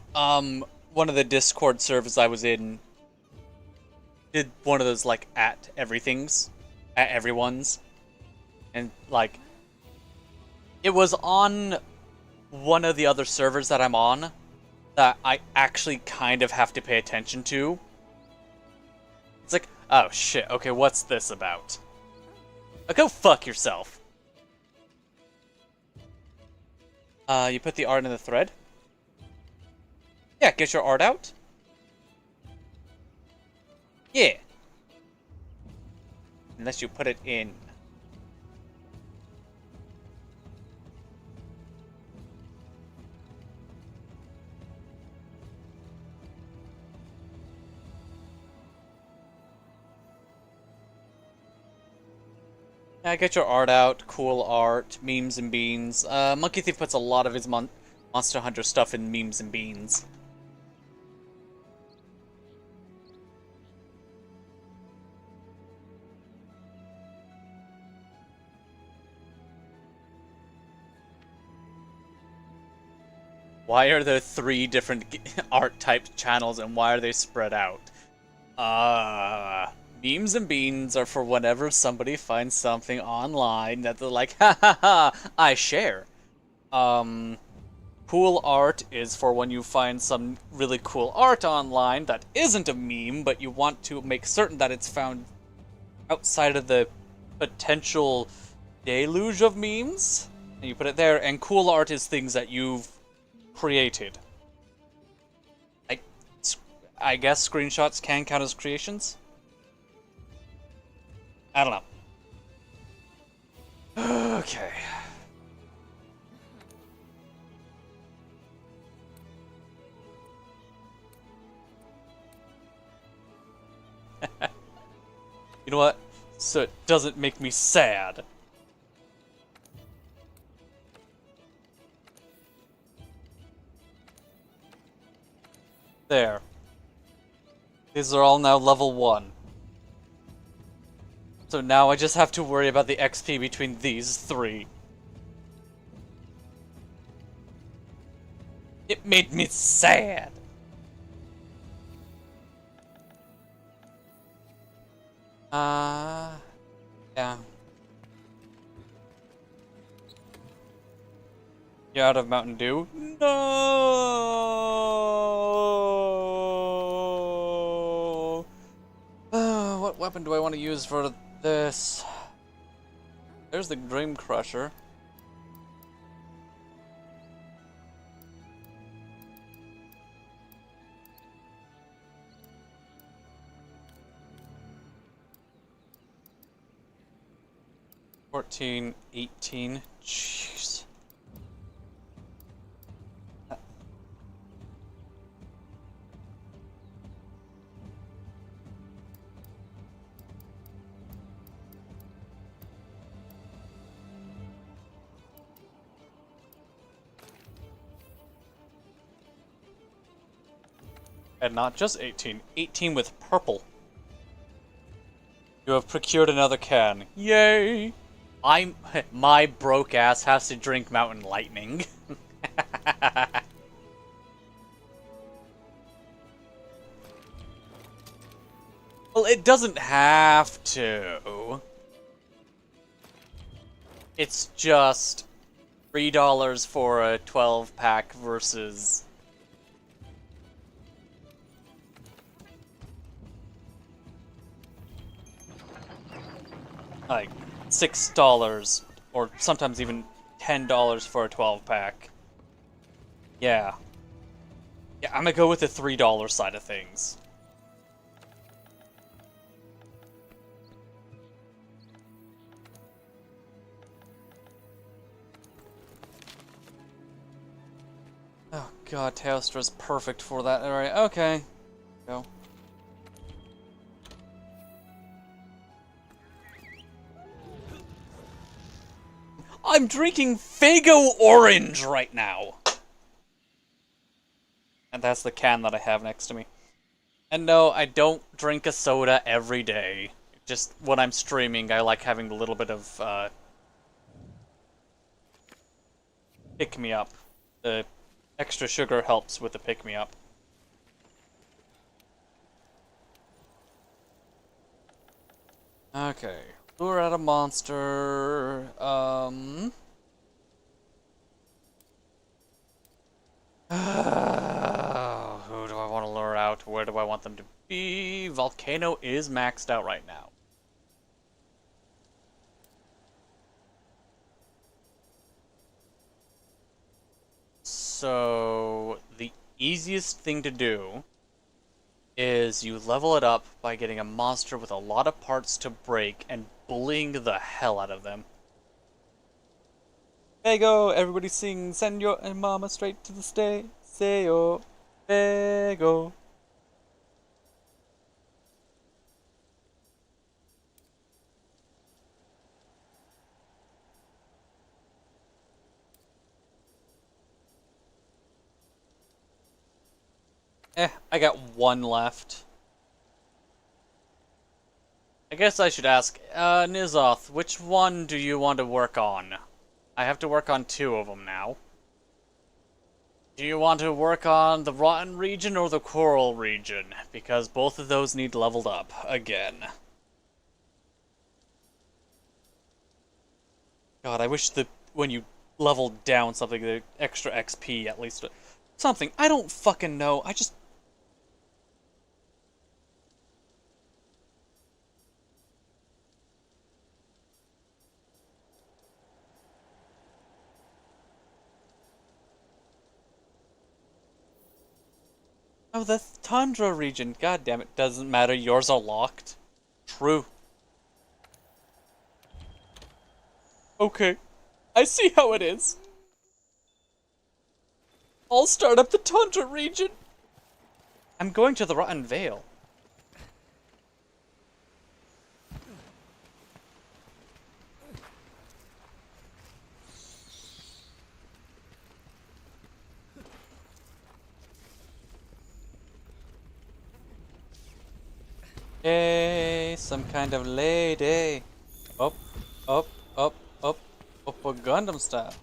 one of the Discord servers I was in did one of those, like, at everything's, at everyone's, and, like, it was on one of the other servers that I'm on that I actually kind of have to pay attention to. It's like, oh shit, okay, what's this about? Go fuck yourself. You put the art in the thread? Yeah, get your art out. Yeah. Unless you put it in. Yeah, get your art out. Cool art. Memes and beans. Monkey Thief puts a lot of his Monster Hunter stuff in memes and beans. Why are there 3 different art type channels and why are they spread out? Memes and beans are for whenever somebody finds something online that they're like, ha ha ha, I share. Cool art is for when you find some really cool art online that isn't a meme, but you want to make certain that it's found outside of the potential deluge of memes. And you put it there, and cool art is things that you've created. I guess screenshots can count as creations? I don't know. Okay. You know what? So it doesn't make me sad. There. These are all now level 1. So now I just have to worry about the XP between these 3. It made me sad. Yeah. You out of Mountain Dew? No! What weapon do I want to use for this? There's the Dream Crusher. $14, $18. Jeez. And not just 18. 18 with purple. You have procured another can. Yay! My broke ass has to drink Mountain Lightning. Well, it doesn't have to. It's just $3 for a 12-pack versus like $6 or sometimes even $10 for a 12-pack. Yeah. Yeah, I'm gonna go with the $3 side of things. Oh god, Teostra's perfect for that. Alright, okay. Go. I'm drinking Faygo Orange right now! And that's the can that I have next to me. And no, I don't drink a soda every day. Just when I'm streaming, I like having a little bit of, pick-me-up. The extra sugar helps with the pick-me-up. Okay. Lure out a monster. Who do I want to lure out? Where do I want them to be? Volcano is maxed out right now. So, the easiest thing to do is you level it up by getting a monster with a lot of parts to break and bullying the hell out of them. Faygo, everybody sing, send your mama straight to the state. Say oh, Faygo. I got one left. I guess I should ask, Nizoth, which one do you want to work on? I have to work on 2 of them now. Do you want to work on the Rotten region or the Coral region? Because both of those need leveled up again. God, I wish that when you leveled down something, the extra XP at least. Something. I don't fucking know. I just... Oh, the Tundra region. God damn it. Doesn't matter. Yours are locked. True. Okay. I see how it is. I'll start up the Tundra region. I'm going to the Rotten Vale. Hey, some kind of lady. Up, up, up, up, up a Gundam style.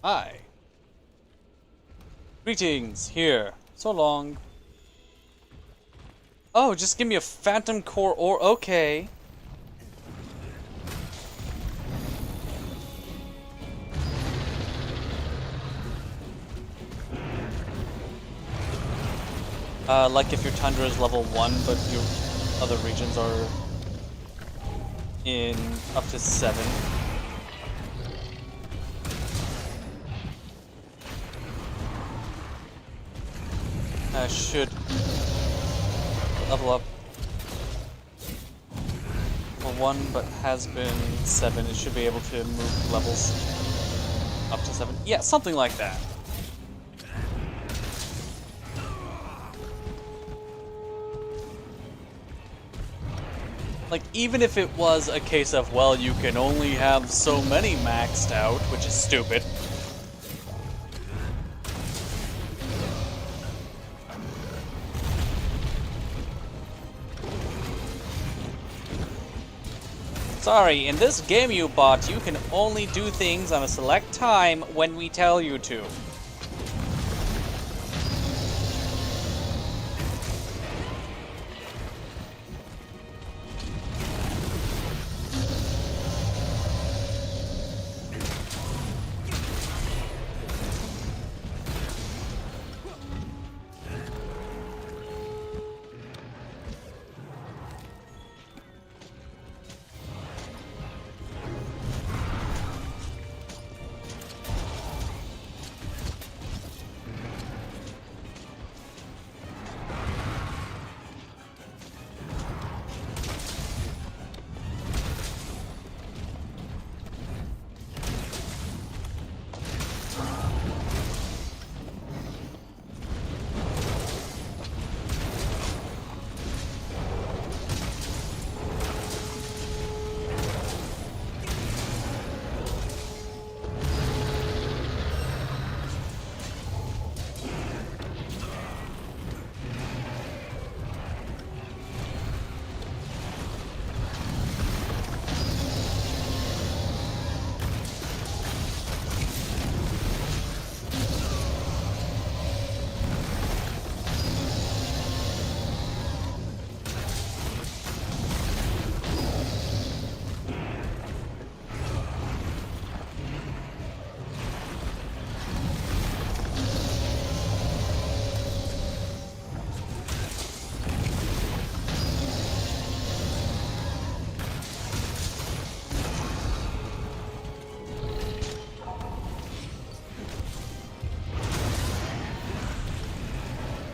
Hi. Greetings, here. So long. Oh, just give me a Phantom Core ore. Okay. Like if your Tundra is level 1, but your other regions are in up to 7. Should level up for 1, but has been 7. It should be able to move levels up to 7. Yeah, something like that. Like, even if it was a case of, well, you can only have so many maxed out, which is stupid. Sorry, in this game you bought, you can only do things on a select time when we tell you to.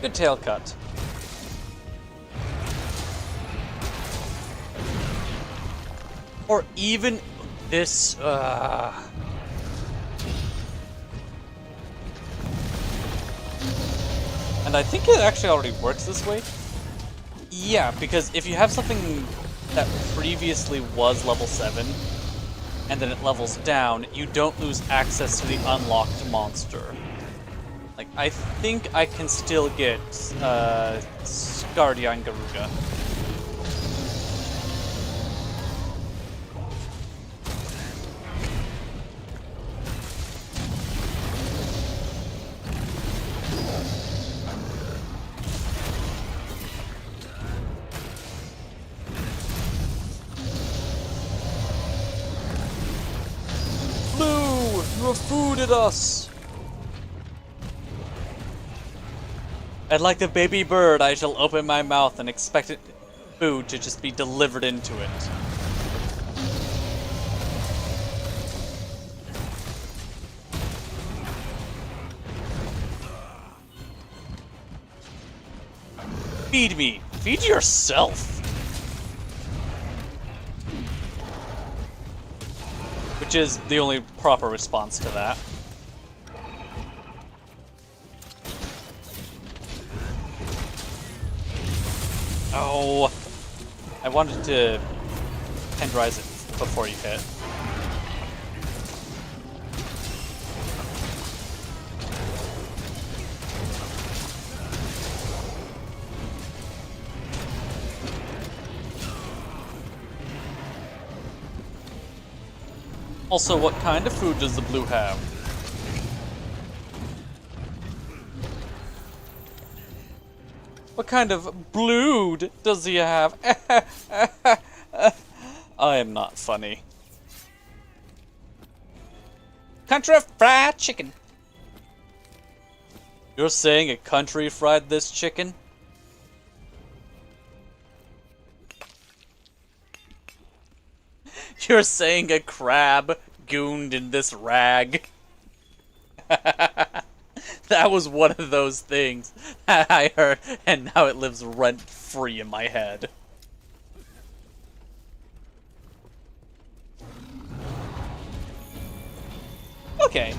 Good tail cut. Or even this, And I think it actually already works this way. Yeah, because if you have something that previously was level 7, and then it levels down, you don't lose access to the unlocked monster. Like, I think I can still get, Scardian Garuga. Blue! You have fooded us! And like a baby bird, I shall open my mouth and expect food to just be delivered into it. Feed me! Feed yourself! Which is the only proper response to that. Oh, I wanted to tenderize it before you hit. Also, what kind of food does the blue have? What kind of blood does he have? I am not funny. Country fried chicken. You're saying a country fried this chicken? You're saying a crab gooned in this rag? That was one of those things I heard, and now it lives rent-free in my head. Okay.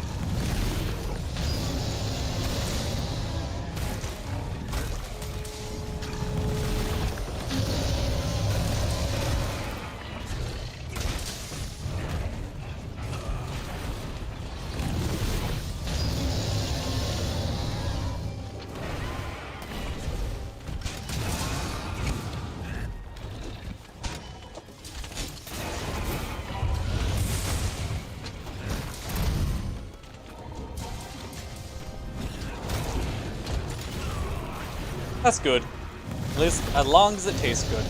That's good. At least as long as it tastes good.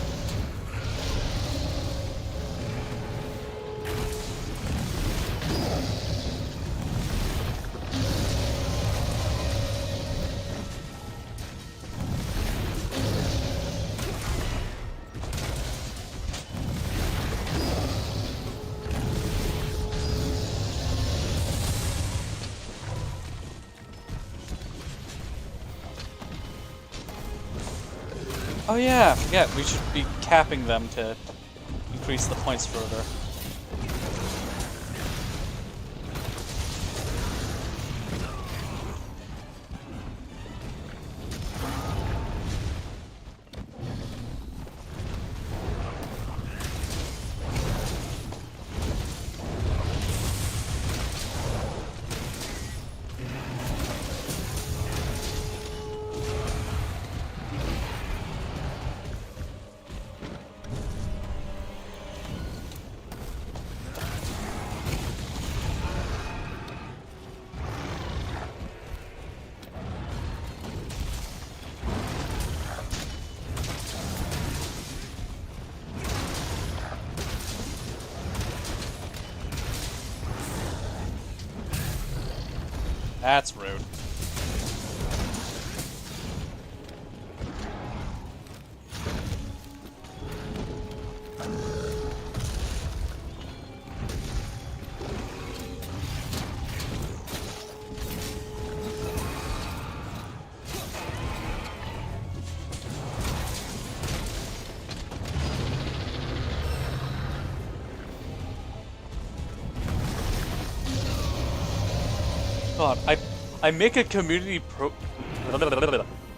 Oh yeah, I forget, we should be capping them to increase the points further. That's rude. God, I make a community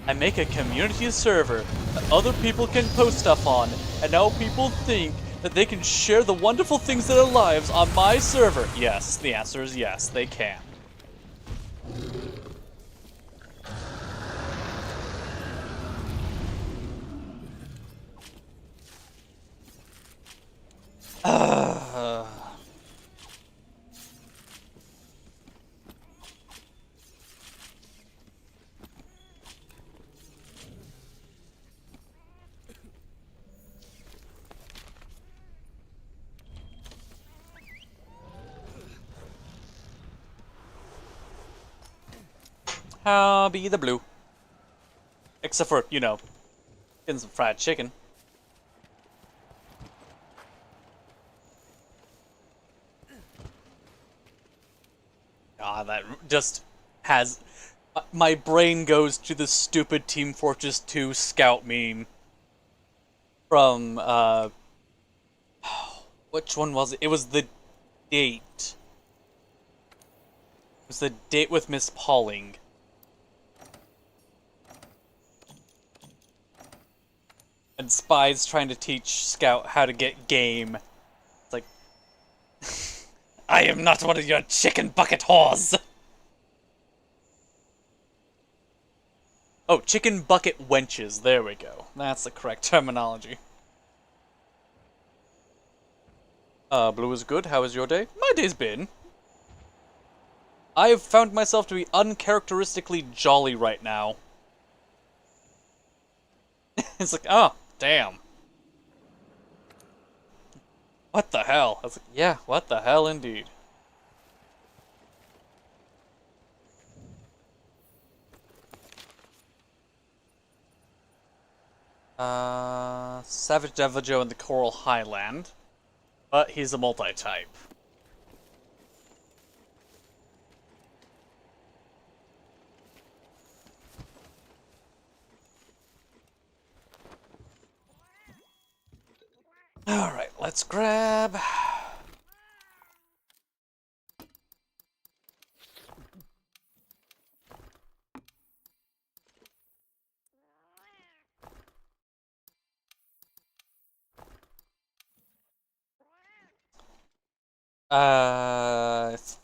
I make a community server that other people can post stuff on, and now people think that they can share the wonderful things in their lives on my server. Yes, the answer is yes, they can. I'll be the blue. Except for, you know, getting some fried chicken. Ah, that just has... my brain goes to the stupid Team Fortress 2 scout meme. From, which one was it? It was the date. It was the date with Miss Pauling. And Spy's trying to teach Scout how to get game. It's like... I am not one of your chicken bucket whores! Oh, chicken bucket wenches. There we go. That's the correct terminology. Blue is good. How was your day? My day's been. I have found myself to be uncharacteristically jolly right now. It's like, oh, damn. What the hell? I was like, yeah, what the hell indeed. Savage Devijo in the Coral Highland. But he's a multi-type. Alright, let's grab...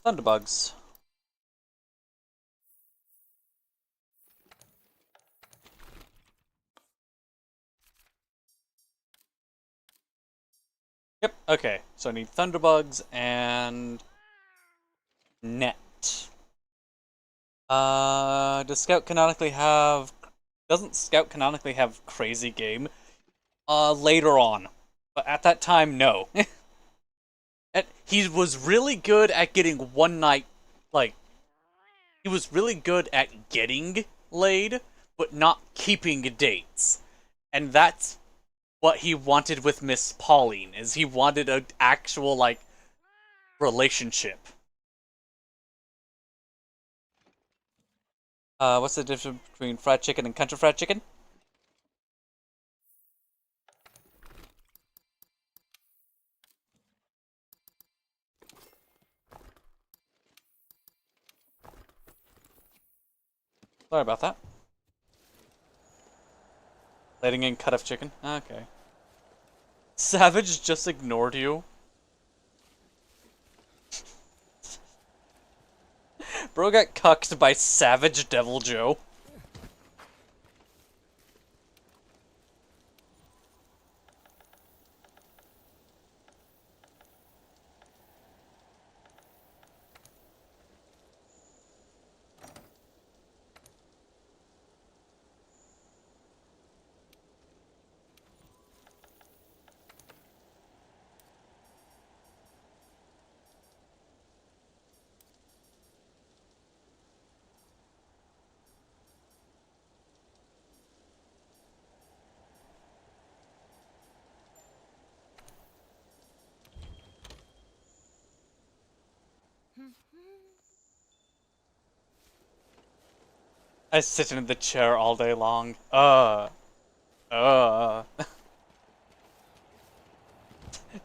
Thunderbugs. Yep, okay. So I need Thunderbugs and... Net. Does Scout canonically have... Doesn't Scout canonically have Crazy Game? Later on. But at that time, no. He was really good at getting one night, like... He was really good at getting laid, but not keeping dates. And that's what he wanted with Miss Pauline, is he wanted an actual, like, relationship. What's the difference between fried chicken and country fried chicken? Sorry about that. Letting in cut-off chicken? Okay. Savage just ignored you? Bro got cucked by Savage Devil Joe. I sit in the chair all day long.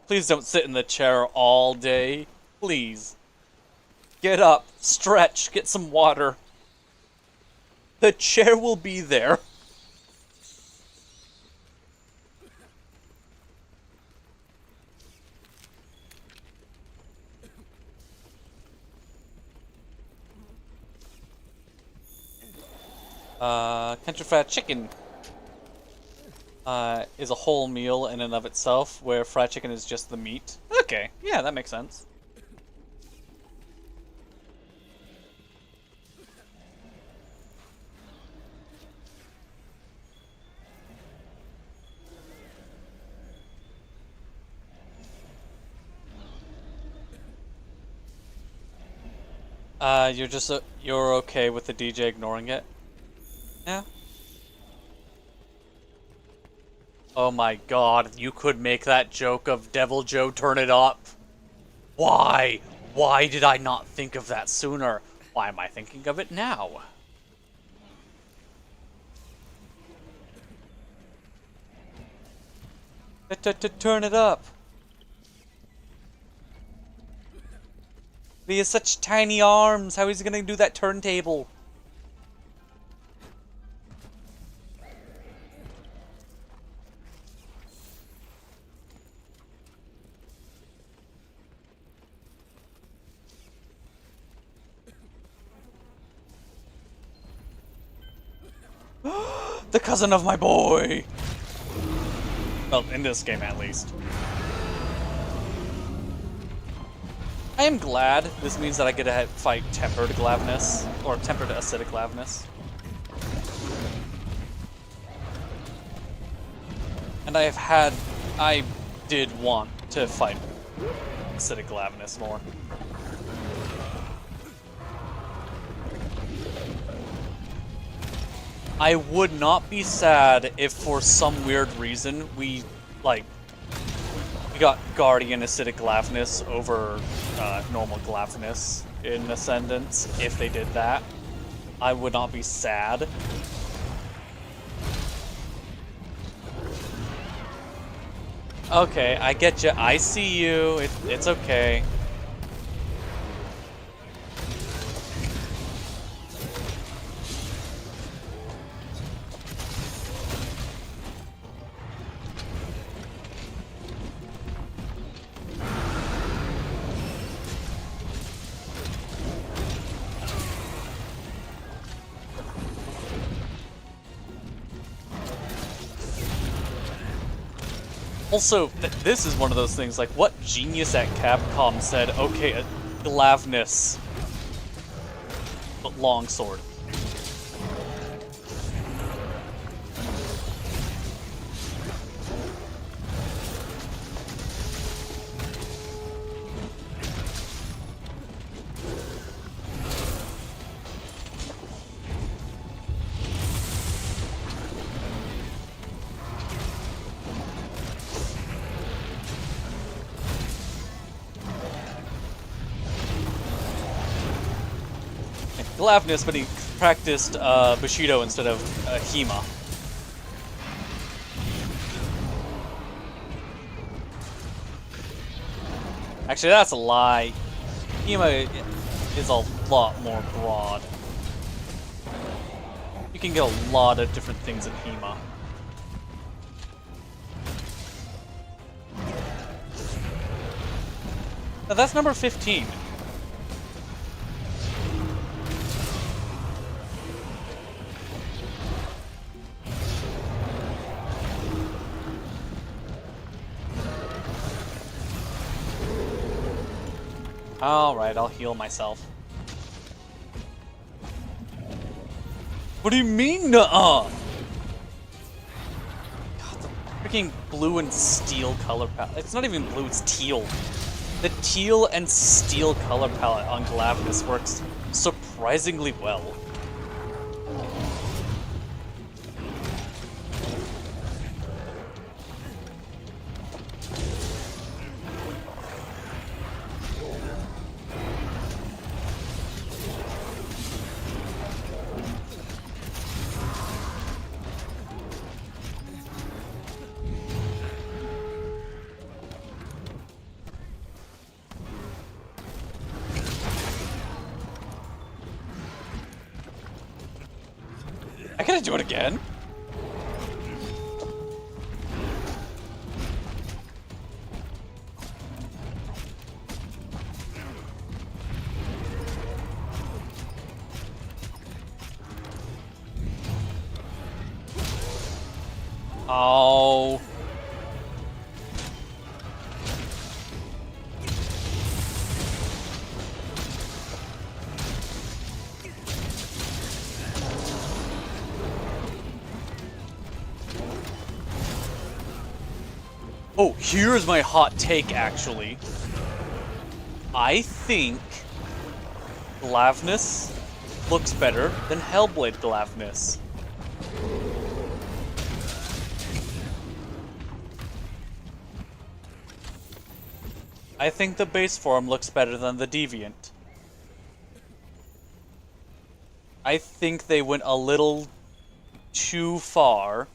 Please don't sit in the chair all day. Please. Get up, stretch, get some water. The chair will be there. Country fried chicken is a whole meal in and of itself, where fried chicken is just the meat. Okay, yeah, that makes sense. You're okay with the DJ ignoring it? Yeah. Oh my god, you could make that joke of Devil Joe turn it up. Why? Why did I not think of that sooner? Why am I thinking of it now? Turn it up. He has such tiny arms. How is he gonna do that turntable? The cousin of my boy! Well, in this game at least. I am glad. This means that I get to fight Tempered Glavness, or Tempered Acidic Glavness. And I did want to fight Acidic Glavness more. I would not be sad if for some weird reason we You got Guardian Acidic Glavness over normal Glavness in Ascendance. If they did that, I would not be sad. Okay, I get you. I see you. It's okay. Also, this is one of those things, like, what genius at Capcom said, okay, Glavness, but longsword. Glavness, but he practiced Bushido instead of Hema. Actually, that's a lie. Hema is a lot more broad. You can get a lot of different things in Hema. Now that's number 15. Alright, I'll heal myself. What do you mean, nuh-uh? God, the freaking blue and steel color palette. It's not even blue, it's teal. The teal and steel color palette on Glavness works surprisingly well. I gotta do it again? Oh. Oh, here's my hot take, actually. I think Glavness looks better than Hellblade Glavness. I think the base form looks better than the Deviant. I think they went a little too far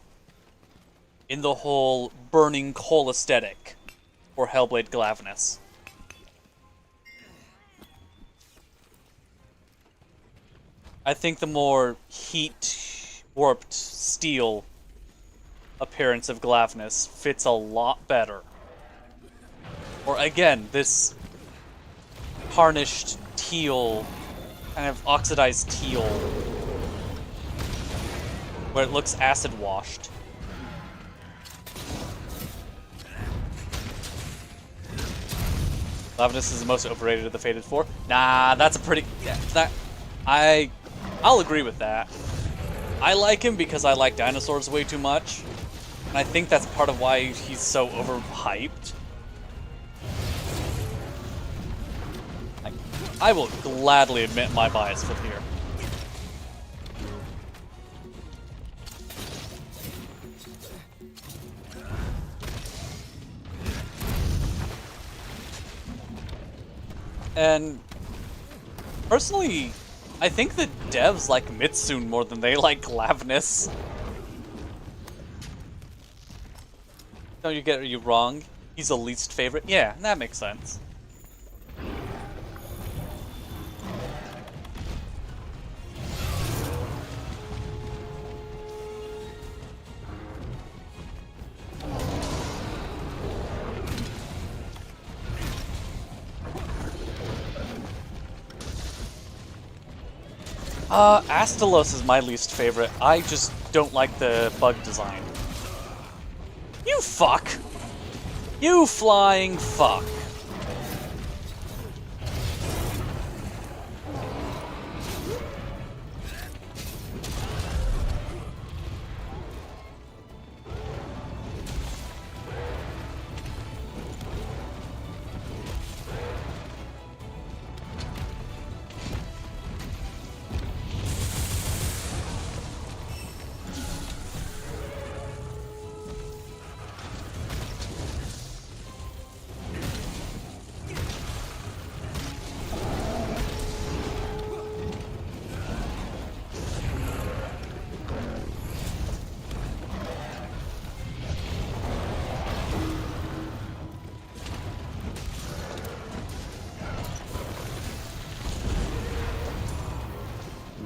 in the whole burning coal aesthetic for Hellblade Glavness. I think the more heat-warped steel appearance of Glavness fits a lot better. Or again, this tarnished teal, kind of oxidized teal, where it looks acid-washed. Glavness is the most overrated of the Fated Four. Nah, that's a pretty... Yeah, I'll agree with that. I like him because I like dinosaurs way too much. And I think that's part of why he's so overhyped. I will gladly admit my bias from here. And personally, I think the devs like Mitsune more than they like Glavnus. Don't you get you wrong? He's a least favorite? Yeah, that makes sense. Astalos is my least favorite. I just don't like the bug design. You fuck! You flying fuck!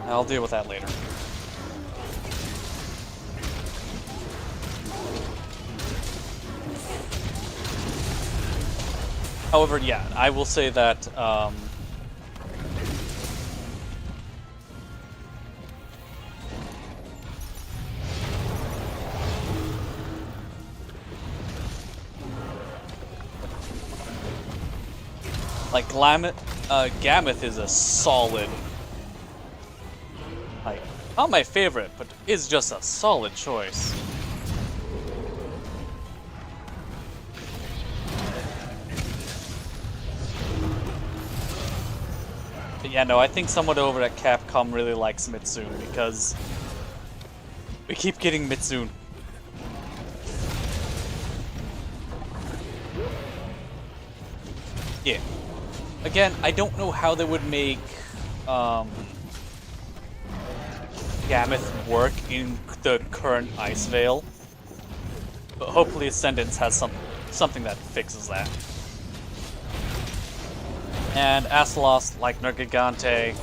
I'll deal with that later. However, yeah, I will say that, like, Gammoth is a solid, like, not my favorite, but is just a solid choice. But yeah, no, I think someone over at Capcom really likes Mitsune because we keep getting Mitsune. Yeah. Again, I don't know how they would make Gammoth work in the current Ice Veil, but hopefully Ascendance has something that fixes that. And Astalos, like Nergigante,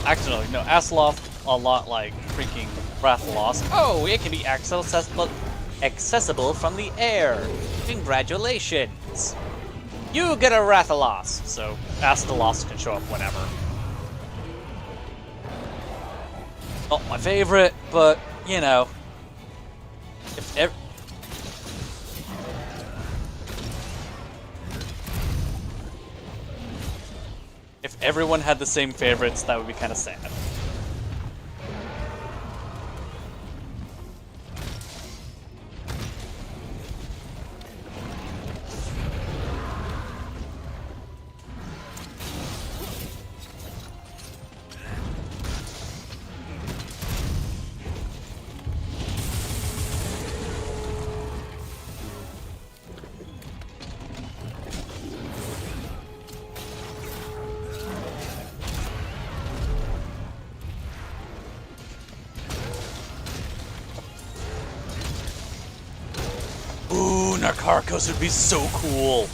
actually no, Astalos a lot like freaking Rathalos. Oh, it can be accessible from the air. Congratulations! You get a Rathalos, so Astalos can show up whenever. Not my favorite, but, you know, if everyone had the same favorites, that would be kind of sad. Ooh, Narcarcos would be so cool.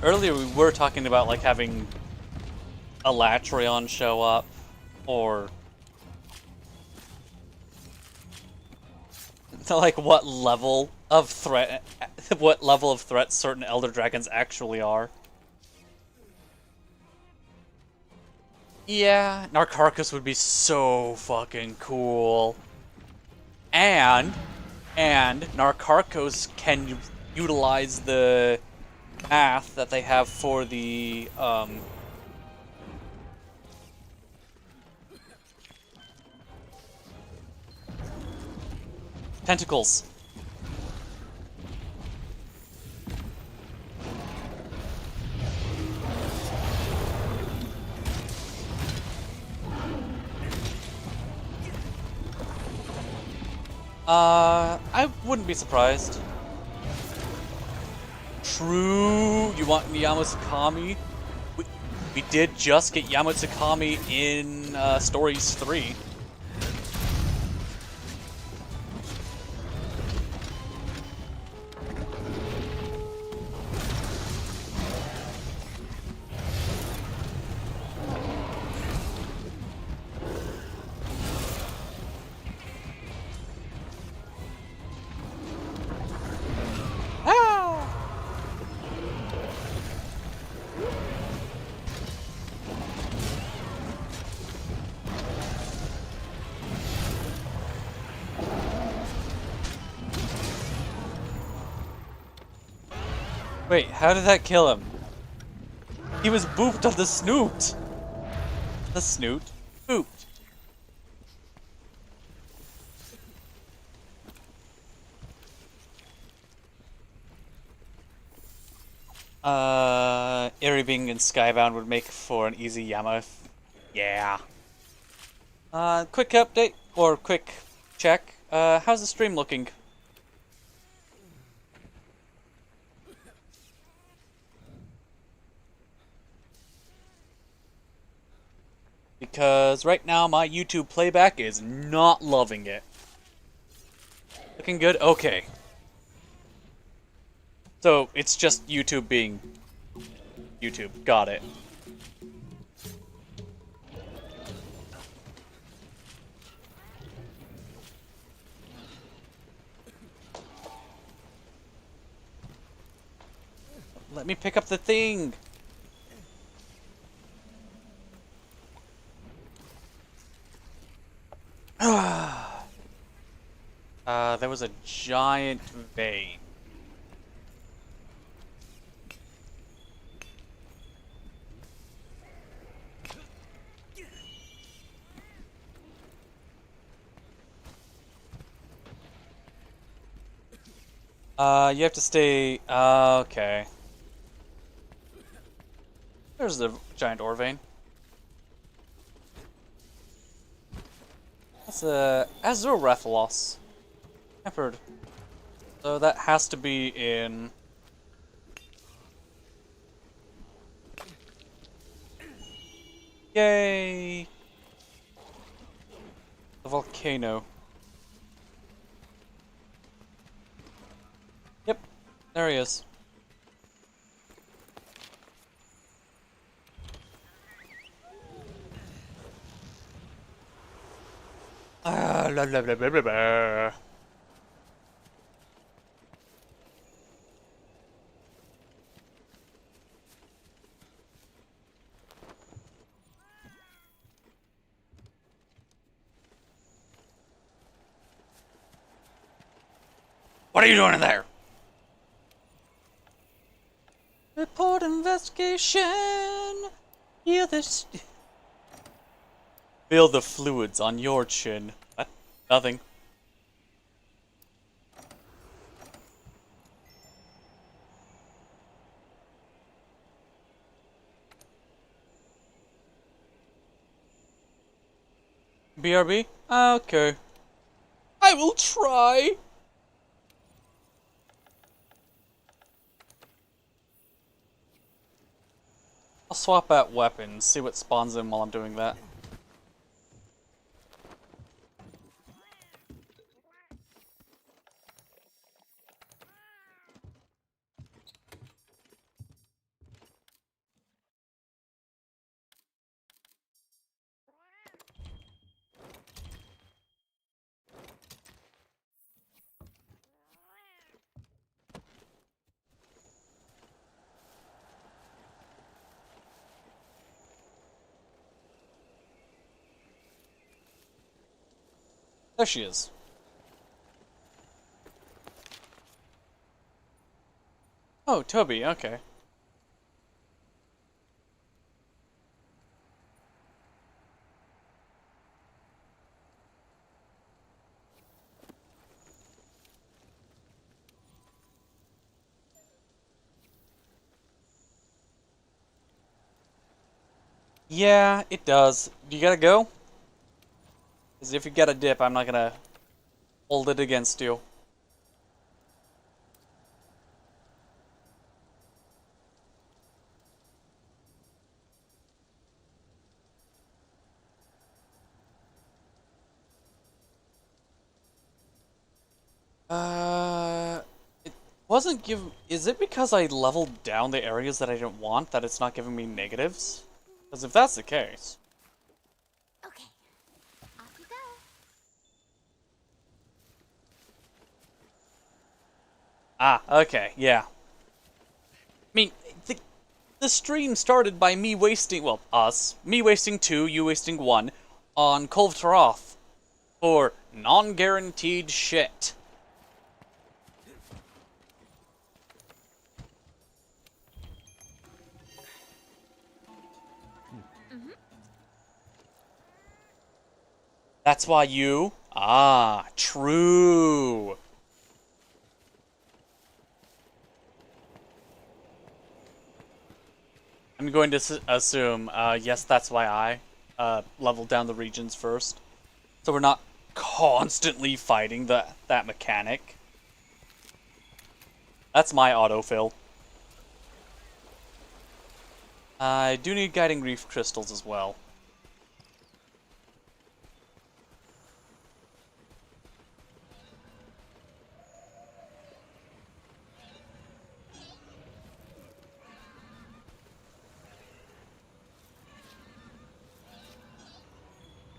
Earlier we were talking about, like, having a Latreon show up, or like what level of threat certain Elder Dragons actually are. Yeah, Narcarcus would be so fucking cool. And And Narcarcos can utilize the math that they have for the tentacles. I wouldn't be surprised. True, you want Yamasakami? We did just get Yamasakami in Stories 3. Wait, how did that kill him? He was booped on the snoot! The snoot? Booped. Erebing and Skybound would make for an easy Yama. Yeah. Quick update, or quick check. How's the stream looking? Because right now my YouTube playback is not loving it. Looking good? Okay. So it's just YouTube being YouTube. Got it. Let me pick up the thing. There was a giant vein. You have to stay. Okay. There's the giant ore vein. That's a Azurethalos. Tempered. So that has to be in. Yay! The volcano. Yep, there he is. Blah, blah, blah, blah, blah, blah. What are you doing in there? Report investigation. Yeah, this. Feel the fluids on your chin. Nothing. BRB? Okay. I will try. I'll swap out weapons, see what spawns in while I'm doing that. There she is. Oh, Toby, okay. Yeah, it does. You gotta go? Because if you get a dip, I'm not gonna hold it against you. It wasn't give. Is it because I leveled down the areas that I didn't want that it's not giving me negatives? Because if that's the case. Okay, off you go. Ah, okay, yeah. I mean, the stream started by me wasting, well, me wasting 2, you wasting 1, on Kulvtaroth for non-guaranteed shit. That's why you... Ah, true. I'm going to assume, yes, that's why I leveled down the regions first. So we're not constantly fighting that mechanic. That's my autofill. I do need guiding reef crystals as well.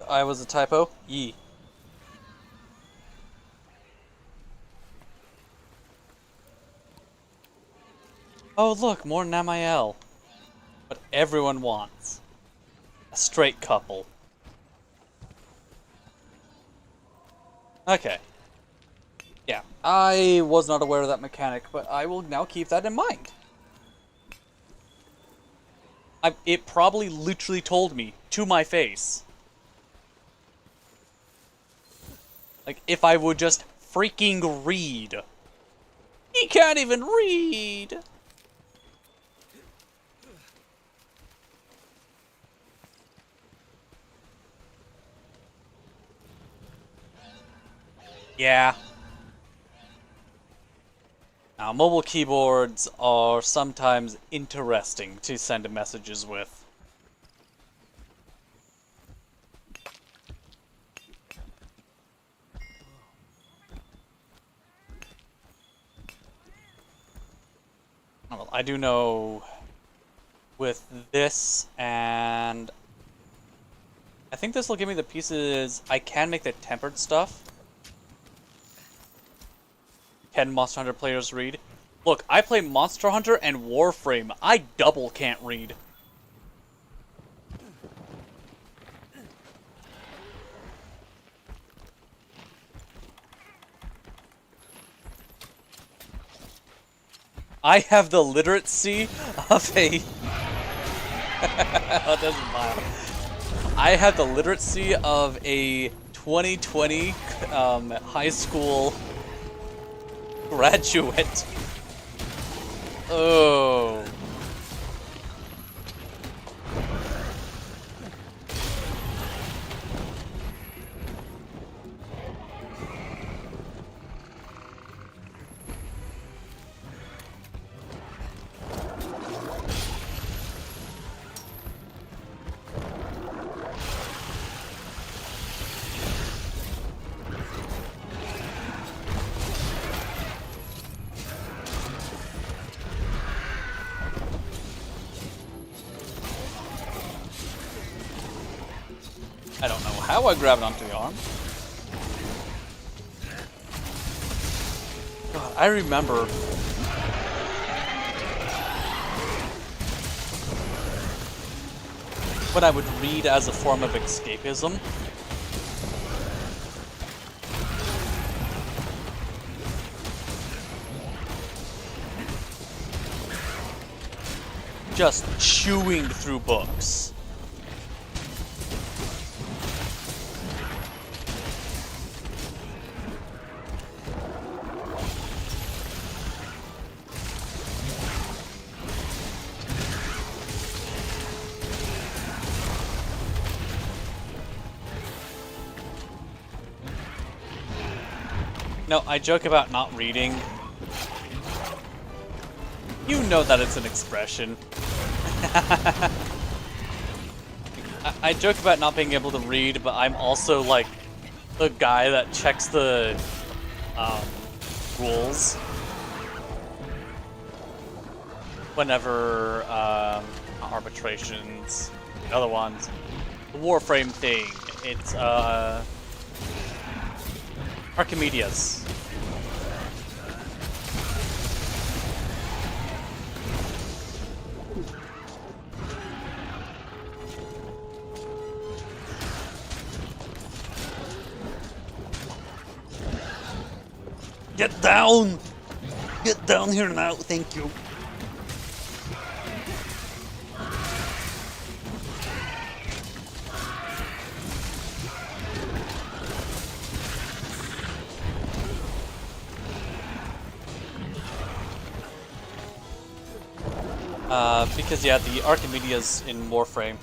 I was a typo? Yee. Oh look, more Namael. What everyone wants. A straight couple. Okay. Yeah, I was not aware of that mechanic, but I will now keep that in mind. It probably literally told me to my face. Like, if I would just freaking read. He can't even read! Yeah. Now, mobile keyboards are sometimes interesting to send messages with. Well, I do know with this, and I think this will give me the pieces. I can make the tempered stuff. Can Monster Hunter players read? Look, I play Monster Hunter and Warframe. I double can't read. I have the literacy of a... That doesn't matter. I have the literacy of a 2020 high school graduate. Oh. I don't know how I grabbed onto the arm. God, I remember when I would read as a form of escapism. just chewing through books. No, I joke about not reading. You know that it's an expression. I joke about not being able to read, but I'm also like the guy that checks the rules whenever arbitrations, the other ones, the Warframe thing. It's Archimedes. Get down! Get down here now, thank you. Because yeah, the Archimedes in Warframe.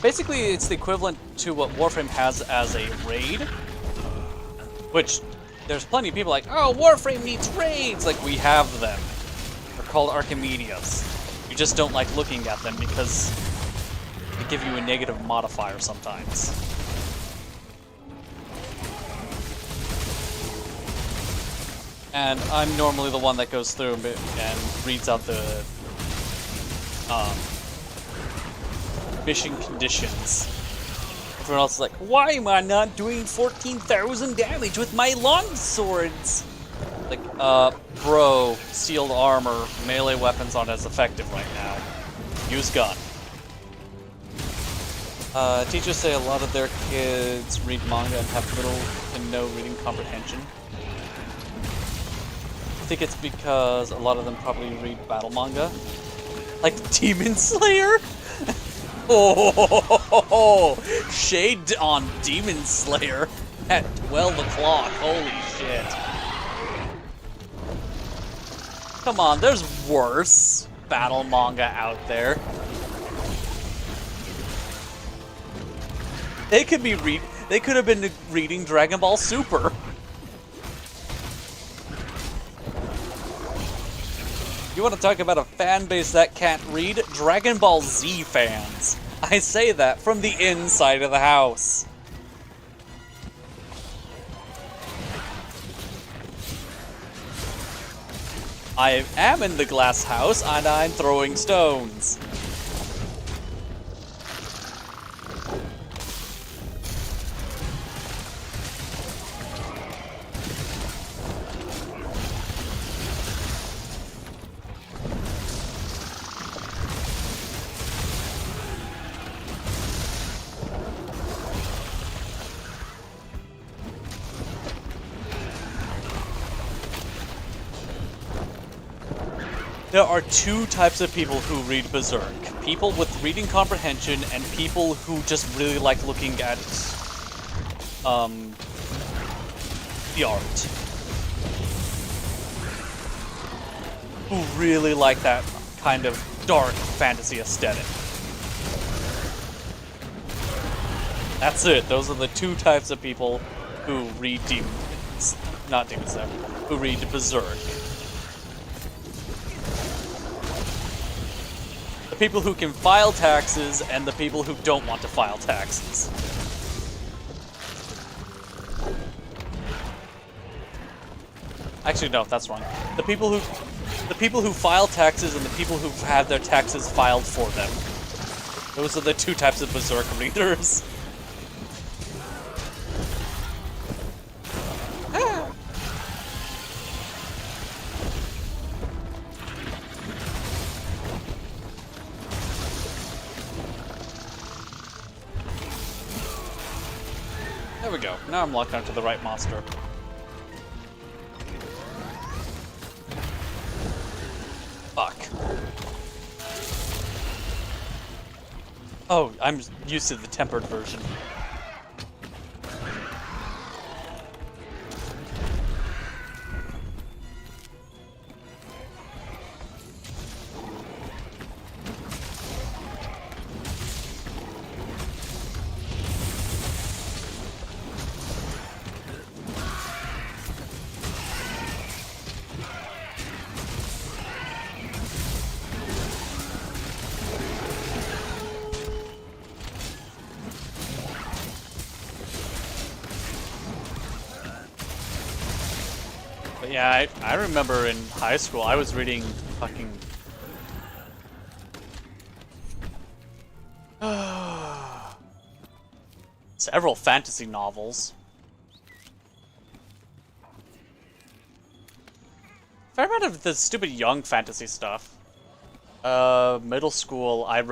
Basically, it's the equivalent to what Warframe has as a raid, which there's plenty of people like, oh, Warframe needs raids! Like, we have them. They're called Archimedes. You just don't like looking at them because they give you a negative modifier sometimes. And I'm normally the one that goes through and reads out the mission conditions. Everyone else is like, why am I not doing 14,000 damage with my longswords? Like, bro, sealed armor, melee weapons aren't as effective right now. Use gun. Teachers say a lot of their kids read manga and have little to no reading comprehension. I think it's because a lot of them probably read battle manga. Like Demon Slayer? Oh, shade on Demon Slayer at 12 o'clock. Holy shit. Come on, there's worse battle manga out there. They could have been reading Dragon Ball Super. You want to talk about a fan base that can't read? Dragon Ball Z fans. I say that from the inside of the house. I am in the glass house and I'm throwing stones. There are two types of people who read Berserk. People with reading comprehension and people who just really like looking at the art. Who really like that kind of dark fantasy aesthetic. That's it. Those are the two types of people who read who read Berserk. The people who can file taxes and the people who don't want to file taxes. Actually, no, that's wrong. The people who file taxes and the people who have their taxes filed for them. Those are the two types of Berserk readers. There we go. Now I'm locked onto the right monster. Fuck. Oh, I'm used to the tempered version. But yeah, I remember in high school I was reading fucking several fantasy novels. Fair amount of the stupid young fantasy stuff. Middle school I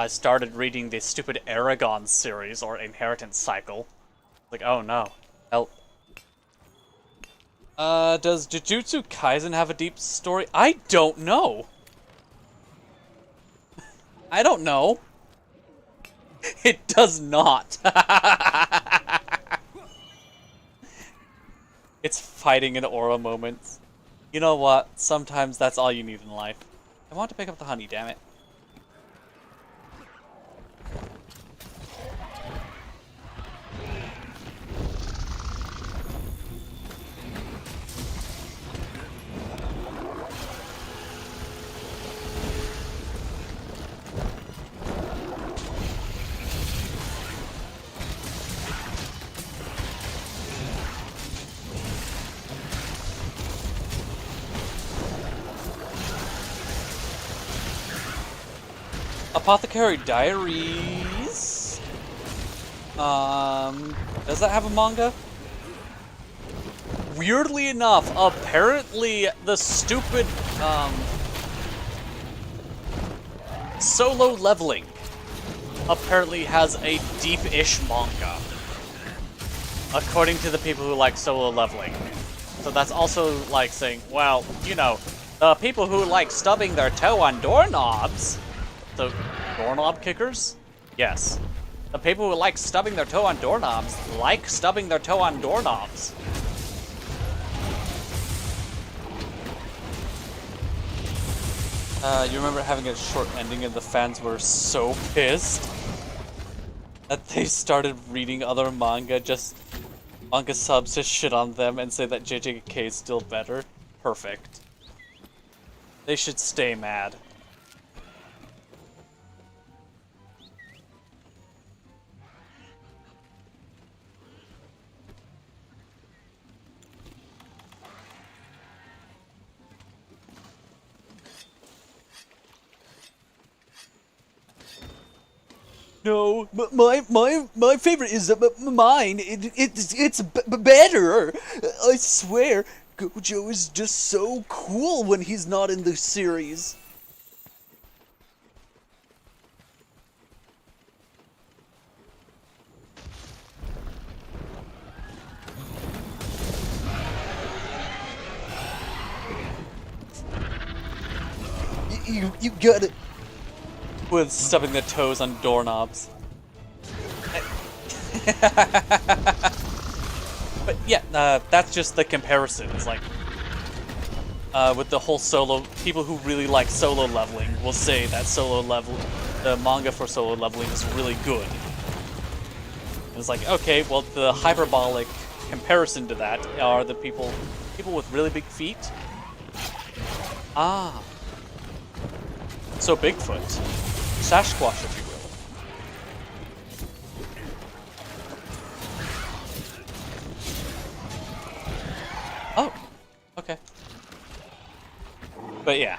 started reading the stupid Aragon series or Inheritance Cycle. Like, oh no. Help. Does Jujutsu Kaisen have a deep story? I don't know. I don't know. It does not. It's fighting in aura moments. You know what? Sometimes that's all you need in life. I want to pick up the honey, damn it. Apothecary Diaries. Does that have a manga? Weirdly enough, apparently the stupid, Solo Leveling apparently has a deep-ish manga. According to the people who like Solo Leveling. So that's also like saying, well, you know, the people who like stubbing their toe on doorknobs. So, doorknob kickers? Yes. The people who like stubbing their toe on doorknobs like stubbing their toe on doorknobs. You remember having a short ending and the fans were so pissed that they started reading other manga subs to shit on them and say that JJK is still better? Perfect. They should stay mad. No, my favorite is mine. It's better. I swear, Gojo is just so cool when he's not in the series. You got it. With stubbing their toes on doorknobs. But yeah, that's just the comparisons. Like, with the whole solo, people who really like Solo Leveling will say that the manga for Solo Leveling is really good. It's like, okay, well, the hyperbolic comparison to that are the people with really big feet. Ah. So Bigfoot. Sasquatch, if you will. Oh, okay. But yeah.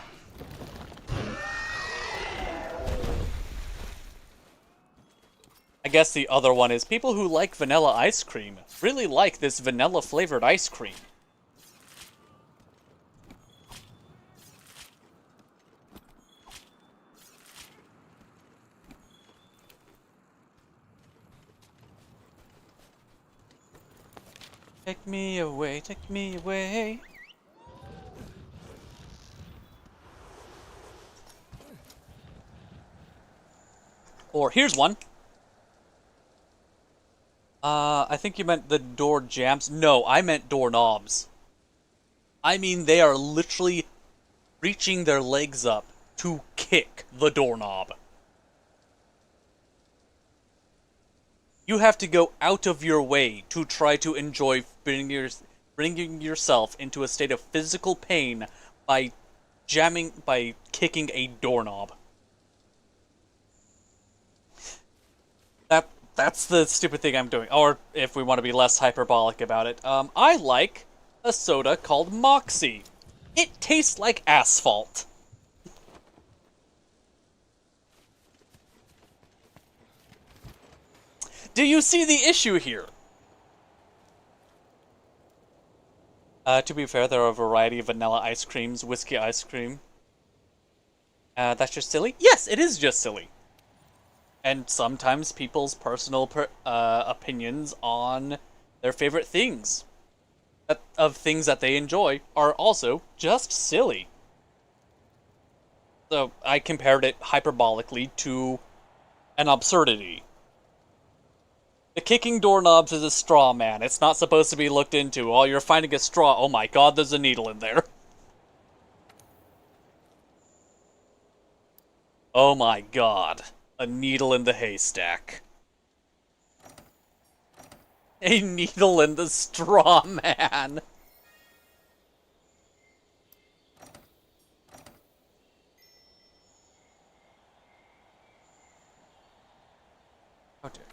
I guess the other one is people who like vanilla ice cream really like this vanilla flavored ice cream. Take me away, take me away. Or here's one. I think you meant the door jams. No, I meant doorknobs. I mean, they are literally reaching their legs up to kick the doorknob. You have to go out of your way to try to enjoy bringing yourself into a state of physical pain by kicking a doorknob. That's the stupid thing I'm doing. Or, if we want to be less hyperbolic about it, I like a soda called Moxie. It tastes like asphalt. Do you see the issue here? To be fair, there are a variety of vanilla ice creams, whiskey ice cream. That's just silly? Yes, it is just silly. And sometimes people's personal opinions on their favorite things, of things that they enjoy, are also just silly. So I compared it hyperbolically to an absurdity. The kicking doorknobs is a straw, man. It's not supposed to be looked into. Oh, you're finding a straw. Oh my god, there's a needle in there. Oh my god. A needle in the haystack. A needle in the straw, man. Oh dear.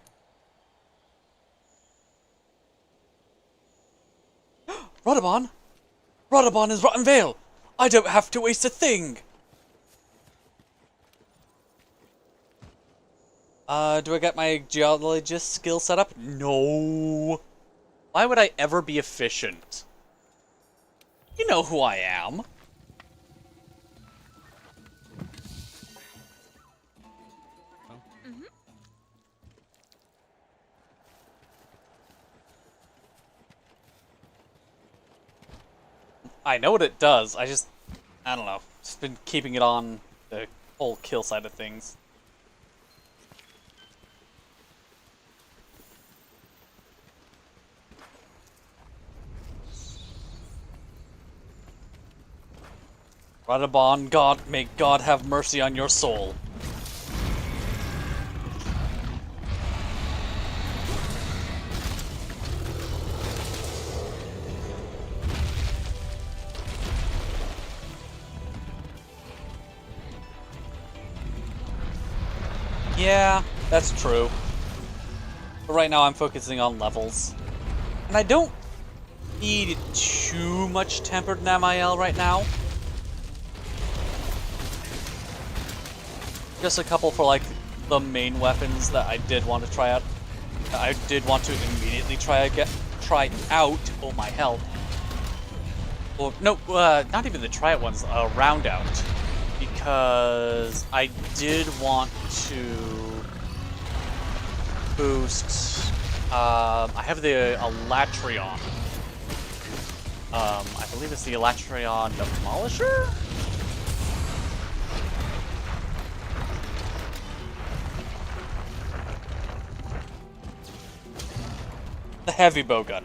Rodabon! Rodabon is Rotten Vale! I don't have to waste a thing! Do I get my geologist skill set up? No. Why would I ever be efficient? You know who I am. I know what it does, I don't know. Just been keeping it on the whole kill side of things. Radabon, God, may God have mercy on your soul. Yeah, that's true. But right now I'm focusing on levels. And I don't need too much tempered Namiel right now. Just a couple for, like, the main weapons that I did want to try out. I did want to immediately try out. Oh, my health. Well, no, not even the try out ones, round out. Because I did want to boost, I have the Elatrion. I believe it's the Elatrion Demolisher? The heavy bowgun.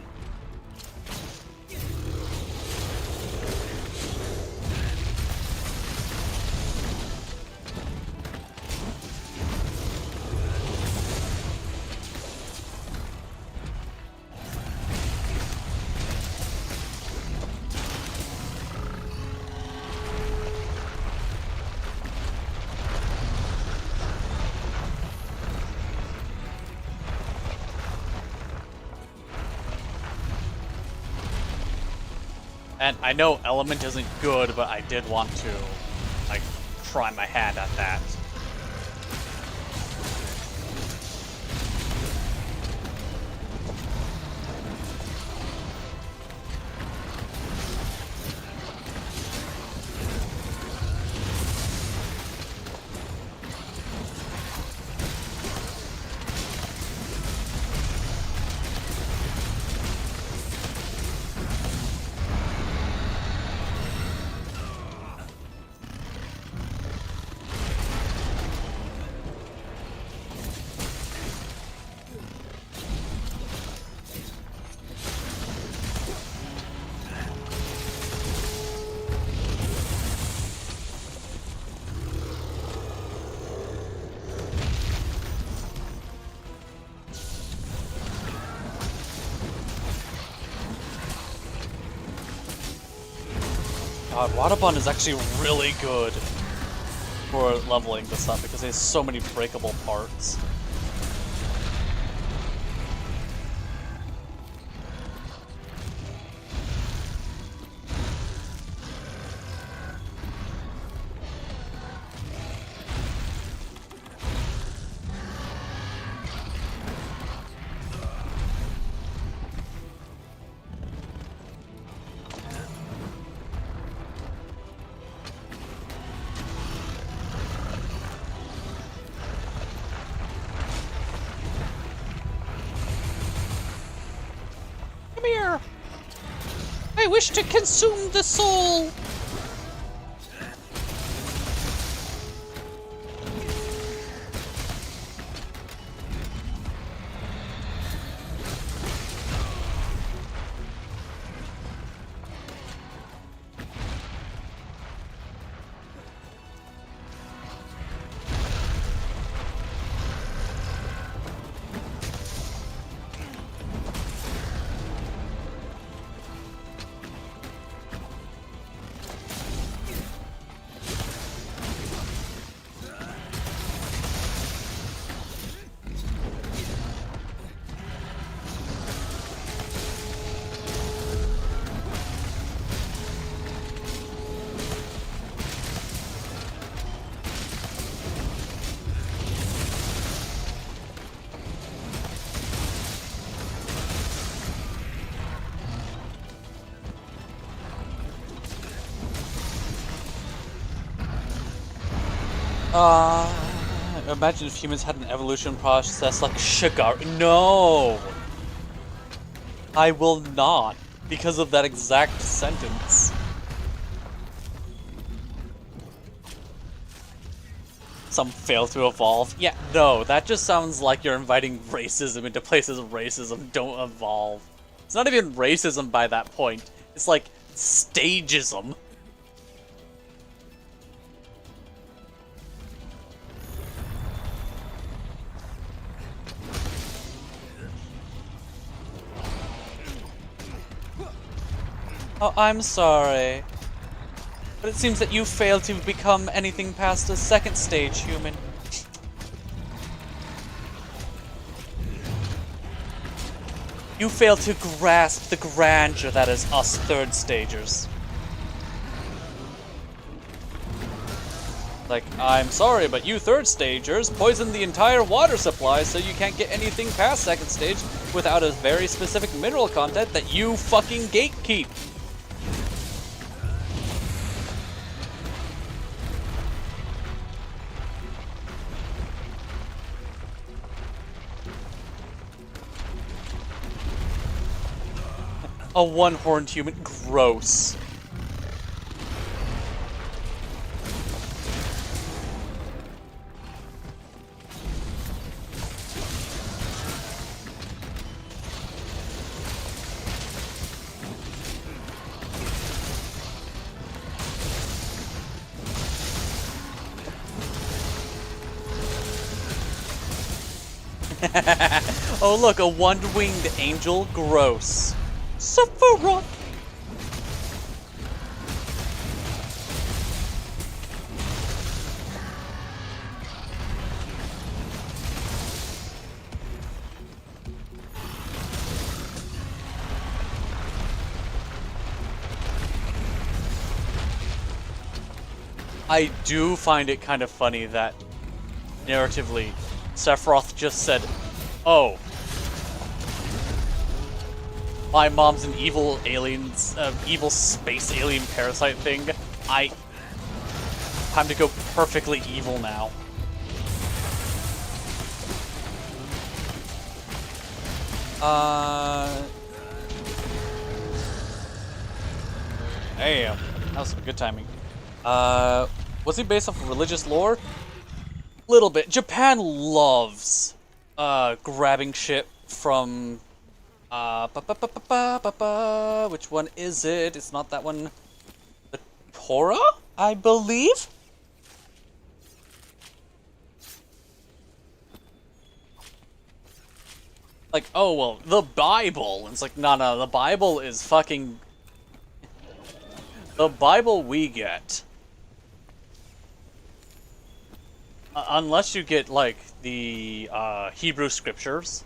And I know Element isn't good, but I did want to, like, try my hand at that. God, Waterborne is actually really good for leveling this up because it has so many breakable parts. Here. I wish to consume the soul. Imagine if humans had an evolution process like sugar. No! I will not, because of that exact sentence. Some fail to evolve. Yeah, no, that just sounds like you're inviting racism into places racism don't evolve. It's not even racism by that point. It's like stagism. Oh, I'm sorry. But it seems that you failed to become anything past a second stage human. You failed to grasp the grandeur that is us third stagers. Like, I'm sorry, but you third stagers poisoned the entire water supply so you can't get anything past second stage without a very specific mineral content that you fucking gatekeep. A one-horned human. Gross. Oh look, a one-winged angel. Gross. Sephiroth! I do find it kind of funny that, narratively, Sephiroth just said, oh, my mom's an evil alien, evil space alien parasite thing. Time to go perfectly evil now. Damn, that was some good timing. Was he based off of religious lore? Little bit. Japan loves, grabbing shit from, which one is it? It's not that one. The Torah, I believe? Like, oh, well, the Bible. It's like, no, the Bible is fucking... The Bible we get, unless you get like the Hebrew scriptures,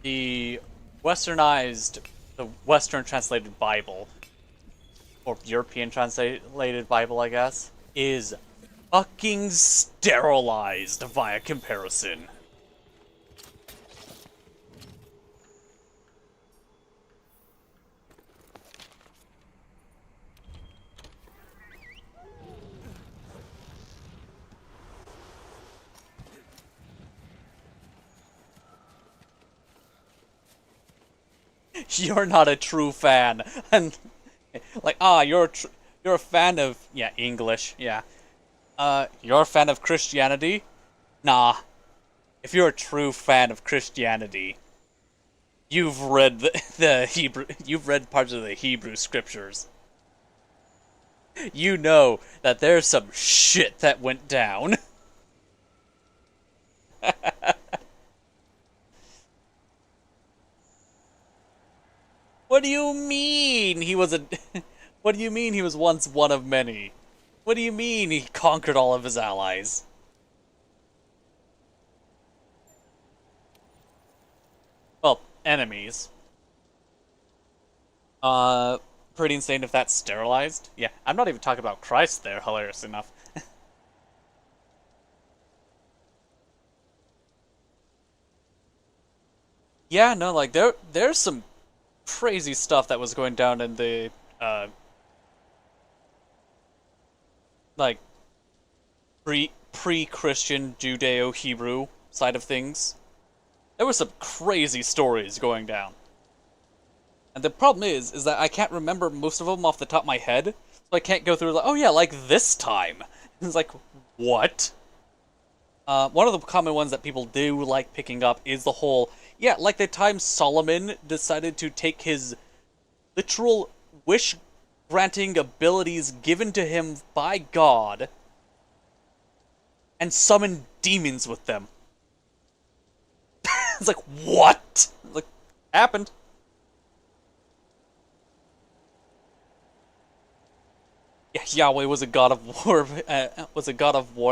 the westernized, the Western translated Bible, or European translated Bible, I guess, is fucking sterilized via comparison. You're not a true fan, and like, you're a fan of English, yeah. You're a fan of Christianity? Nah. If you're a true fan of Christianity, you've read the Hebrew, you've read parts of the Hebrew scriptures. You know that there's some shit that went down. What do you mean he was a... What do you mean he was once one of many? What do you mean he conquered all of his allies? Well, enemies. Pretty insane if that's sterilized. Yeah, I'm not even talking about Christ there, hilarious enough. Yeah, no, like, there's some crazy stuff that was going down in the, like, pre-Christian Judeo-Hebrew side of things. There were some crazy stories going down. And the problem is that I can't remember most of them off the top of my head, so I can't go through like, oh yeah, like this time. It's like, what? One of the common ones that people do like picking up is the whole, yeah, like the time Solomon decided to take his literal wish-granting abilities given to him by God and summon demons with them. It's like, what? Like, happened. Yeah, Yahweh was a god of war,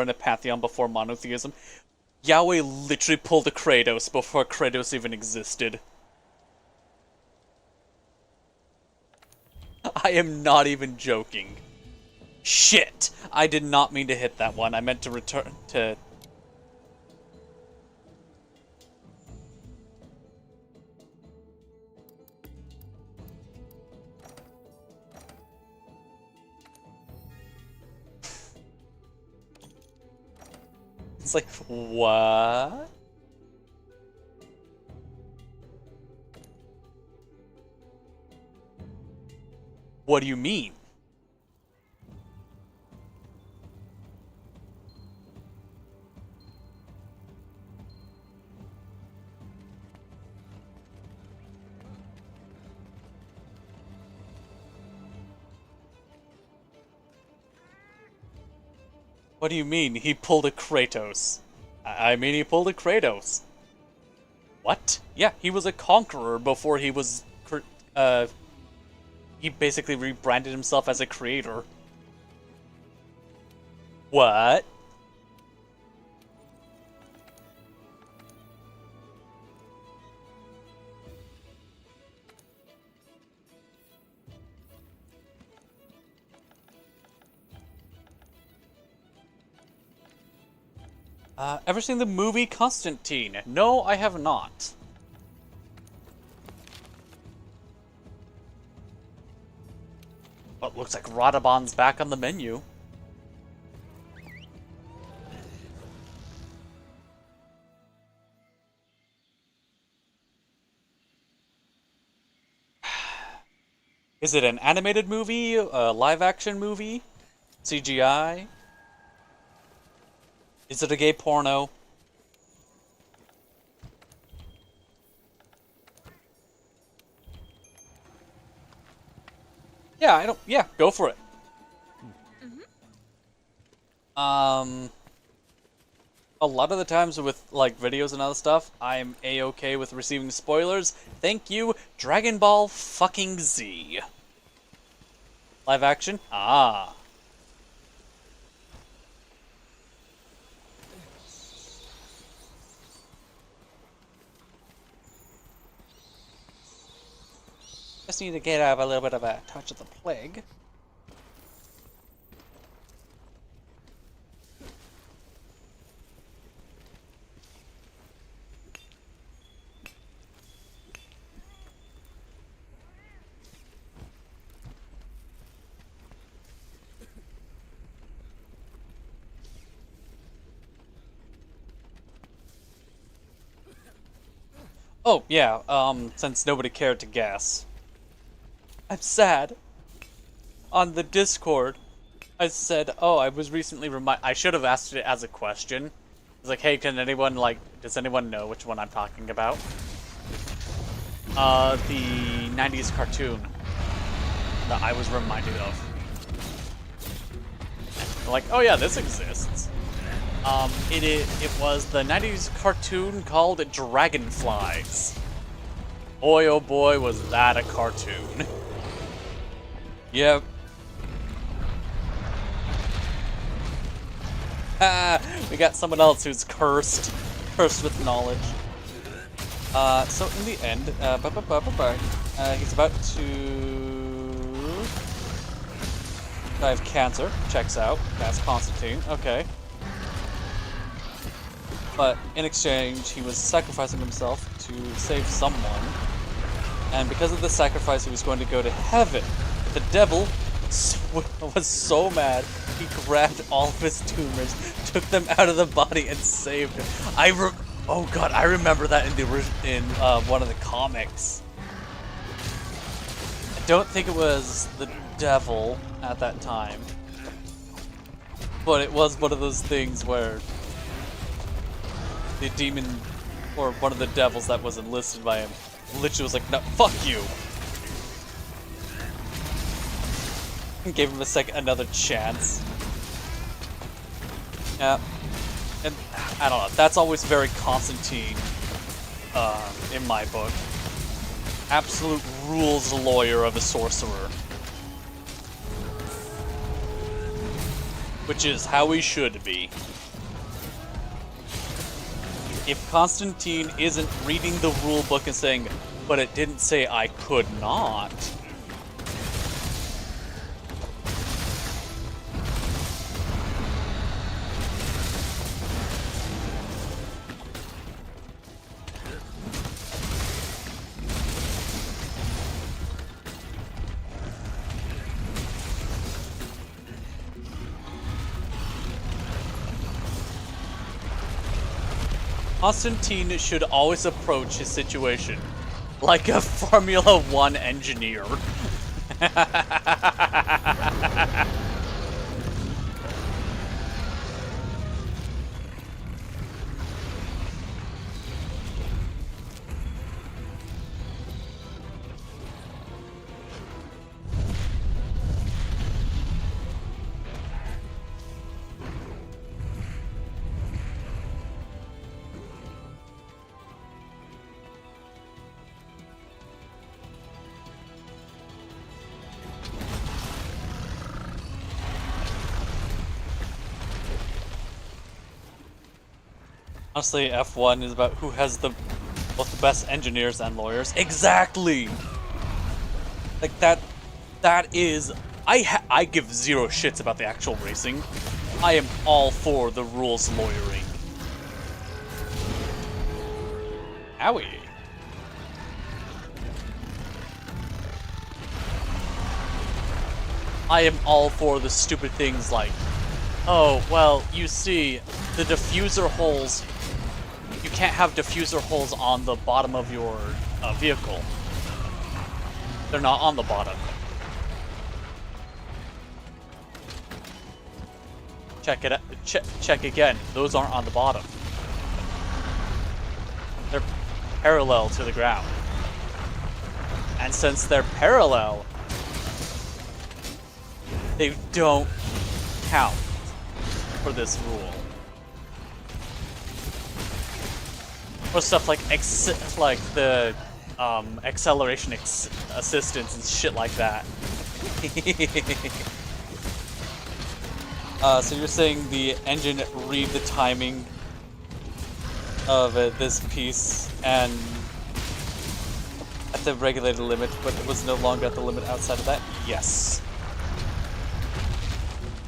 in a pantheon before monotheism. Yahweh literally pulled a Kratos before Kratos even existed. I am not even joking. Shit! I did not mean to hit that one. I meant to return to... It's like, what? What do you mean? What do you mean, he pulled a Kratos? I mean, he pulled a Kratos. What? Yeah, he was a conqueror before he was... he basically rebranded himself as a creator. What? Ever seen the movie Constantine? No, I have not. But looks like Radabon's back on the menu. Is it an animated movie? A live-action movie? CGI? Is it a gay porno? Yeah, yeah, go for it. A lot of the times with, like, videos and other stuff, I'm A-okay with receiving spoilers. Thank you, Dragon Ball fucking Z. Live action? Ah. Just need to get out of a little bit of a touch of the plague. Oh, yeah, since nobody cared to guess. I'm sad. On the Discord, I said, oh, I was recently I should have asked it as a question. I was like, hey, can anyone, does anyone know which one I'm talking about? The 90s cartoon that I was reminded of. Like, oh yeah, this exists. It was the 90s cartoon called Dragonflies. Boy, oh boy, was that a cartoon. Yep. We got someone else who's cursed with knowledge. So in the end, he's about to die of cancer. Checks out. That's Constantine. Okay. But in exchange, he was sacrificing himself to save someone. And because of the sacrifice, he was going to go to heaven. The devil was so mad, he grabbed all of his tumors, took them out of the body, and saved him. Oh god, I remember that in one of the comics. I don't think it was the devil at that time, but it was one of those things where the demon, or one of the devils that was enlisted by him, literally was like, no, fuck you! And gave him another chance. Yeah. And, I don't know, that's always very Constantine, in my book. Absolute rules lawyer of a sorcerer. Which is how he should be. If Constantine isn't reading the rule book and saying, but it didn't say I could not. Constantine should always approach his situation like a Formula 1 engineer. Honestly, F1 is about who has both the best engineers and lawyers. Exactly! Like, that is... I give zero shits about the actual racing. I am all for the rules lawyering. Owie. I am all for the stupid things like, oh, well, you see, the diffuser holes... You can't have diffuser holes on the bottom of your vehicle. They're not on the bottom. Check it out. Check again. Those aren't on the bottom. They're parallel to the ground. And since they're parallel, they don't count for this rule. Or stuff like the acceleration assistance and shit like that. So you're saying the engine read the timing of this piece and at the regulated limit, but it was no longer at the limit outside of that? Yes.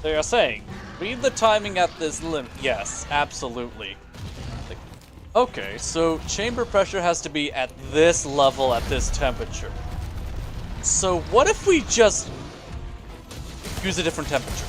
So you're saying, read the timing at this limit? Yes, absolutely. Like, okay, so chamber pressure has to be at this level at this temperature. So what if we just use a different temperature?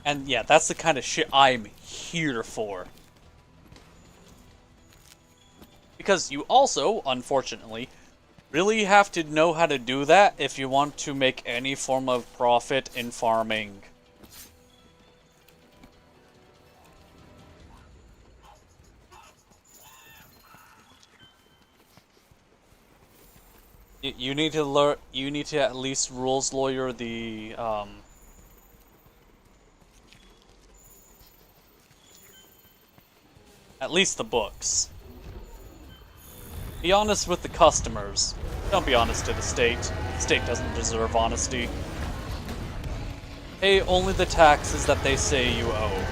And yeah, that's the kind of shit I'm here for. Because you also, unfortunately, really have to know how to do that if you want to make any form of profit in farming. You need to learn. You need to at least rules lawyer the at least the books. Be honest with the customers. Don't be honest to the state. The state doesn't deserve honesty. Pay only the taxes that they say you owe.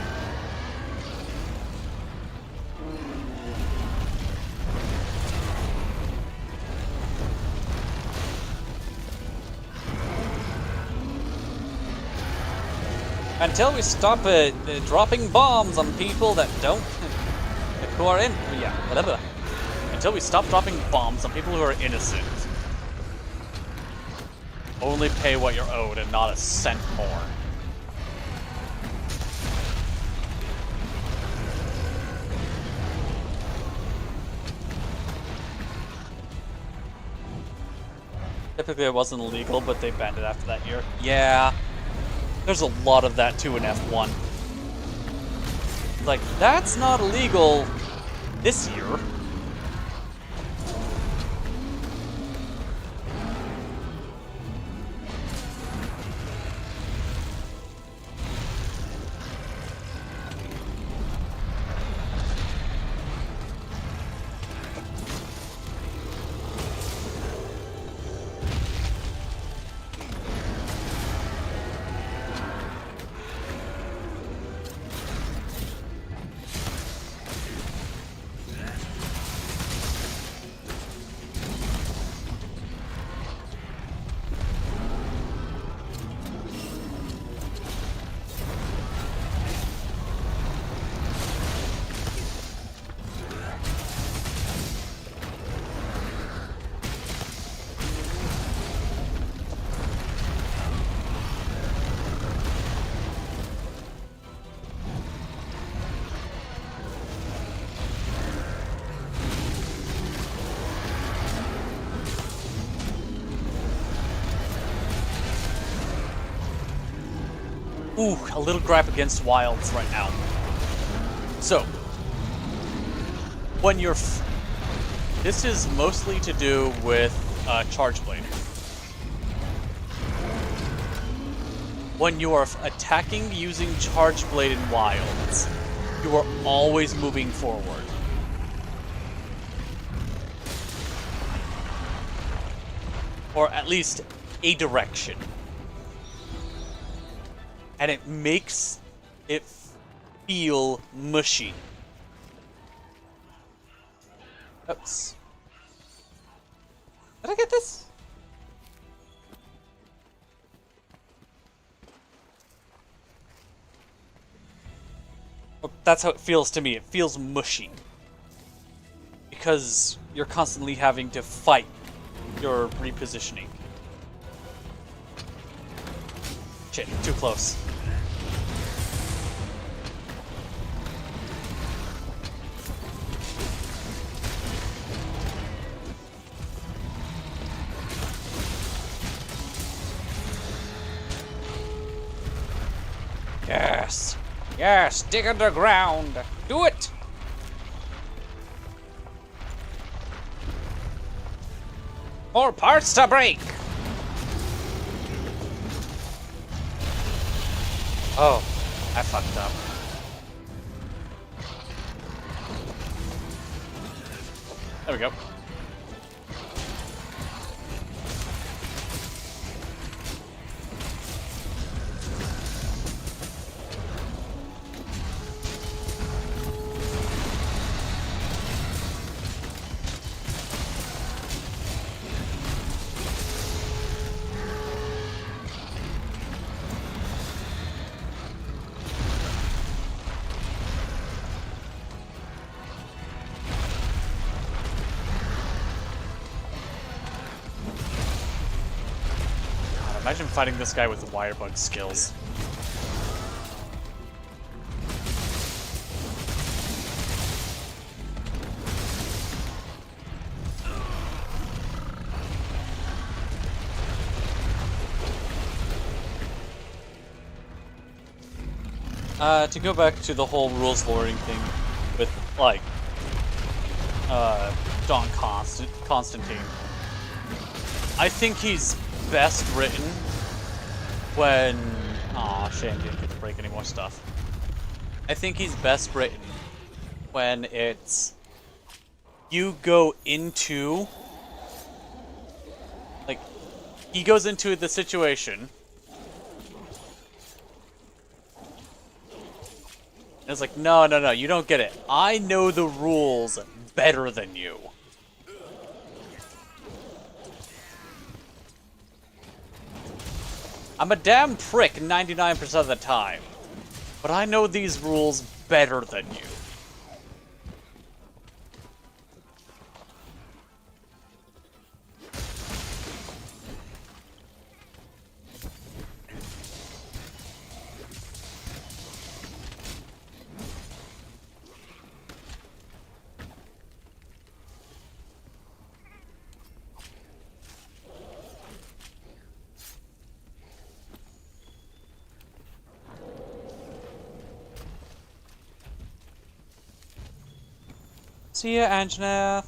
Until we stop dropping bombs on people that don't, who are in, yeah, whatever. Until we stop dropping bombs on people who are innocent. Only pay what you're owed and not a cent more. Typically it wasn't illegal, but they banned it after that year. Yeah. There's a lot of that too in F1. Like, that's not illegal this year. Ooh, a little gripe against wilds right now. So, when you're... this is mostly to do with Charge Blade. When you are attacking using Charge Blade in wilds, you are always moving forward. Or at least a direction. And it makes it feel mushy. Oops. Did I get this? Oh, that's how it feels to me. It feels mushy. Because you're constantly having to fight your repositioning. Shit, too close. Yes. Yes, dig underground. Do it. More parts to break. Oh, I fucked up. There we go. Imagine fighting this guy with the wirebug skills. To go back to the whole rules lording thing with, like, Don Constantine. I think he's best written when... Aw, shame didn't get to break any more stuff. I think he's best written when it's... You go into... Like, he goes into the situation... And it's like, no, you don't get it. I know the rules better than you. I'm a damn prick 99% of the time. But I know these rules better than you. See ya, Anjanath.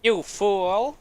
You fool!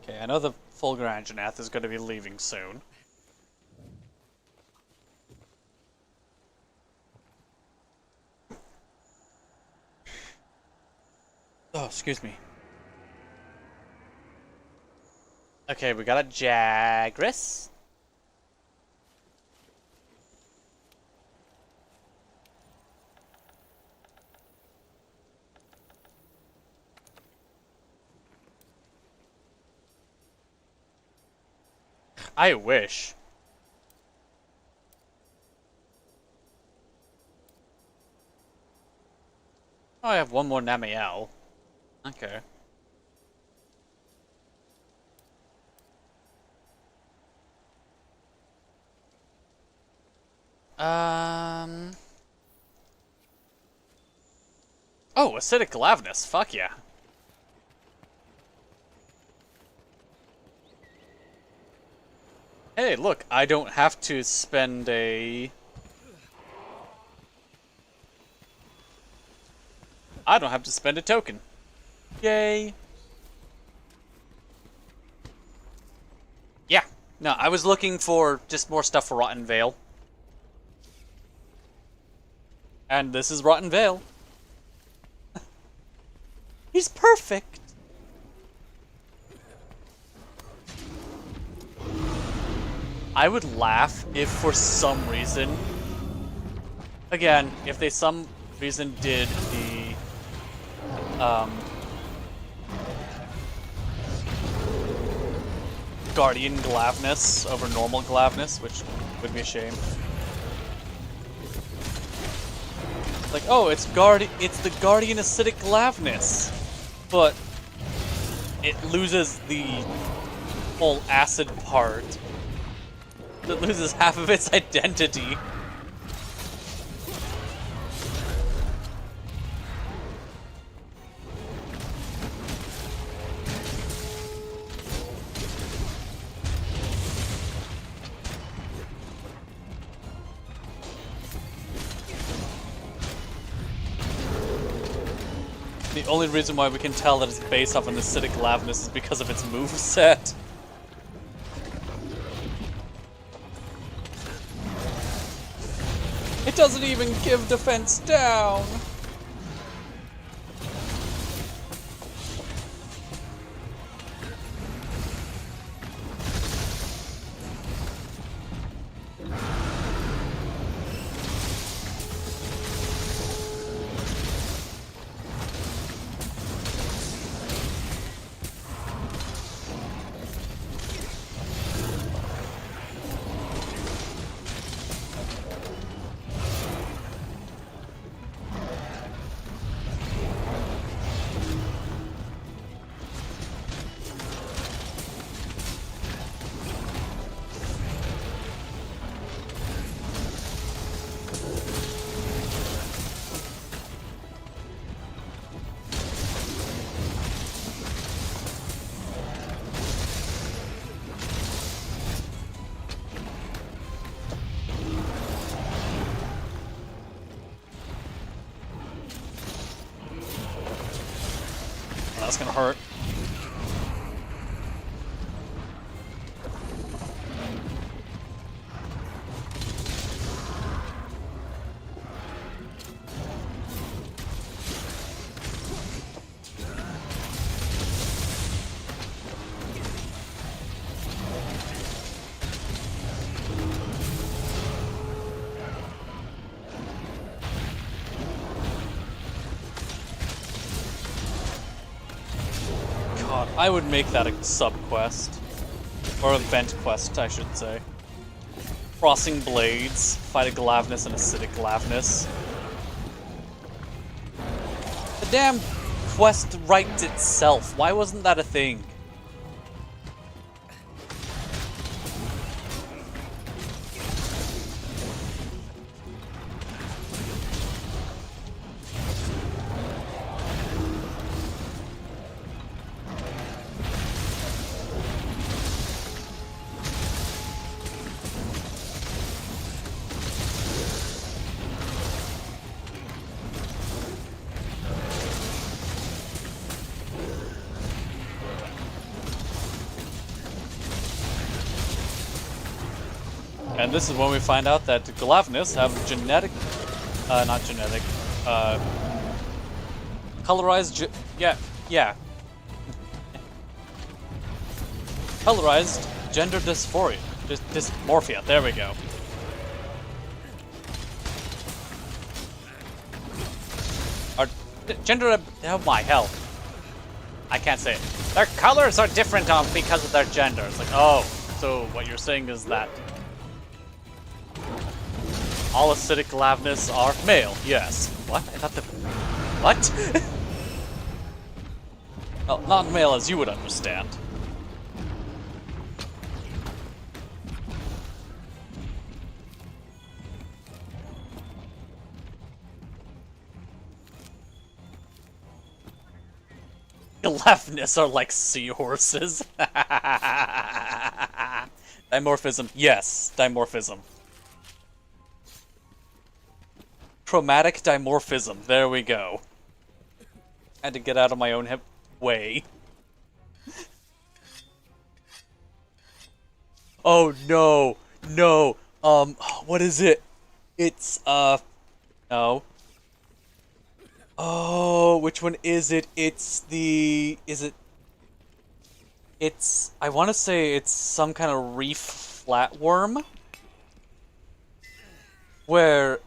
Okay, I know the Fulgur Anjanath is going to be leaving soon. Oh, excuse me. Okay, we got a Jagras. I wish. Oh, I have one more Namiel. Okay. Oh, acidic Galavinus. Fuck yeah. Hey, look, I don't have to spend a... I don't have to spend a token. Yay. Yeah. No, I was looking for just more stuff for Rotten Vale. And this is Rotten Vale. He's perfect! I would laugh if for some reason... Again, if they some reason did the... Guardian Glavness over normal Glavness, which would be a shame. Like, oh, it's the Guardian Acidic Glavness, but it loses the whole acid part. It loses half of its identity. The only reason why we can tell that it's based off an acidic Glavness is because of its moveset. It doesn't even give defense down! That's gonna hurt. God, I would make that a sub-quest. Or event quest, I should say. Crossing blades, fight a Glavness and acidic Glavness. The damn quest writes itself. Why wasn't that a thing? And this is when we find out that Glavness have genetic, not genetic, colorized, yeah. Colorized gender dysphoria, dysmorphia, there we go. Or, gender, oh my hell. I can't say it. Their colors are different because of their gender. It's like, oh, so what you're saying is that all acidic Glavness are male, yes. What? I thought the... What? Well, not male as you would understand. Glavness are like seahorses. Dimorphism, yes, dimorphism. Chromatic dimorphism. There we go. Had to get out of my own way. Oh no, no. What is it? It's no. Oh, which one is it? It's the... Is it... It's... I want to say it's some kind of reef flatworm? Where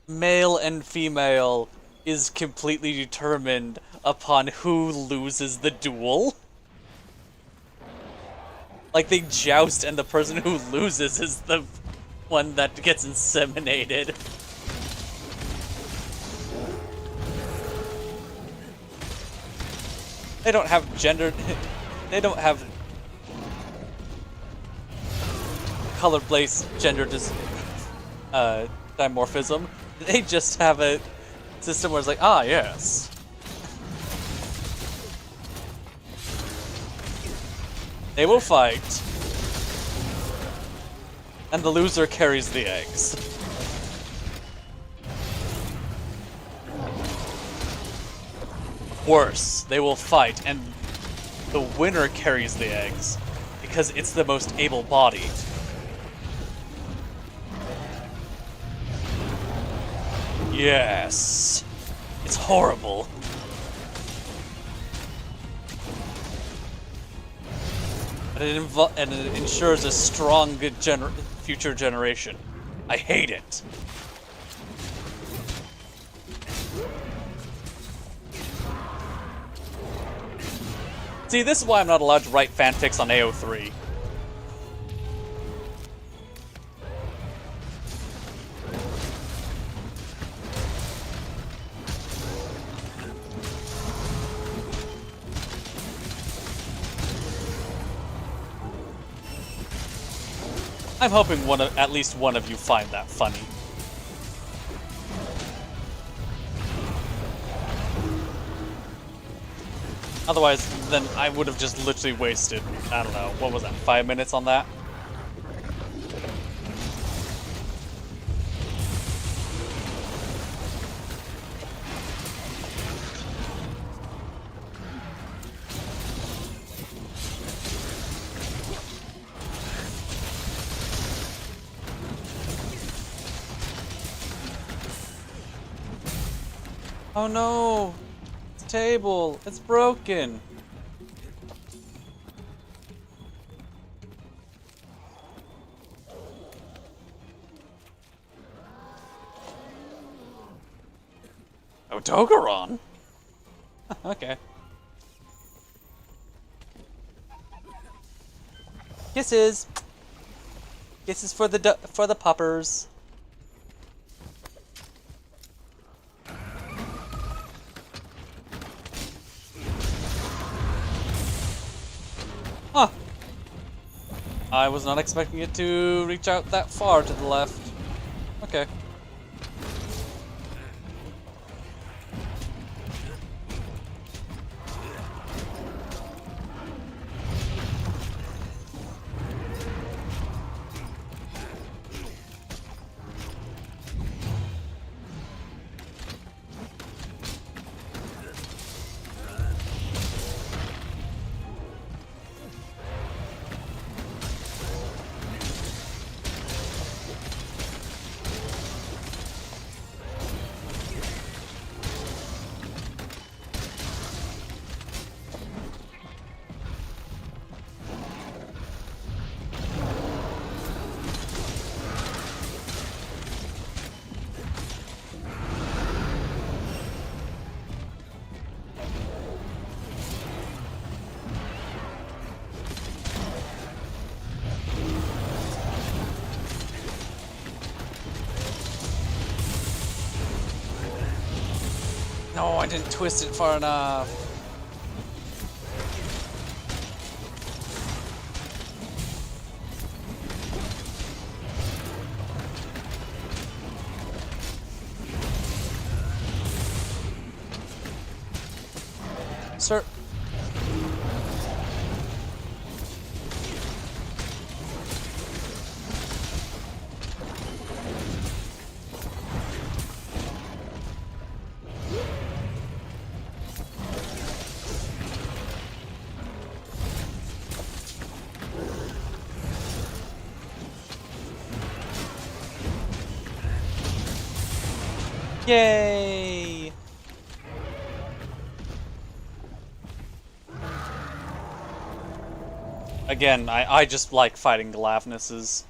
male and female is completely determined upon who loses the duel. Like, they joust and the person who loses is the one that gets inseminated. They don't have gender... They don't have color-based gender dimorphism. They just have a system where it's like, ah, yes. They will fight. And the loser carries the eggs. Worse, they will fight and the winner carries the eggs because it's the most able-bodied. Yes. It's horrible. And it ensures a strong, good future generation. I hate it. See, this is why I'm not allowed to write fanfics on AO3. I'm hoping at least one of you find that funny. Otherwise, then I would have just literally wasted, I don't know, what was that, 5 minutes on that? Oh no! It's table! It's broken! Oh, Dogeron? Okay. Kisses! Kisses for the puppers. Huh. I was not expecting it to reach out that far to the left. Okay. No, I didn't twist it far enough. Sir. Yay! Again, I just like fighting Glavnesses.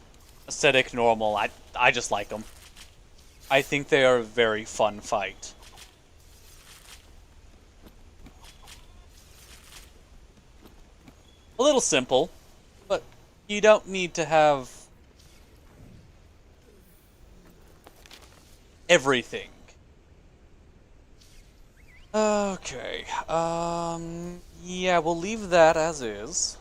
Aesthetic, normal, I just like them. I think they are a very fun fight. A little simple, but you don't need to have everything. Okay, yeah, we'll leave that as is.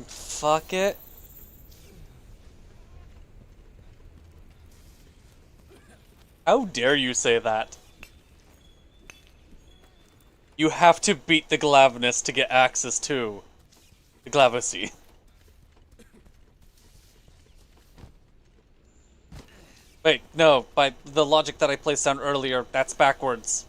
Fuck it. How dare you say that? You have to beat the Glavnus to get access to the Glavesy. Wait, no, by the logic that I placed down earlier, that's backwards.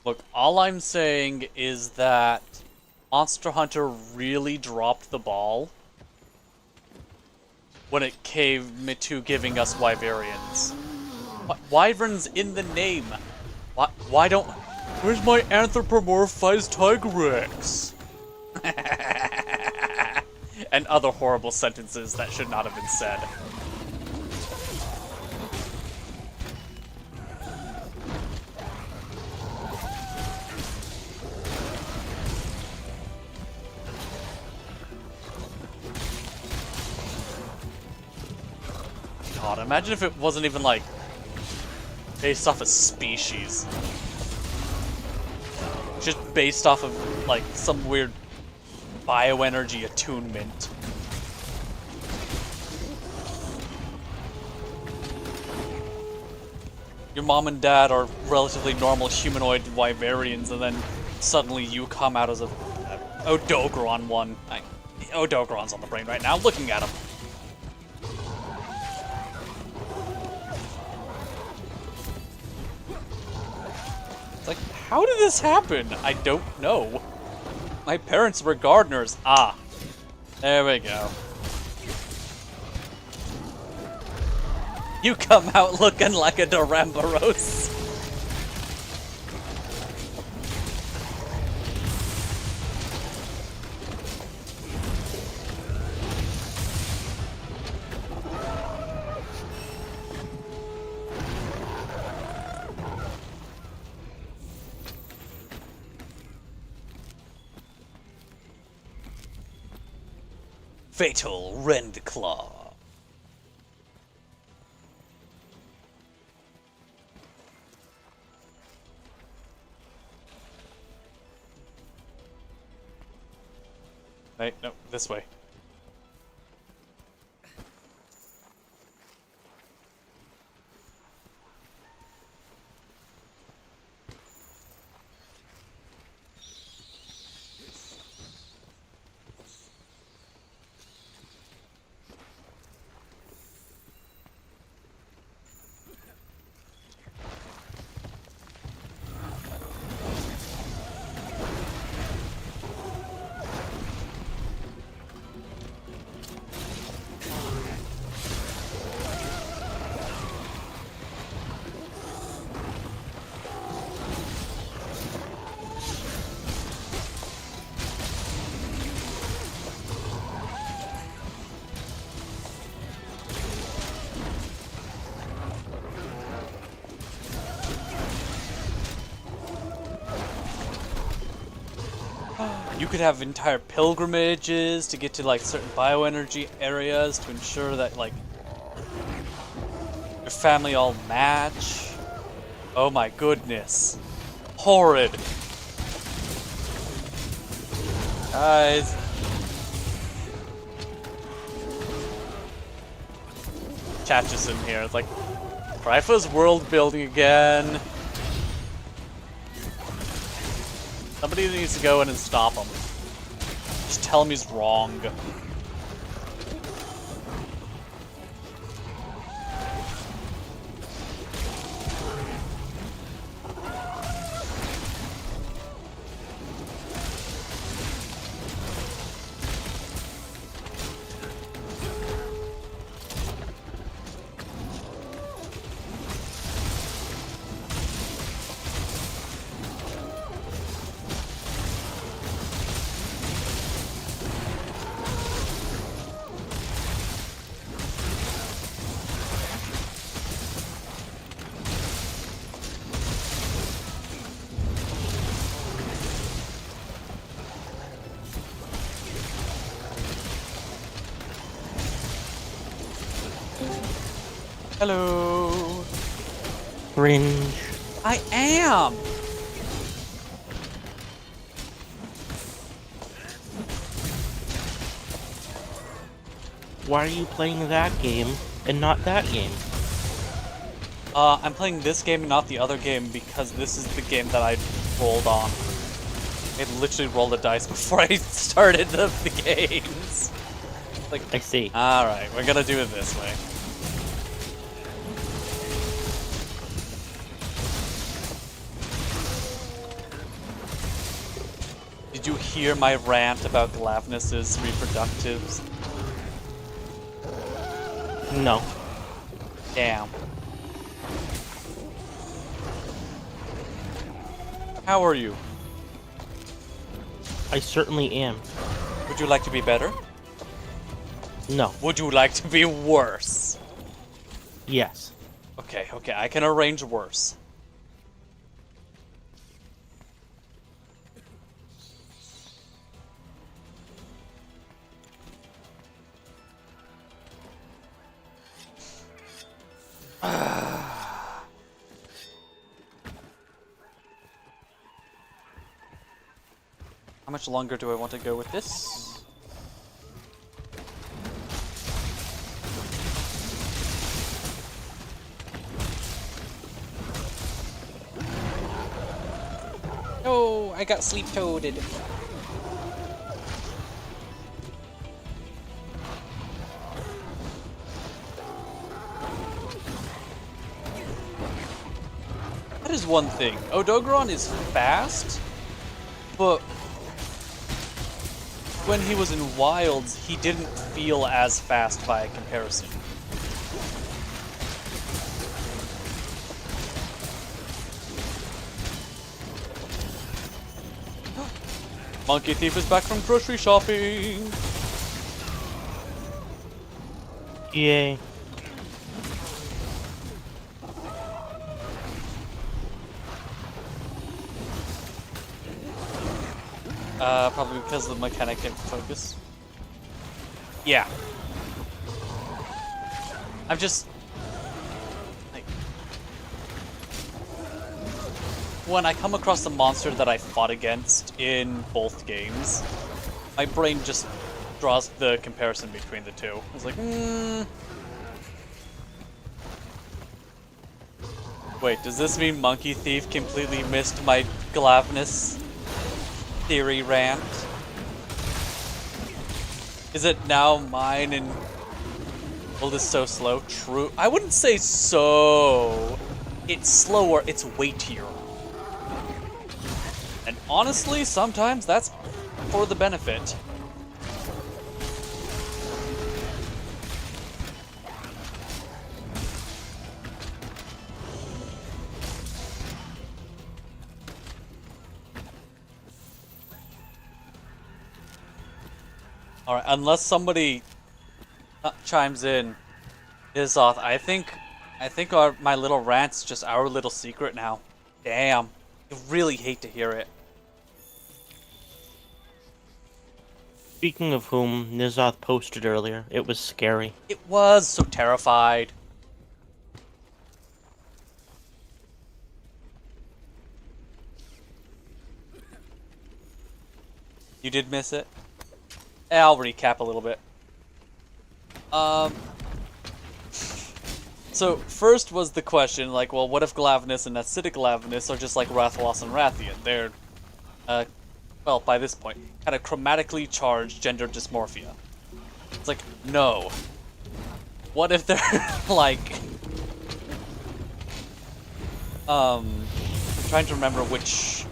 Look, all I'm saying is that Monster Hunter really dropped the ball when it came to giving us Wyverians. Wyverns in the name. Why don't... Where's my anthropomorphized Tigrex? And other horrible sentences that should not have been said. God, imagine if it wasn't even, like, based off a species. Just based off of, like, some weird bioenergy attunement. Your mom and dad are relatively normal humanoid Wyverians, and then suddenly you come out as a Odogron one. Odogron's on the brain right now, looking at him. Like, how did this happen? I don't know. My parents were gardeners. Ah, there we go. You come out looking like a Duramboros. Fatal Rendclaw. Wait, no, this way. You could have entire pilgrimages to get to, like, certain bioenergy areas to ensure that, like, your family all match. Oh my goodness. Horrid. Guys. Chat just in here. It's like, Crypha's world building again. Somebody needs to go in and stop him. Just tell him he's wrong. Hello. Cringe. I am. Why are you playing that game and not that game? I'm playing this game, not the other game, because this is the game that I rolled on. I literally rolled a dice before I started the games. Like, I see. alright, we're gonna do it this way. Did you hear my rant about Glavnus's reproductives? No. Damn. How are you? I certainly am. Would you like to be better? No. Would you like to be worse? Yes. Okay, I can arrange worse. How much longer do I want to go with this? Oh, I got sleep-toaded. That is one thing. Odogron is fast, but when he was in Wilds, he didn't feel as fast by comparison. Monkey Thief is back from grocery shopping! Yay. Probably because of the mechanic and focus. Yeah. I'm just... like... when I come across a monster that I fought against in both games, my brain just draws the comparison between the two. It's like, Wait, does this mean Monkey Thief completely missed my Glavnus theory rant? Is it now mine and World is so slow? True. I wouldn't say so. It's slower, it's weightier. And honestly, sometimes that's for the benefit. Alright, unless somebody chimes in, Izoth, I think my little rant's just our little secret now. Damn. I really hate to hear it. Speaking of whom, Nizoth posted earlier. It was scary. It was so terrified. You did miss it? I'll recap a little bit. So, first was the question, like, well, what if Glavnus and acidic Glavnus are just like Rathalos and Rathian? They're, well, by this point, kind of chromatically charged gender dysmorphia. It's like, no. What if they're, like... I'm trying to remember which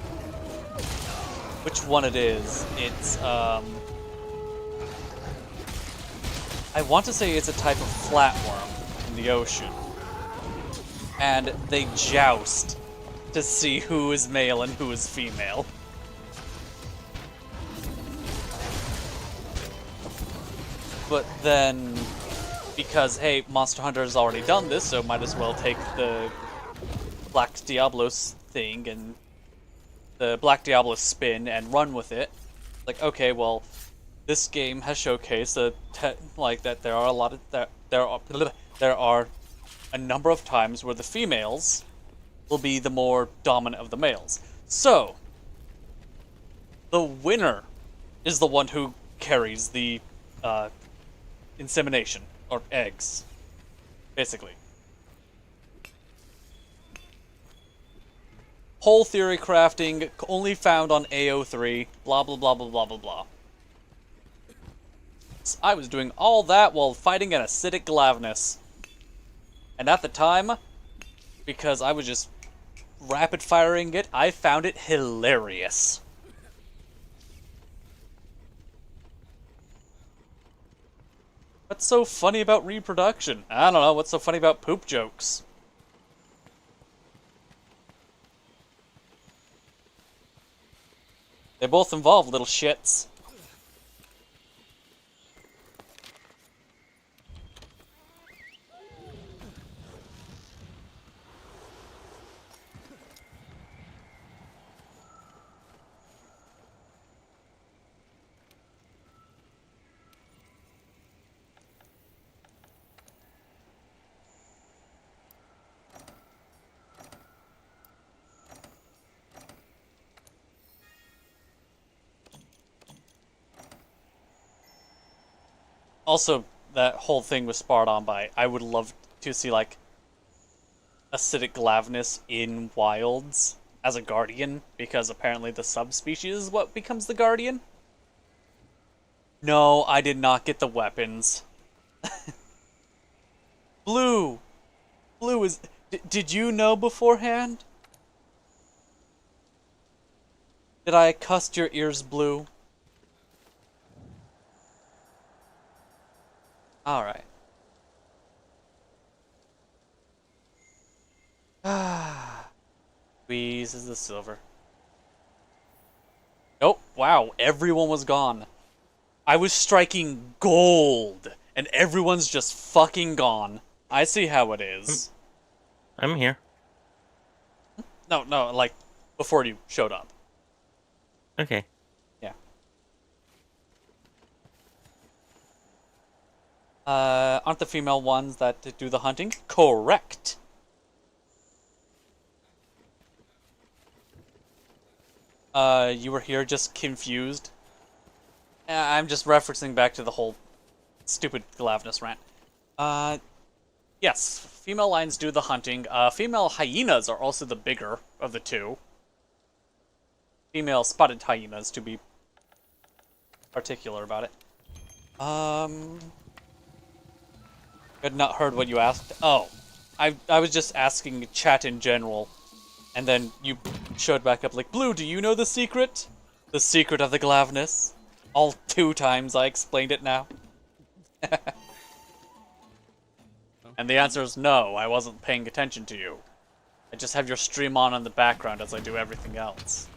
one it is. It's, I want to say it's a type of flatworm in the ocean. And they joust to see who is male and who is female. But then, because, hey, Monster Hunter has already done this, so might as well take the Black Diablos thing and the Black Diablos spin and run with it. Like, okay, well, this game has showcased that there are a lot of there are a number of times where the females will be the more dominant of the males. So, the winner is the one who carries the insemination, or eggs, basically. Whole theory crafting, only found on AO3, blah blah blah blah blah blah blah. So I was doing all that while fighting an acidic Glavnus. And at the time, because I was just rapid firing it, I found it hilarious. What's so funny about reproduction? I don't know, what's so funny about poop jokes? They both involve little shits. Also, that whole thing was spot on by, I would love to see, like, acidic Glavnus in wilds as a guardian, because apparently the subspecies is what becomes the guardian. No, I did not get the weapons. Blue! Blue is... did you know beforehand? Did I cuss your ears blue? Alright. Squeezes the silver. Nope, wow, everyone was gone. I was striking gold, and everyone's just fucking gone. I see how it is. I'm here. No, like, before you showed up. Okay. Yeah. Aren't the female ones that do the hunting? Correct. You were here just confused? I'm just referencing back to the whole stupid Glavnus rant. Yes, female lions do the hunting. Female hyenas are also the bigger of the two. Female spotted hyenas, to be particular about it. Had not heard what you asked. Oh, I was just asking chat in general, and then you showed back up like, Blue, do you know the secret? The secret of the Glavnus? All 2 times I explained it now. And the answer is no, I wasn't paying attention to you. I just have your stream on in the background as I do everything else.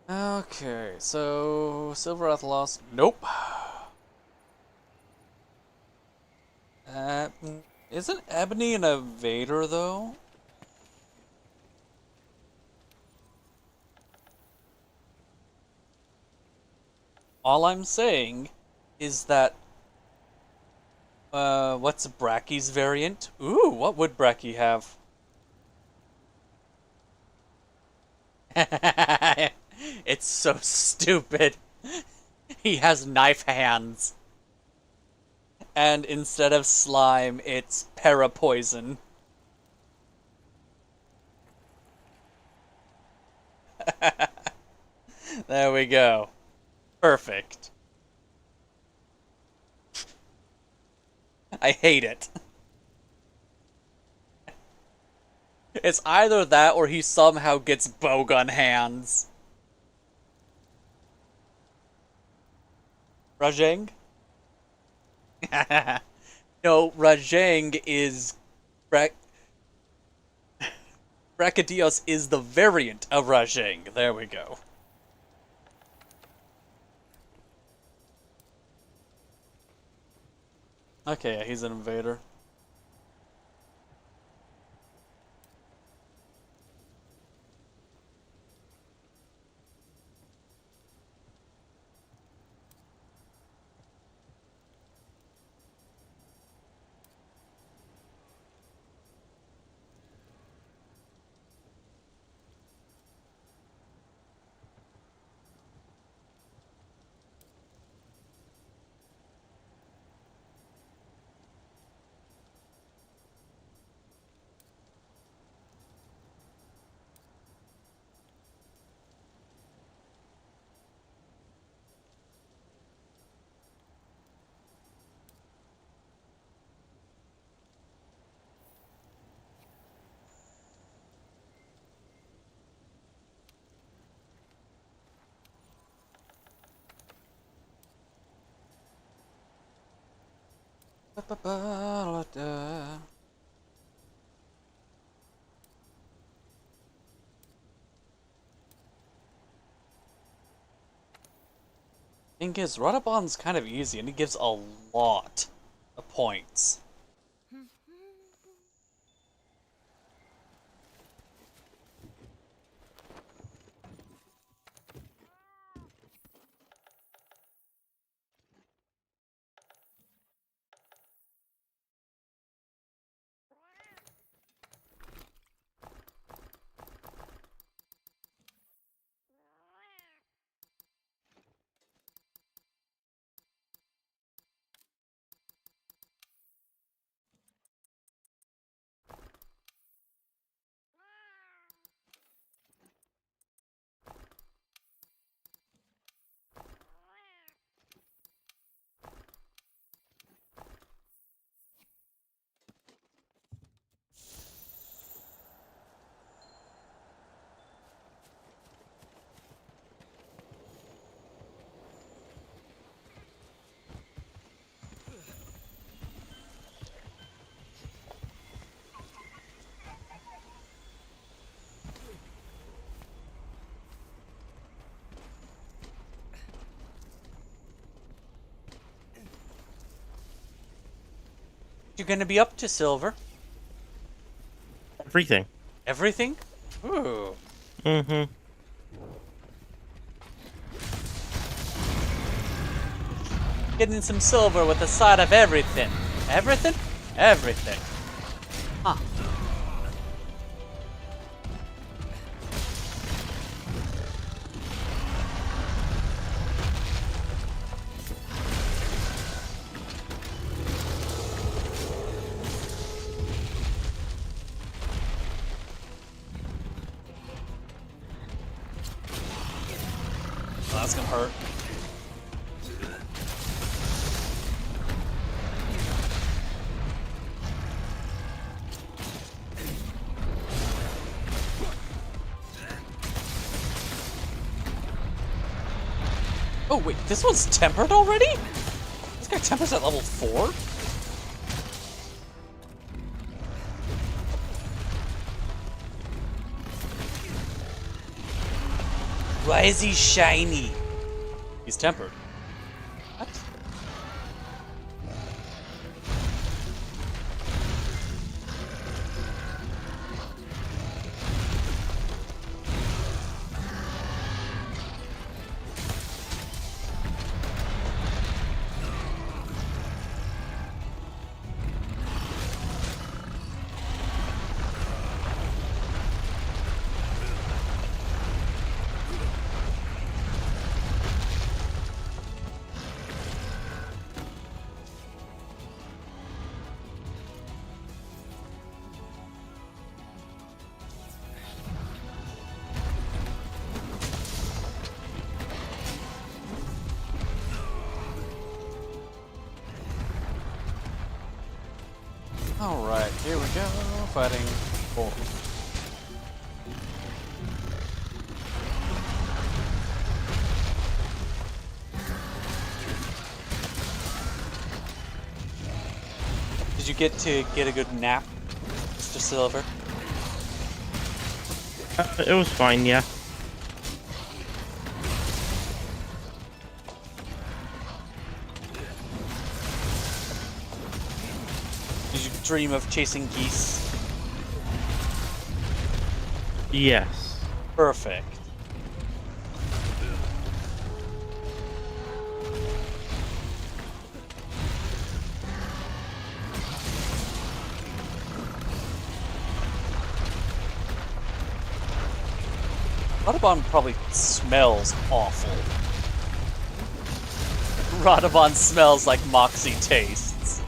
Okay, so Silver Athelos. Nope. Isn't Ebony an evader though? All I'm saying is that what's Bracky's variant? Ooh, what would Bracky have? It's so stupid. He has knife hands. And instead of slime, it's parapoison. There we go. Perfect. I hate it. It's either that or he somehow gets bowgun hands. Rajang? No, Rajang is... Brachydios is the variant of Rajang. There we go. Okay, he's an invader. Thing is, Rudabon's kind of easy, and it gives a lot of points. You're gonna be up to silver? Everything. Everything? Ooh. Mm-hmm. Getting some silver with a side of everything. Everything? Everything. Huh. Oh, that's gonna hurt. Oh wait, this one's tempered already? This guy tempers at level 4? Why is he shiny? He's tempered. What? Alright, here we go, fighting for. Did you get to get a good nap, Mr. Silver? It was fine, yeah. Did you dream of chasing geese? Yes. Perfect. Rodabon probably smells awful. Rodabon smells like Moxie tastes.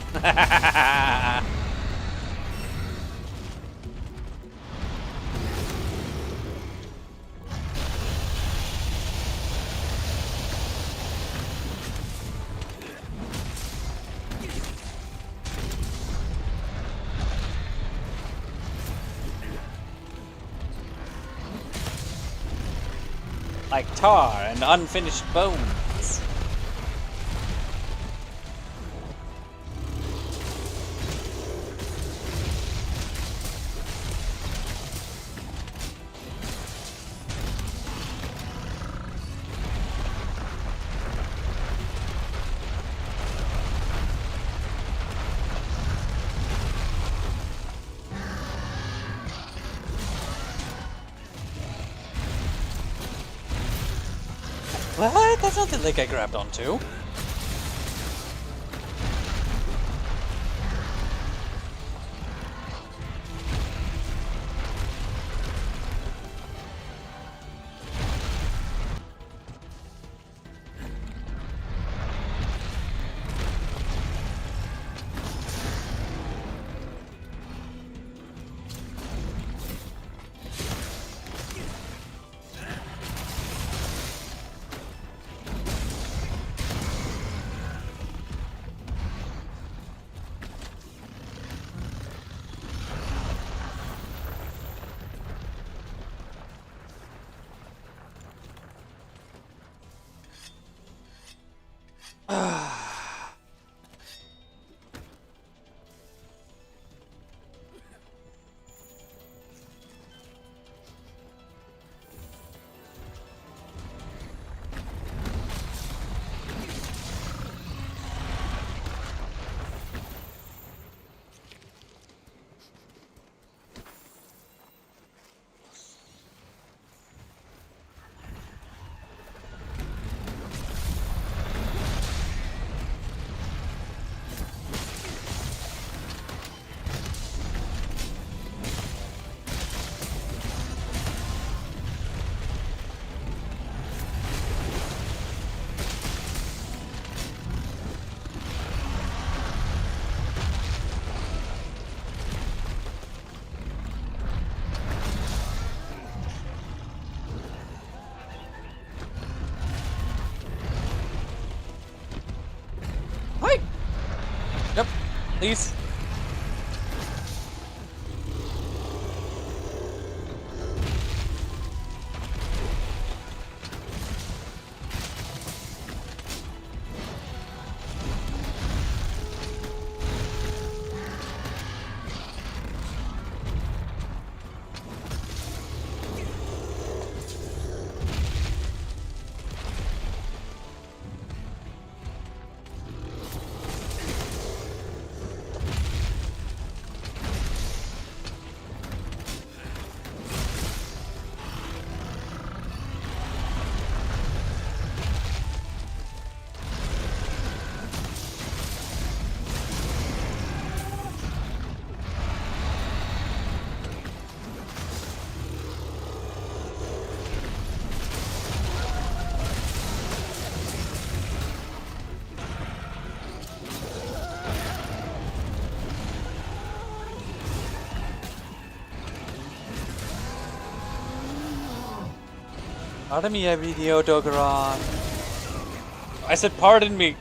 Like tar and unfinished bones. What? That's not the lake I grabbed onto. Hi! Yep, please. Pardon me, video Dogaron. I said pardon me.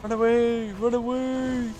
Run away! Run away!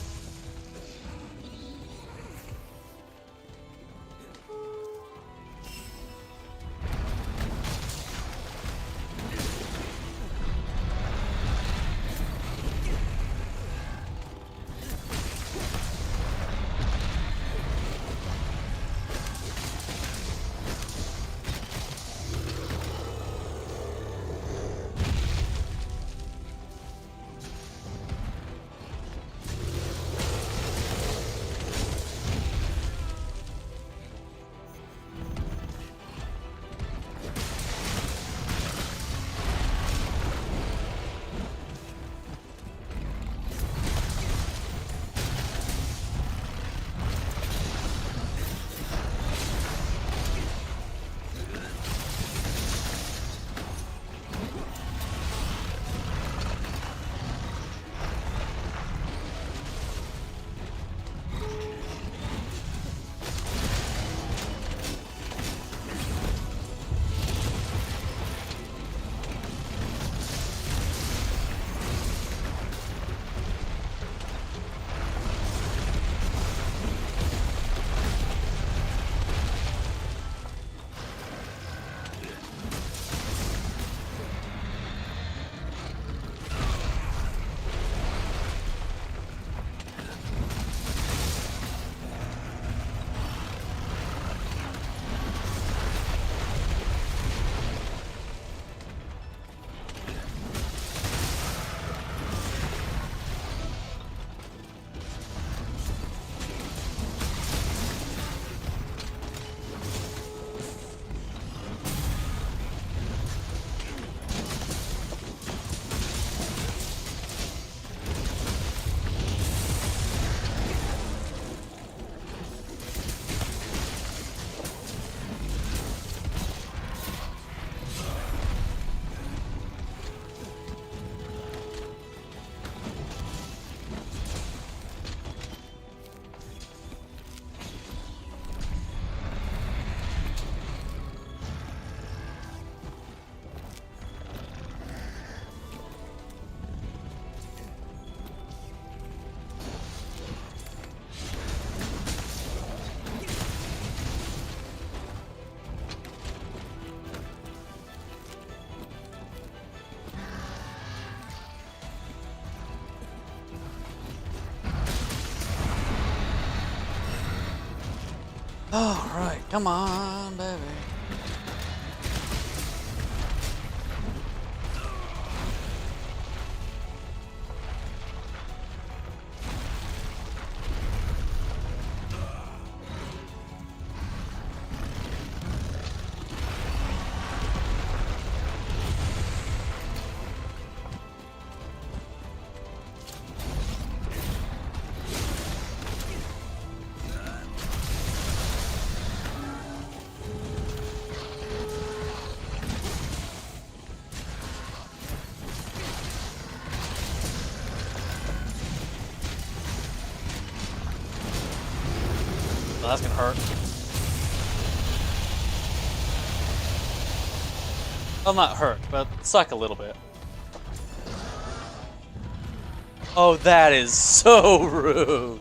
Alright, come on, baby. Well, that's gonna hurt. Well, not hurt, but suck a little bit. Oh, that is so rude.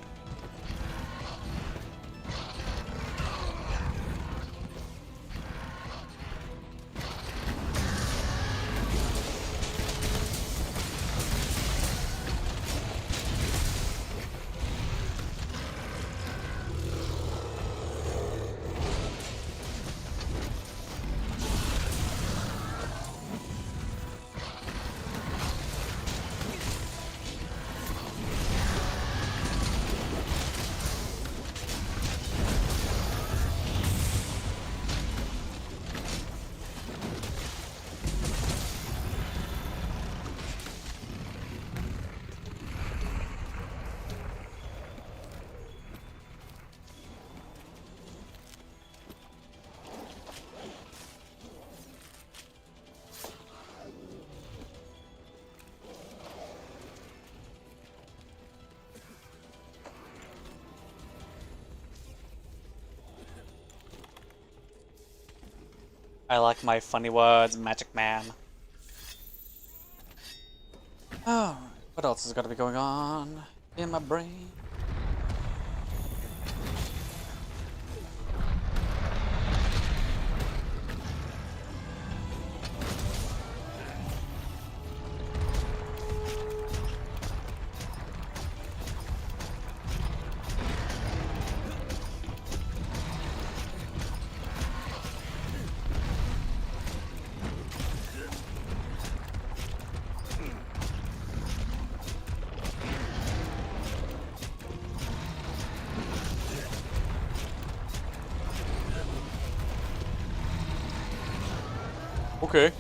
I like my funny words, Magic Man. Oh, what else is gotta be going on in my brain? Okay.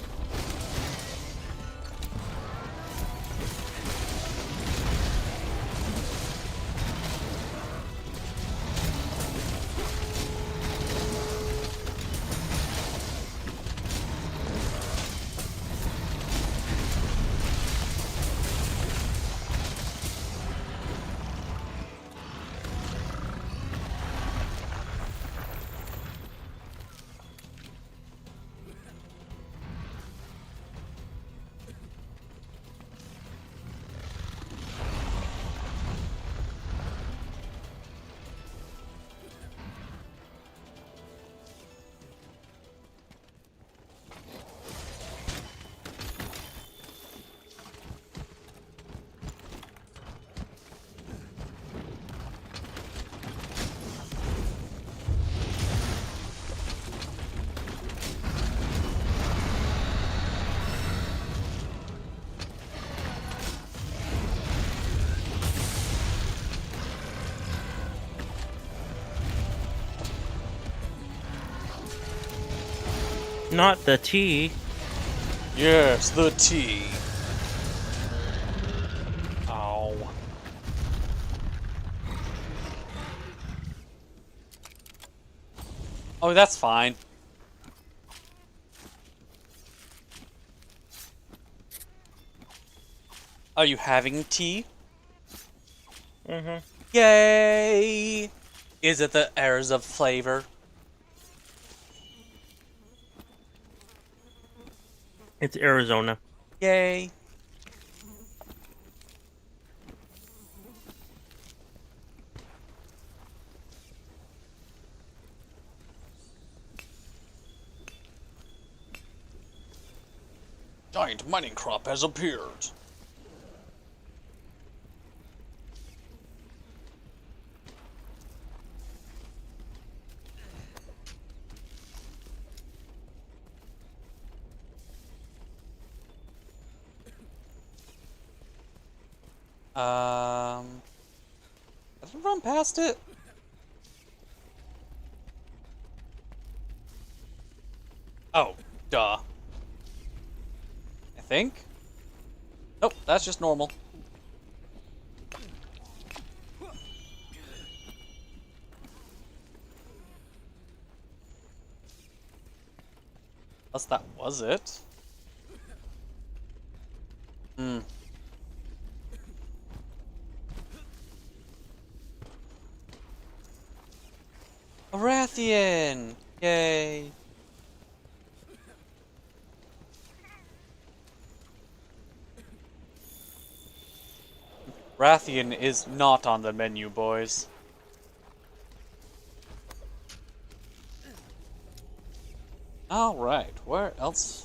Not the tea. Yes, the tea. Ow. Oh, that's fine. Are you having tea? Mm-hmm. Yay! Is it the airs of flavor? It's Arizona. Yay! Giant mining crop has appeared. I didn't run past it. Oh, duh. I think. Nope, that's just normal. Unless that was it. Hmm. Arathian! Yay! Rathian is not on the menu, boys. Alright, where else?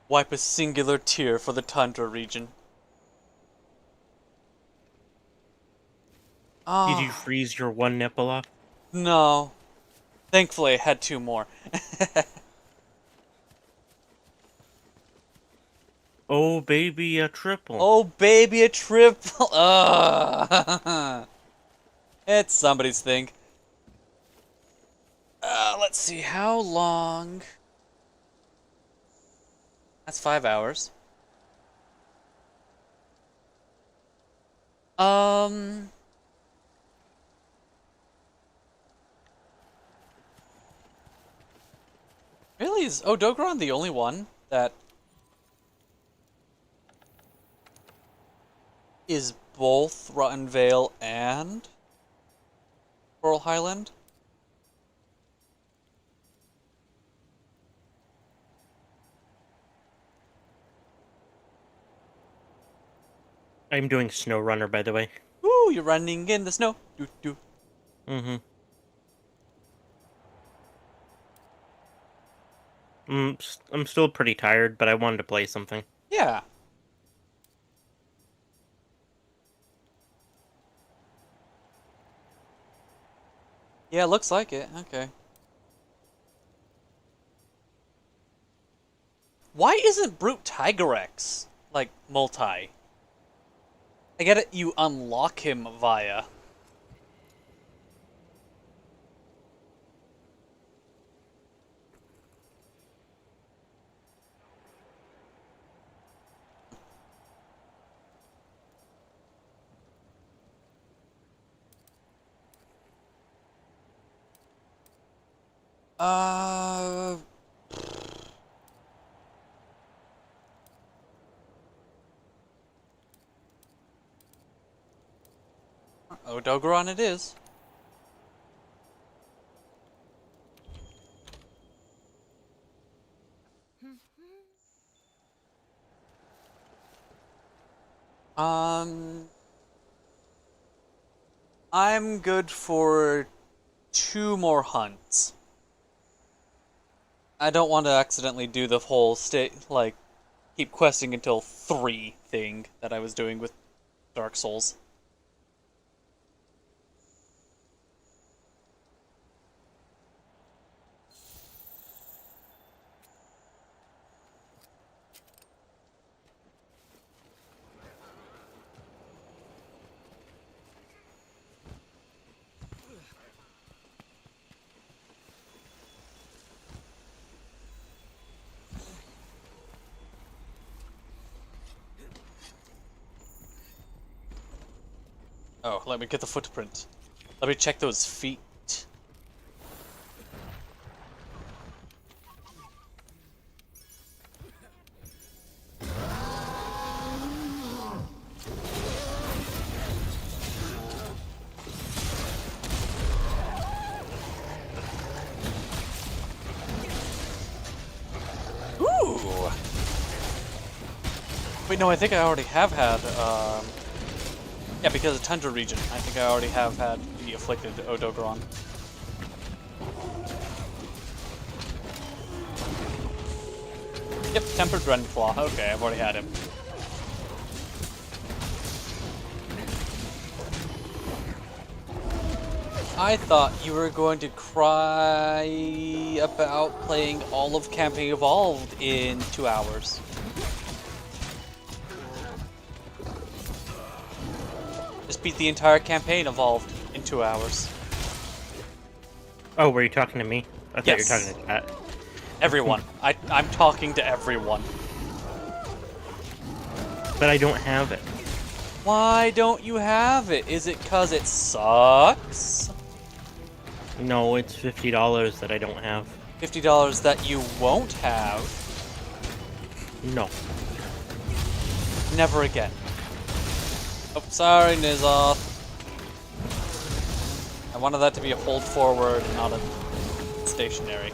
Wipe a singular tear for the Tundra region. Did you Ah, freeze your one nipple off? no. Thankfully, I had 2 more. Oh, baby, a triple. Oh, baby, a triple. It's somebody's thing. Let's see, how long? That's 5 hours. Really, is Odogron the only one that is both Rotten Vale and Coral Highland? I'm doing Snow Runner, by the way. Ooh, you're running in the snow. Doo doo. Mm-hmm. I'm still pretty tired, but I wanted to play something. Yeah. Yeah, looks like it. Okay. Why isn't Brute Tigerex like multi? I get it, you unlock him via. Uh. Odogaron it is. Um. I'm good for 2 more hunts. I don't want to accidentally do the whole like, keep questing until 3 thing that I was doing with Dark Souls. Oh, let me get the footprint. Let me check those feet. Wait, no, I think I already have had, yeah, because of Tundra region, I think I already have had the Afflicted Odogaron. Yep, Tempered Renflaw. Okay, I've already had him. I thought you were going to cry about playing all of Campaign Evolved in 2 hours. Just beat the entire campaign Evolved in 2 hours. Oh, were you talking to me? I thought Yes. you were talking to Pat. Everyone. I'm talking to everyone. But I don't have it. Why don't you have it? Is it 'cause it sucks? No, it's $50 that I don't have. $50 that you won't have? No. Never again. Oh, sorry, Nizoth. I wanted that to be a hold forward, not a stationary.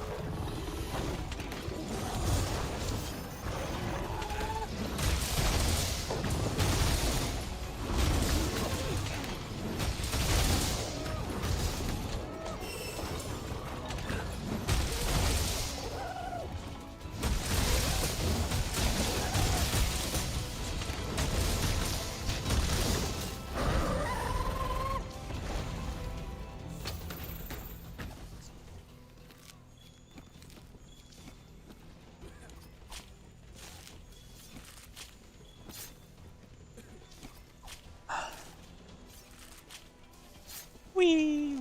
Whee!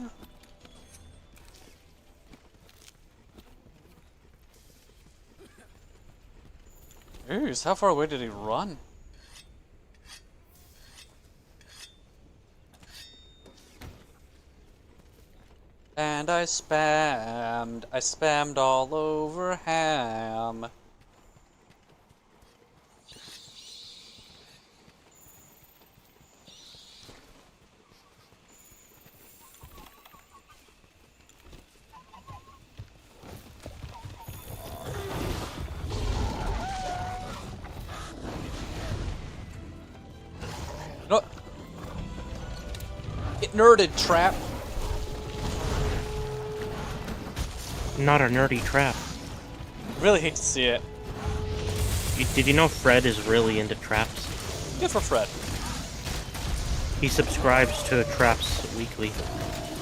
Jeez, how far away did he run? And I spammed all over ham. No. Get nerded, trap. Not a nerdy trap. Really hate to see it. Did you know Fred is really into traps? Good for Fred. He subscribes to Traps Weekly.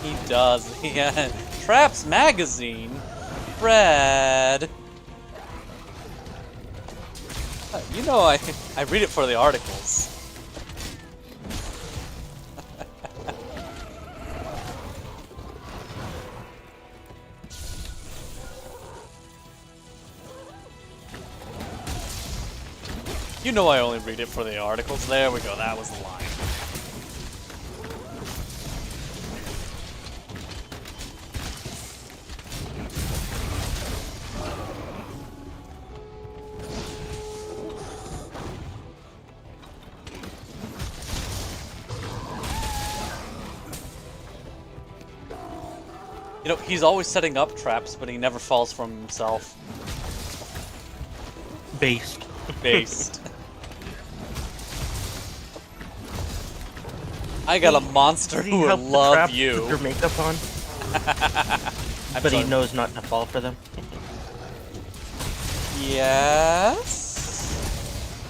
He does. Yeah. Traps Magazine? Fred. You know I read it for the articles. You know I only read it for the articles. There we go, that was the line. You know, he's always setting up traps, but he never falls from himself. Based. Based. I got a monster who will love you. Put their makeup on, but he knows not to fall for them. Yes.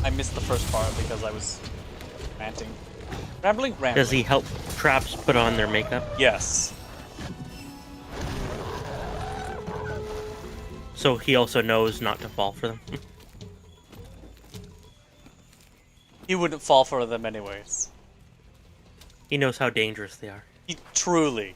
I missed the first part because I was ranting. Rambling? Does he help traps put on their makeup? Yes. So he also knows not to fall for them. He wouldn't fall for them anyways. He knows how dangerous they are. Truly.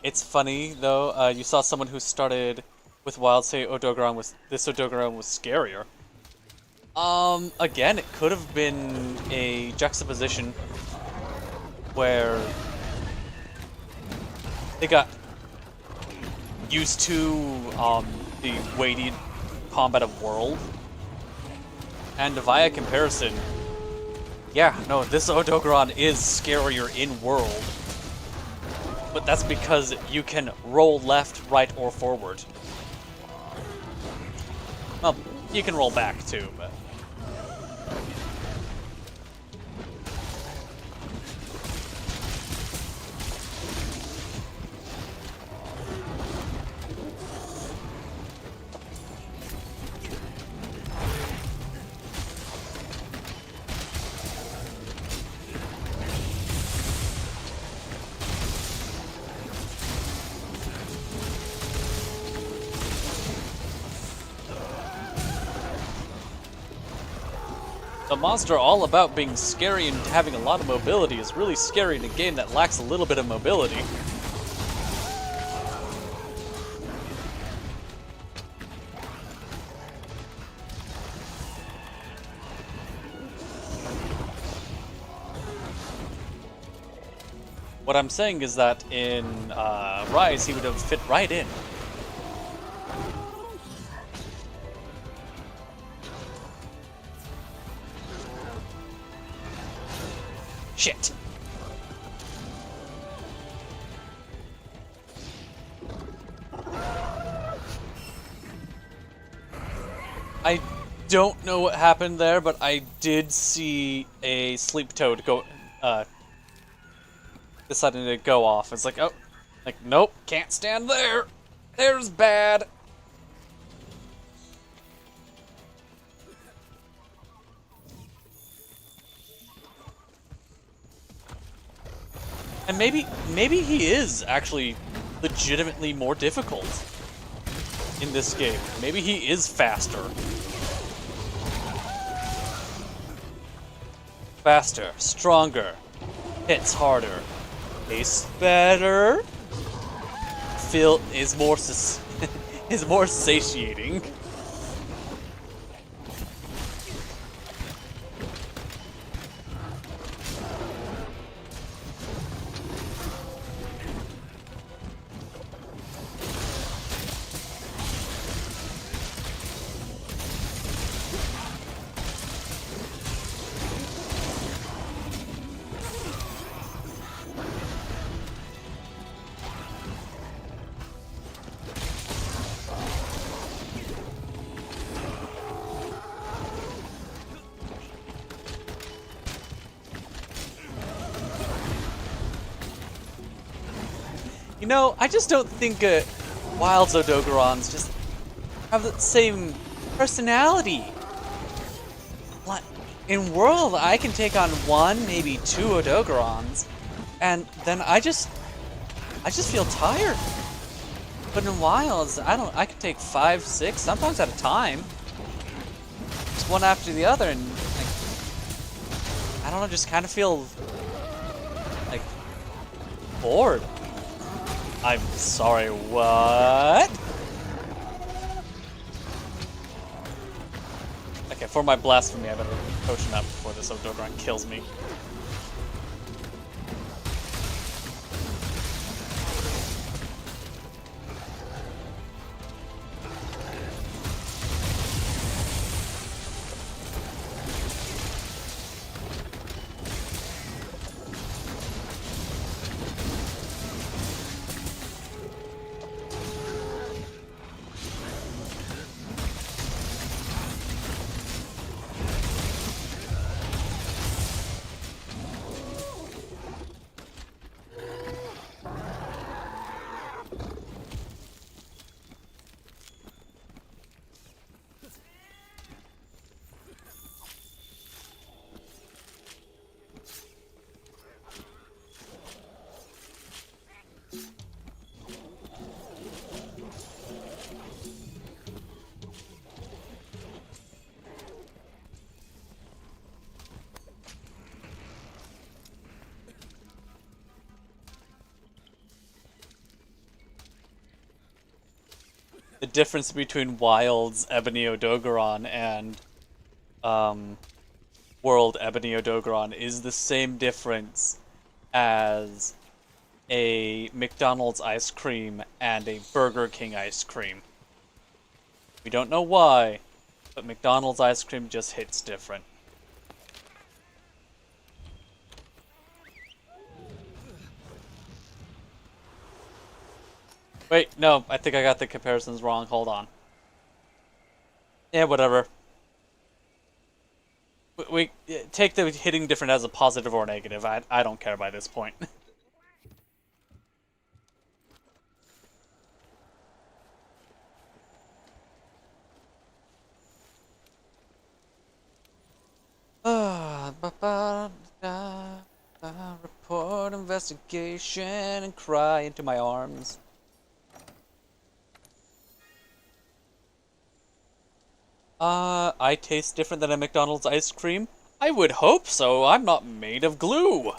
It's funny though. You saw someone who started with Wild say Odogaron was this Odogaron was scarier. Again, it could have been a juxtaposition where they got used to the weighted combat of World. And via comparison, yeah, no, this Odogaron is scarier in World. But that's because you can roll left, right, or forward. Well, you can roll back too, but... The monster all about being scary and having a lot of mobility is really scary in a game that lacks a little bit of mobility. What I'm saying is that in Rise, he would have fit right in. Shit. I don't know what happened there, but I did see a sleep toad go, deciding to go off. It's like, oh, like, nope, can't stand there. There's bad. And maybe he is actually legitimately more difficult in this game. Maybe he is faster. Faster, stronger, hits harder, tastes better, feel is more is more satiating. You know, I just don't think wild Zodogorons just have the same personality. Like, in World, I can take on one, maybe two Odogorons, and then I just feel tired. But in Wilds, I can take 5, 6, sometimes at a time. Just one after the other, and like, I don't know, just kind of feel like bored. I'm sorry, what? Okay, for my blasphemy, I better potion up before this Odogoron kills me. The difference between Wild's Ebony Odogoron and World Ebony Odogoron is the same difference as a McDonald's ice cream and a Burger King ice cream. We don't know why, but McDonald's ice cream just hits different. Wait, no, I think I got the comparisons wrong. Hold on. Yeah, whatever. We take the hitting different as a positive or negative. I don't care by this point. Report investigation and cry into my arms. I taste different than a McDonald's ice cream? I would hope so. I'm not made of glue.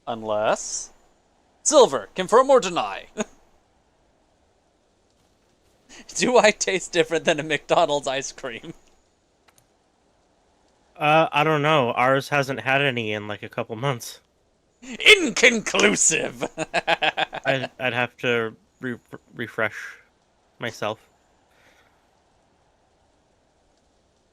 Unless... Silver, confirm or deny. Do I taste different than a McDonald's ice cream? I don't know. Ours hasn't had any in like a couple months. Inconclusive! I'd have to refresh myself.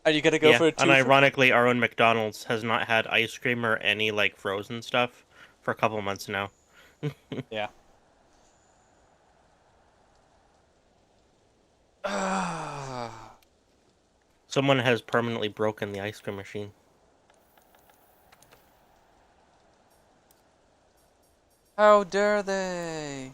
Are you gonna go Yeah, for a two? unironically, our own McDonald's has not had ice cream or any like frozen stuff for a couple months now. Yeah. Someone has permanently broken the ice cream machine. How dare they?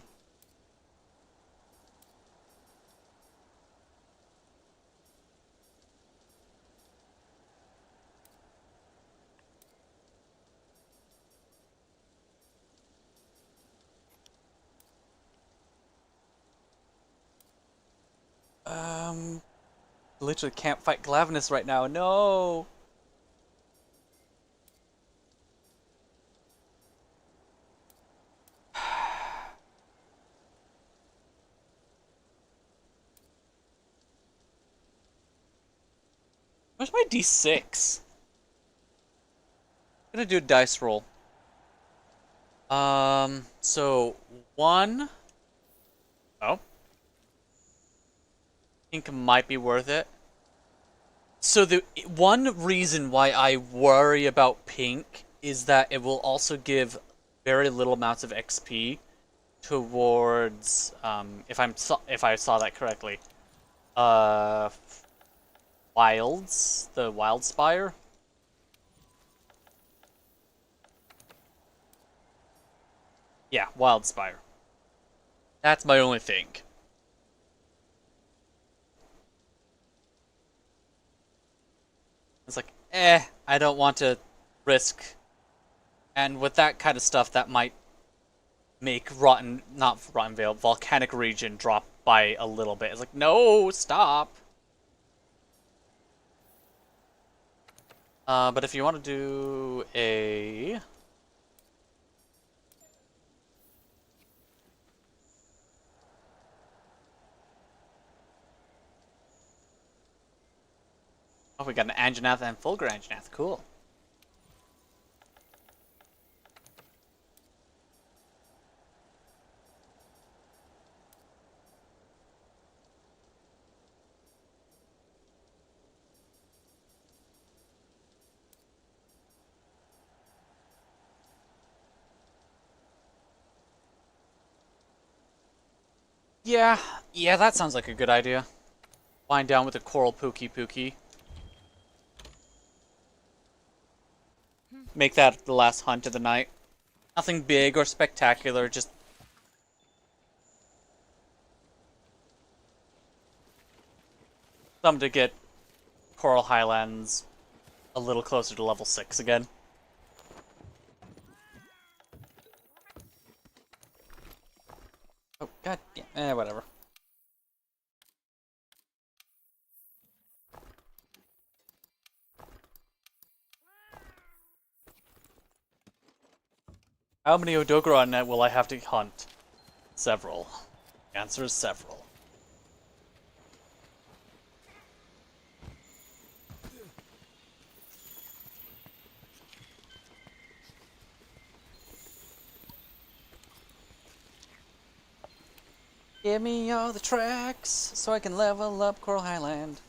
Literally can't fight Glavenus right now. No. Where's my D6? I'm gonna do a dice roll. So one. Oh. I think it might be worth it. So the one reason why I worry about pink is that it will also give very little amounts of XP towards if I saw that correctly. Wilds, the Wild Spire. Yeah, Wild Spire. That's my only thing. It's like, I don't want to risk. And with that kind of stuff, that might make not Rotten Vale, Volcanic Region drop by a little bit. It's like, no, stop. But if you want to do a... Oh, we got an Anjanath and Fulgur Anjanath. Cool. Yeah, that sounds like a good idea. Wind down with a Coral Pookie. Make that the last hunt of the night. Nothing big or spectacular, just... something to get Coral Highlands a little closer to level 6 again. Oh, god damn. Whatever. How many Odogoron will I have to hunt? Several. The answer is several. Give me all the tracks so I can level up Coral Highland.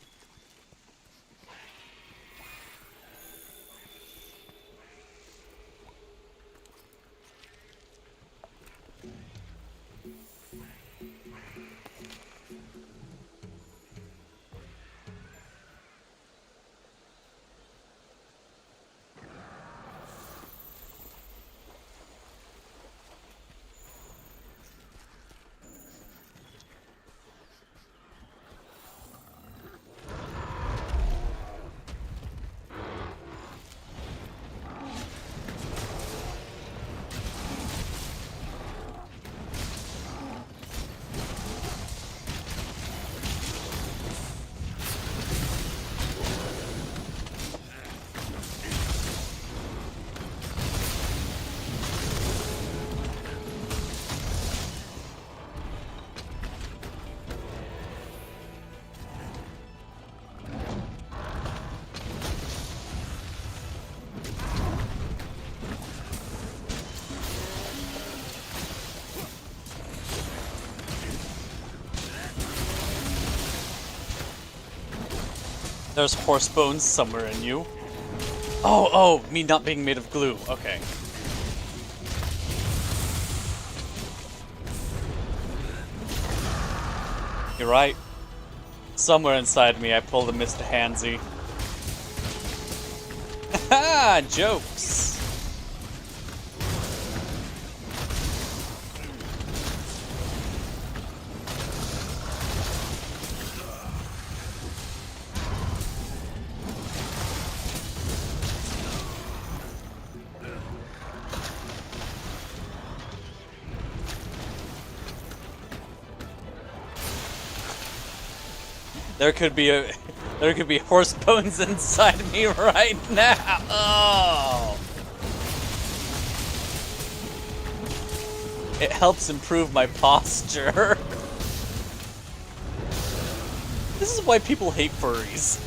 There's horse bones somewhere in you. Oh, me not being made of glue. Okay. You're right. Somewhere inside me, I pulled a Mr. Handsy. Ha! Jokes! There could be horse bones inside me right now. Oh. It helps improve my posture. This is why people hate furries.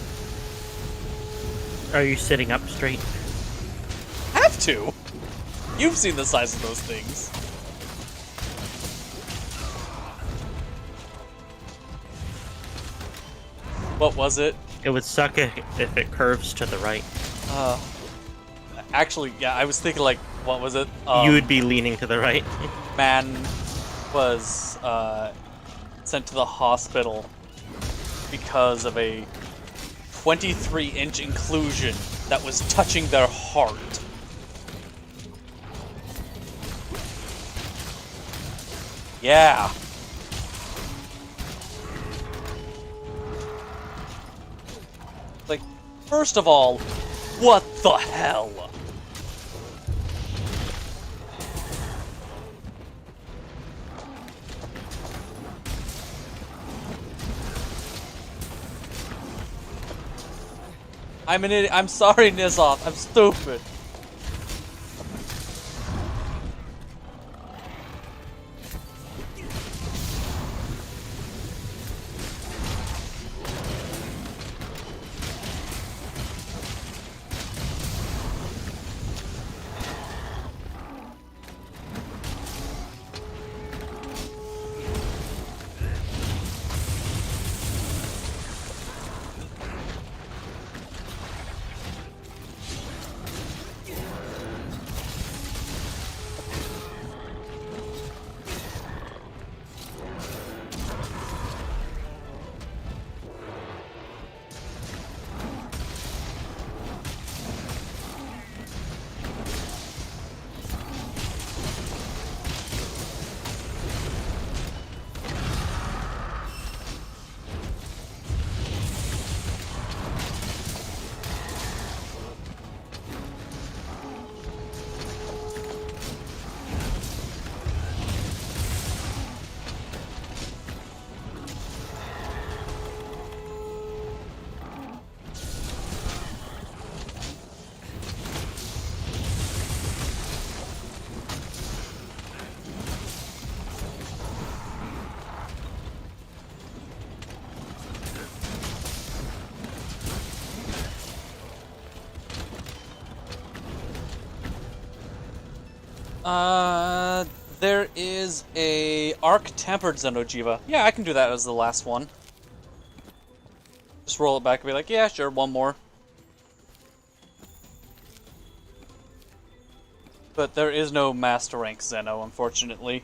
Are you sitting up straight? Have to. You've seen the size of those things. What was it? It would suck if it curves to the right. Actually, yeah, I was thinking like, what was it? You would be leaning to the right. Man was sent to the hospital because of a 23-inch inclusion that was touching their heart. Yeah. Like, first of all, what the hell? I'm an idiot. I'm sorry, Nizoth. I'm stupid. There is a arc-tempered Xenojiva. Yeah, I can do that as the last one. Just roll it back and be like, yeah, sure, one more. But there is no Master Rank Xeno, unfortunately.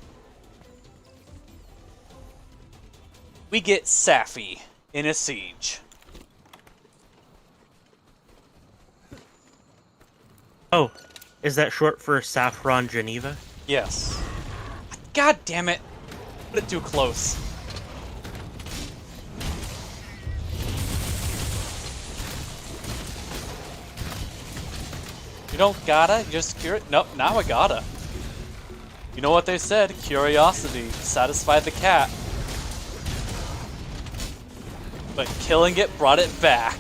We get Safi in a siege. Oh, is that short for Saffron Geneva? Yes. God damn it! Put it too close. You don't gotta, you just cure it? Nope, now I gotta. You know what they said, curiosity satisfied the cat. But killing it brought it back.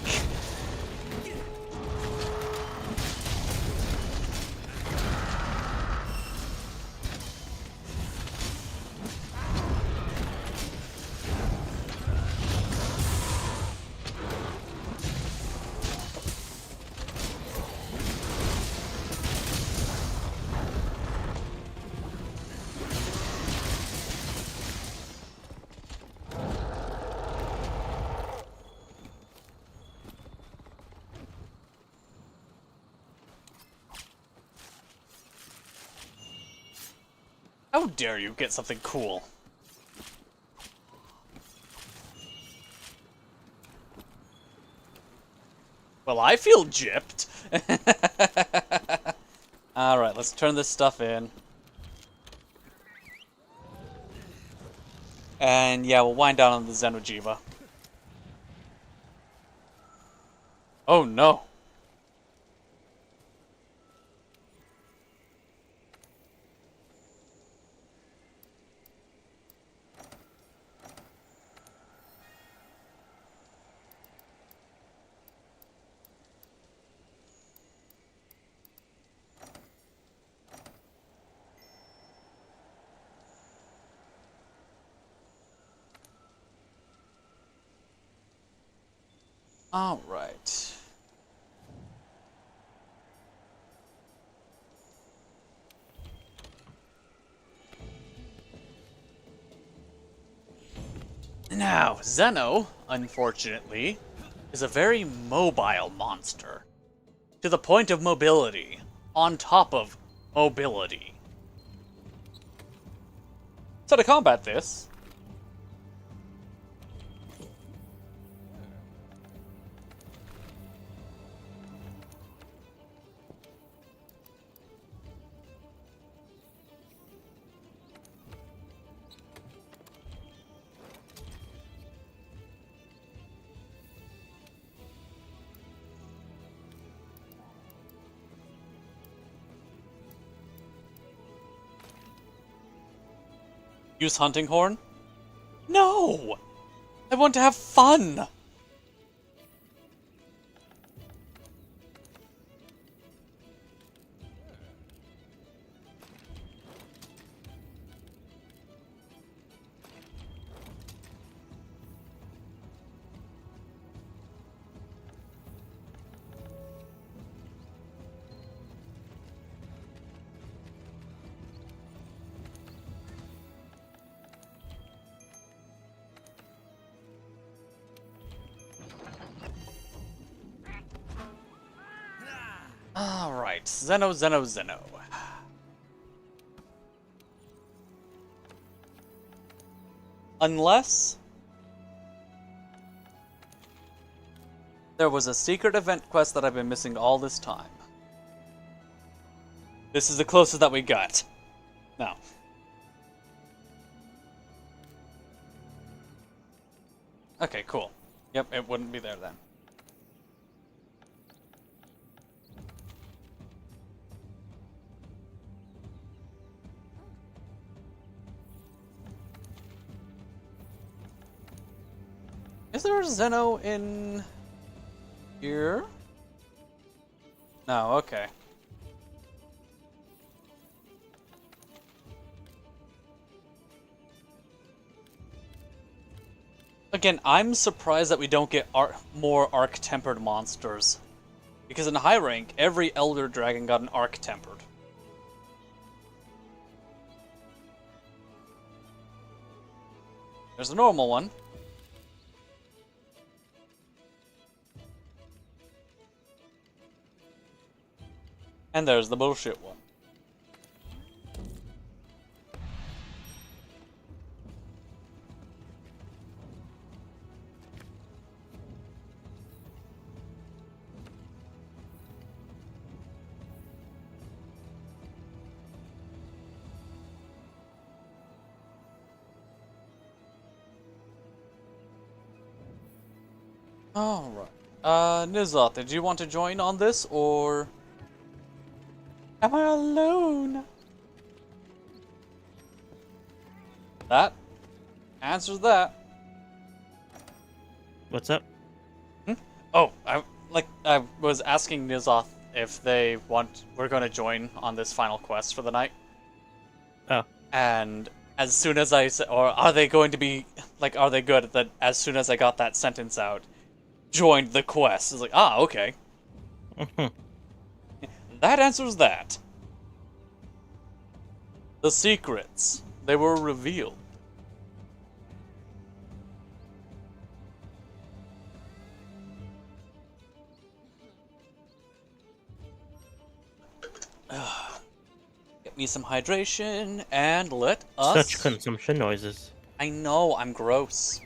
How dare you get something cool? Well, I feel gypped. Alright, let's turn this stuff in. And yeah, we'll wind down on the Xenojiva. Oh no. Alright. Now, Zeno, unfortunately, is a very mobile monster. To the point of mobility. On top of mobility. So to combat this, use Hunting Horn? No! I want to have fun! Alright, Zeno. Unless there was a secret event quest that I've been missing all this time. This is the closest that we got. No. Okay, cool. Yep, it wouldn't be there then. Is there a Zeno in here? No, okay. Again, I'm surprised that we don't get more arc-tempered monsters. Because in high rank, every Elder Dragon got an arc-tempered. There's a normal one. And there's the bullshit one. Alright. Nizoth, did you want to join on this, or am I alone? That answers that. What's up? Oh, I was asking Nizoth if we're going to join on this final quest for the night. Oh. And as soon as I said, or are they going to be, like, are they good that as soon as I got that sentence out, joined the quest? It's like, ah, okay. That answers that. The secrets, they were revealed. get me some hydration, and let us... Such consumption noises. I know, I'm gross.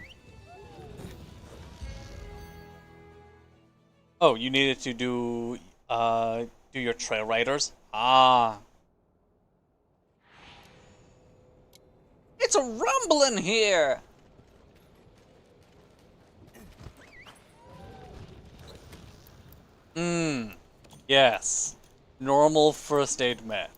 Oh, you needed to do your trail riders? Ah. It's a rumble in here! Yes. Normal first aid med.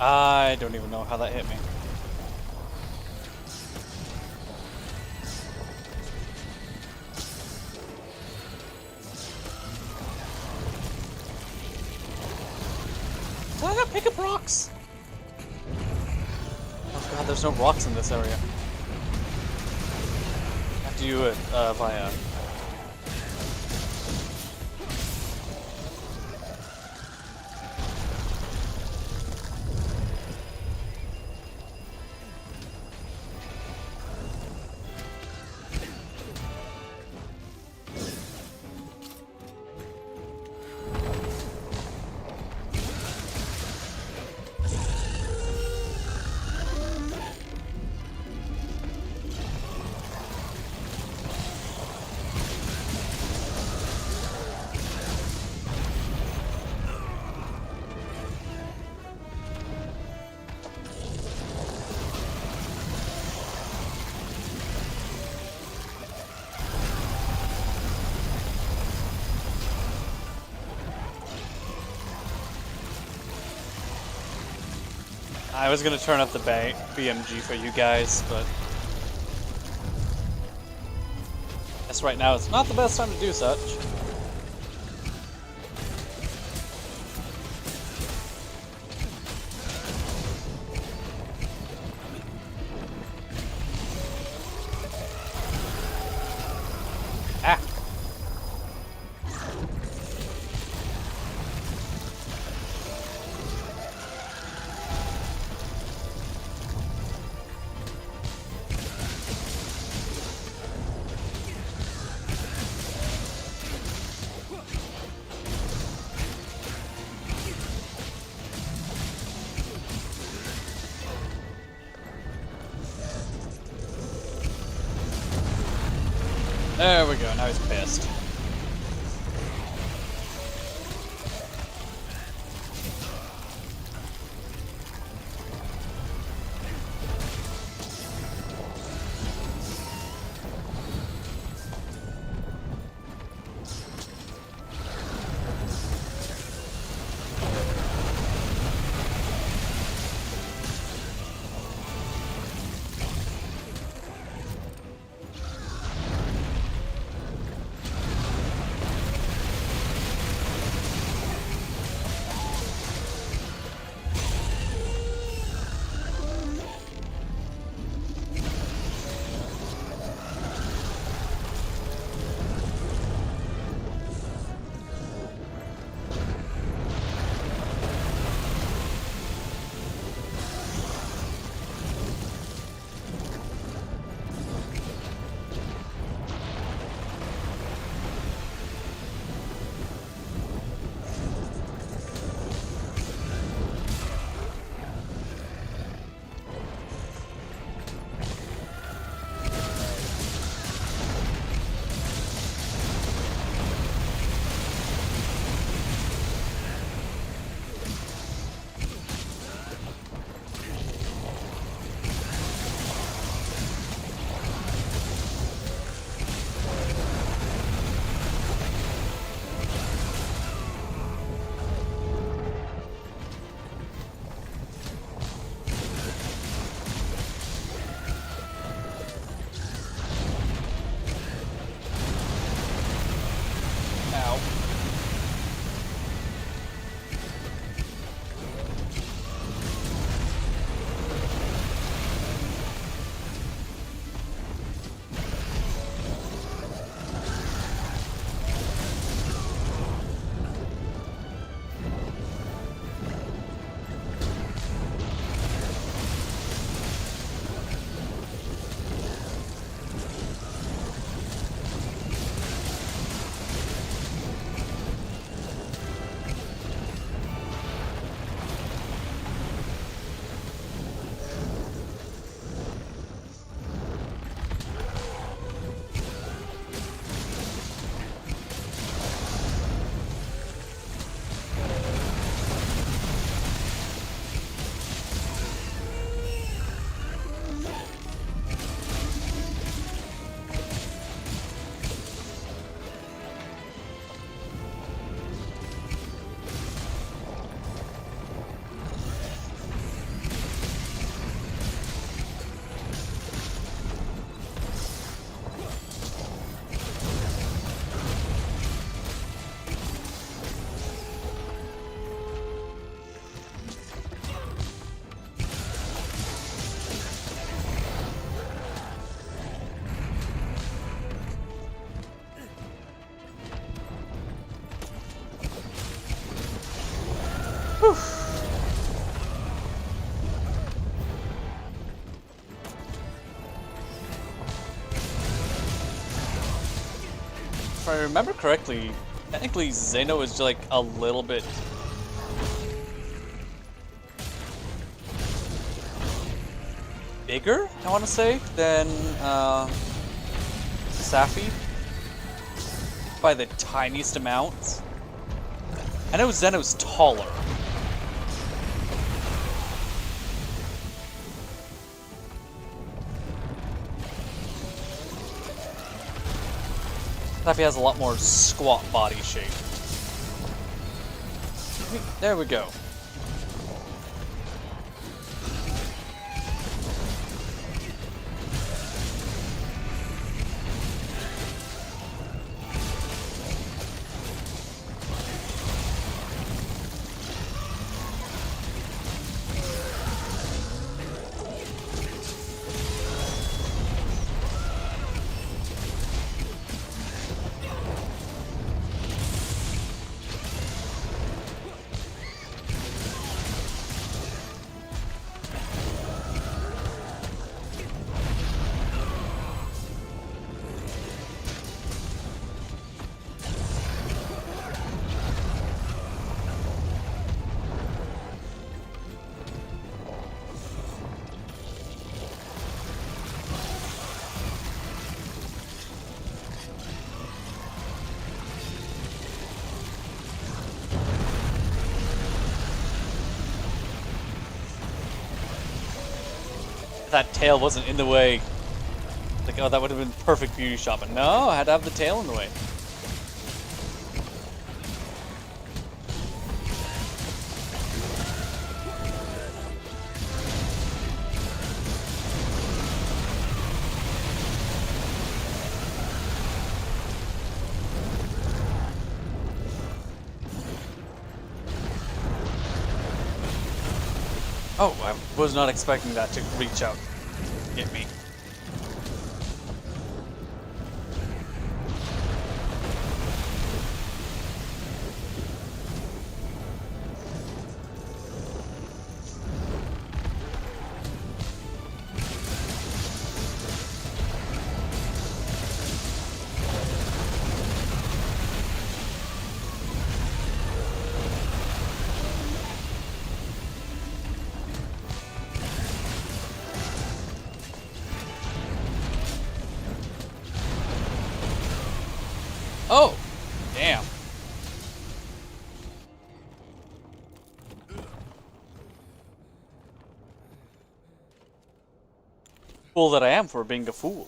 I don't even know how that hit me. Did I not pick up rocks? Oh god, there's no rocks in this area. I have to do it via... I was gonna turn up the BMG for you guys, but I guess right now it's not the best time to do such. Ah! There we go, now he's pissed. if I remember correctly, technically Xeno is like a little bit bigger, I want to say, than Safi by the tiniest amount. I know Xeno's taller. Safi has a lot more squat body shape. There we go. That tail wasn't in the way. Like, oh, that would have been perfect beauty shot, but no, I had to have the tail in the way. Oh, I was not expecting that to reach out and get me. Oh, damn. Fool that I am for being a fool.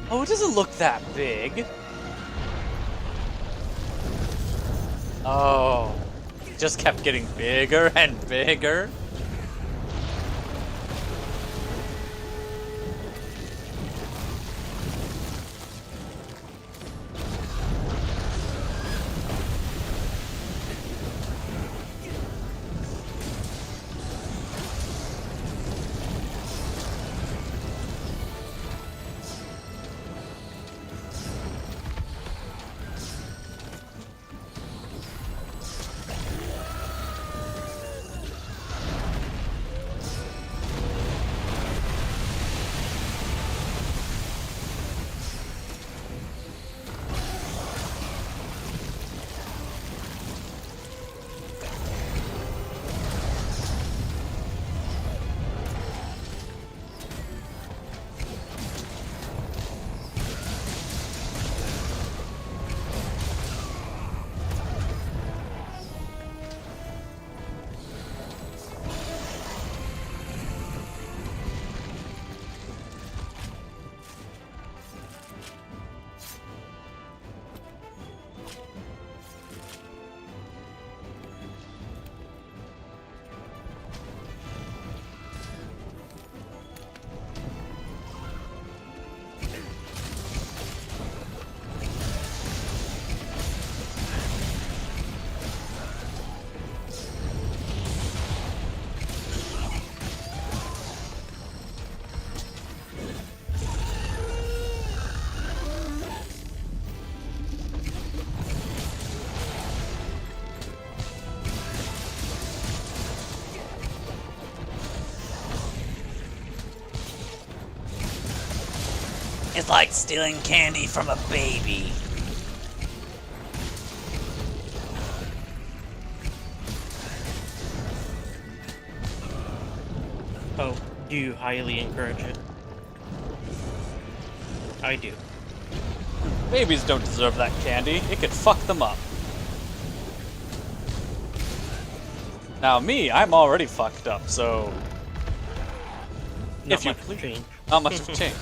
Oh, it doesn't look that big. Oh, it just kept getting bigger and bigger. It's like stealing candy from a baby. Oh, do you highly encourage it? I do. Babies don't deserve that candy. It could fuck them up. Now me, I'm already fucked up, so... Not if you much has changed. Not much has changed.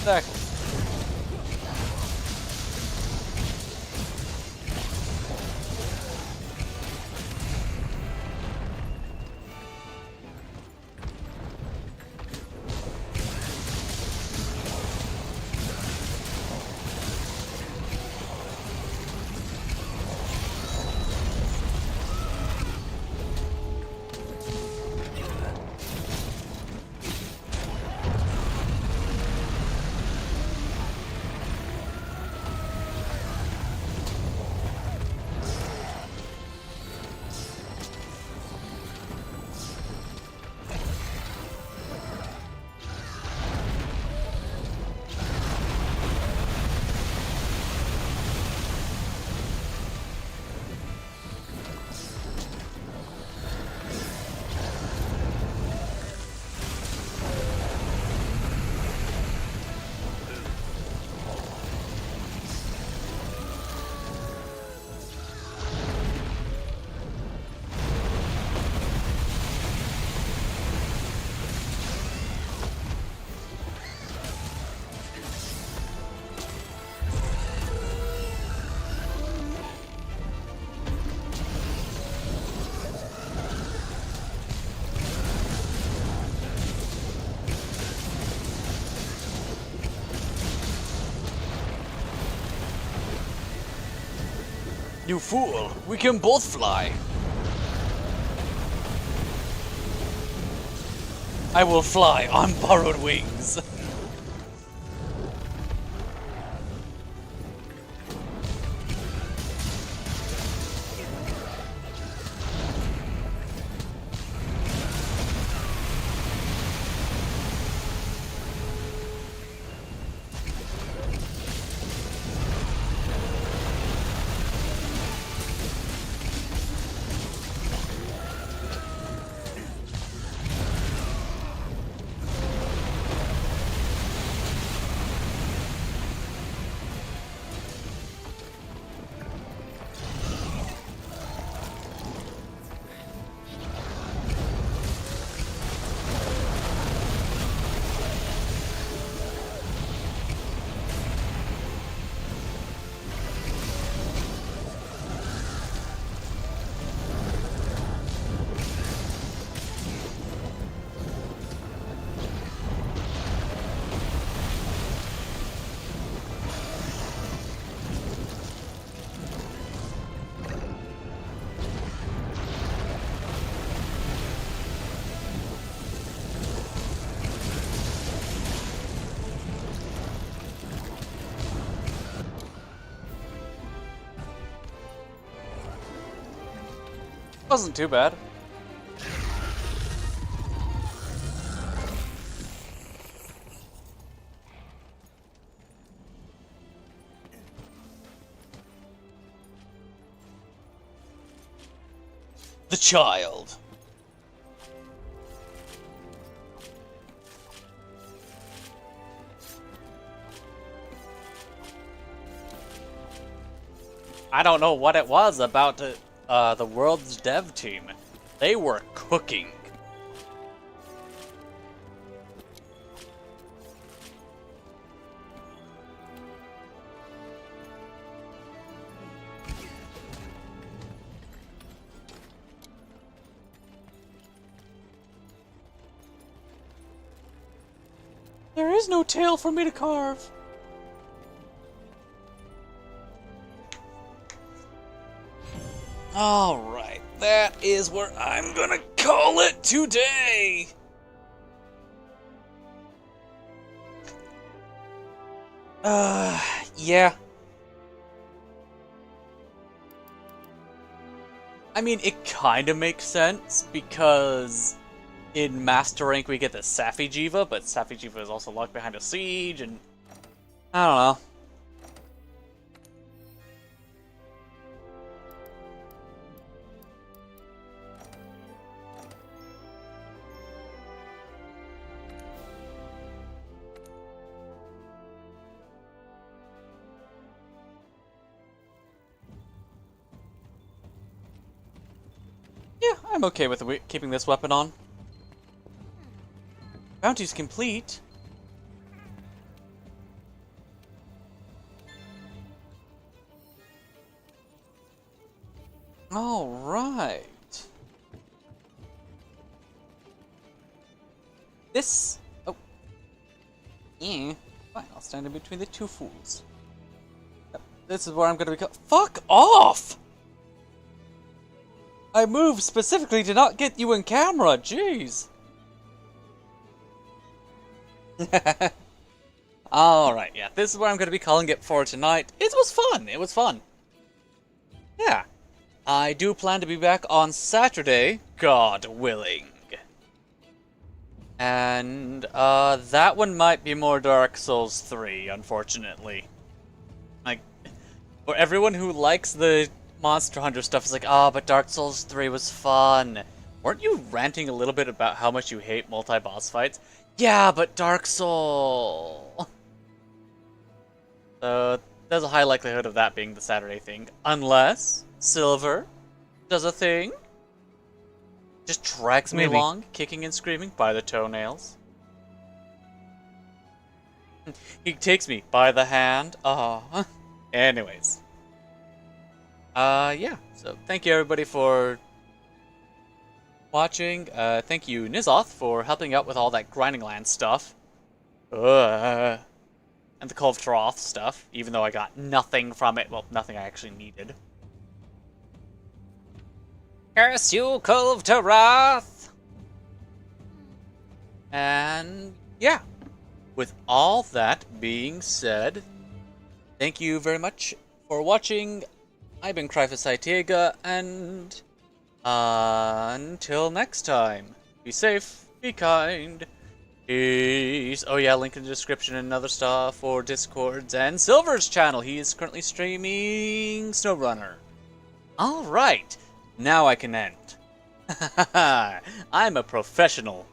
Exactly. You fool! We can both fly! I will fly on borrowed wings! Wasn't too bad. The child. I don't know what it was about the world's dev team. They were cooking. There is no tail for me to carve. Alright, that is where I'm gonna call it today! Yeah. I mean, it kinda makes sense, because in Master Rank we get the Safi Jiva, but Safi Jiva is also locked behind a siege, and I don't know. Yeah, I'm okay with keeping this weapon on. Bounty's complete. All right. This. Oh. Yeah. Fine. I'll stand in between the two fools. Yep, this is where I'm gonna be. Fuck off! I moved specifically to not get you in camera. Jeez. All right. Yeah. This is where I'm gonna be calling it for tonight. It was fun. It was fun. Yeah. I do plan to be back on Saturday, God willing. And, that one might be more Dark Souls 3, unfortunately. Like, for everyone who likes the Monster Hunter stuff, is like, oh, but Dark Souls 3 was fun. Weren't you ranting a little bit about how much you hate multi-boss fights? Yeah, but Dark Soul. So, there's a high likelihood of that being the Saturday thing. Unless Silver does a thing. Just drags me along, kicking and screaming by the toenails. He takes me by the hand. Oh. Anyways. Yeah. So, thank you everybody for watching. Thank you, Nizoth, for helping out with all that Grinding Land stuff. And the Cove Trough stuff, even though I got nothing from it. Well, nothing I actually needed. Curse you, Cove to Wrath! And yeah, with all that being said, thank you very much for watching. I've been Cryphositega, and until next time, be safe, be kind, peace. Oh yeah, link in the description and other stuff for Discords and Silver's channel. He is currently streaming SnowRunner. Alright. Now I can end. I'm a professional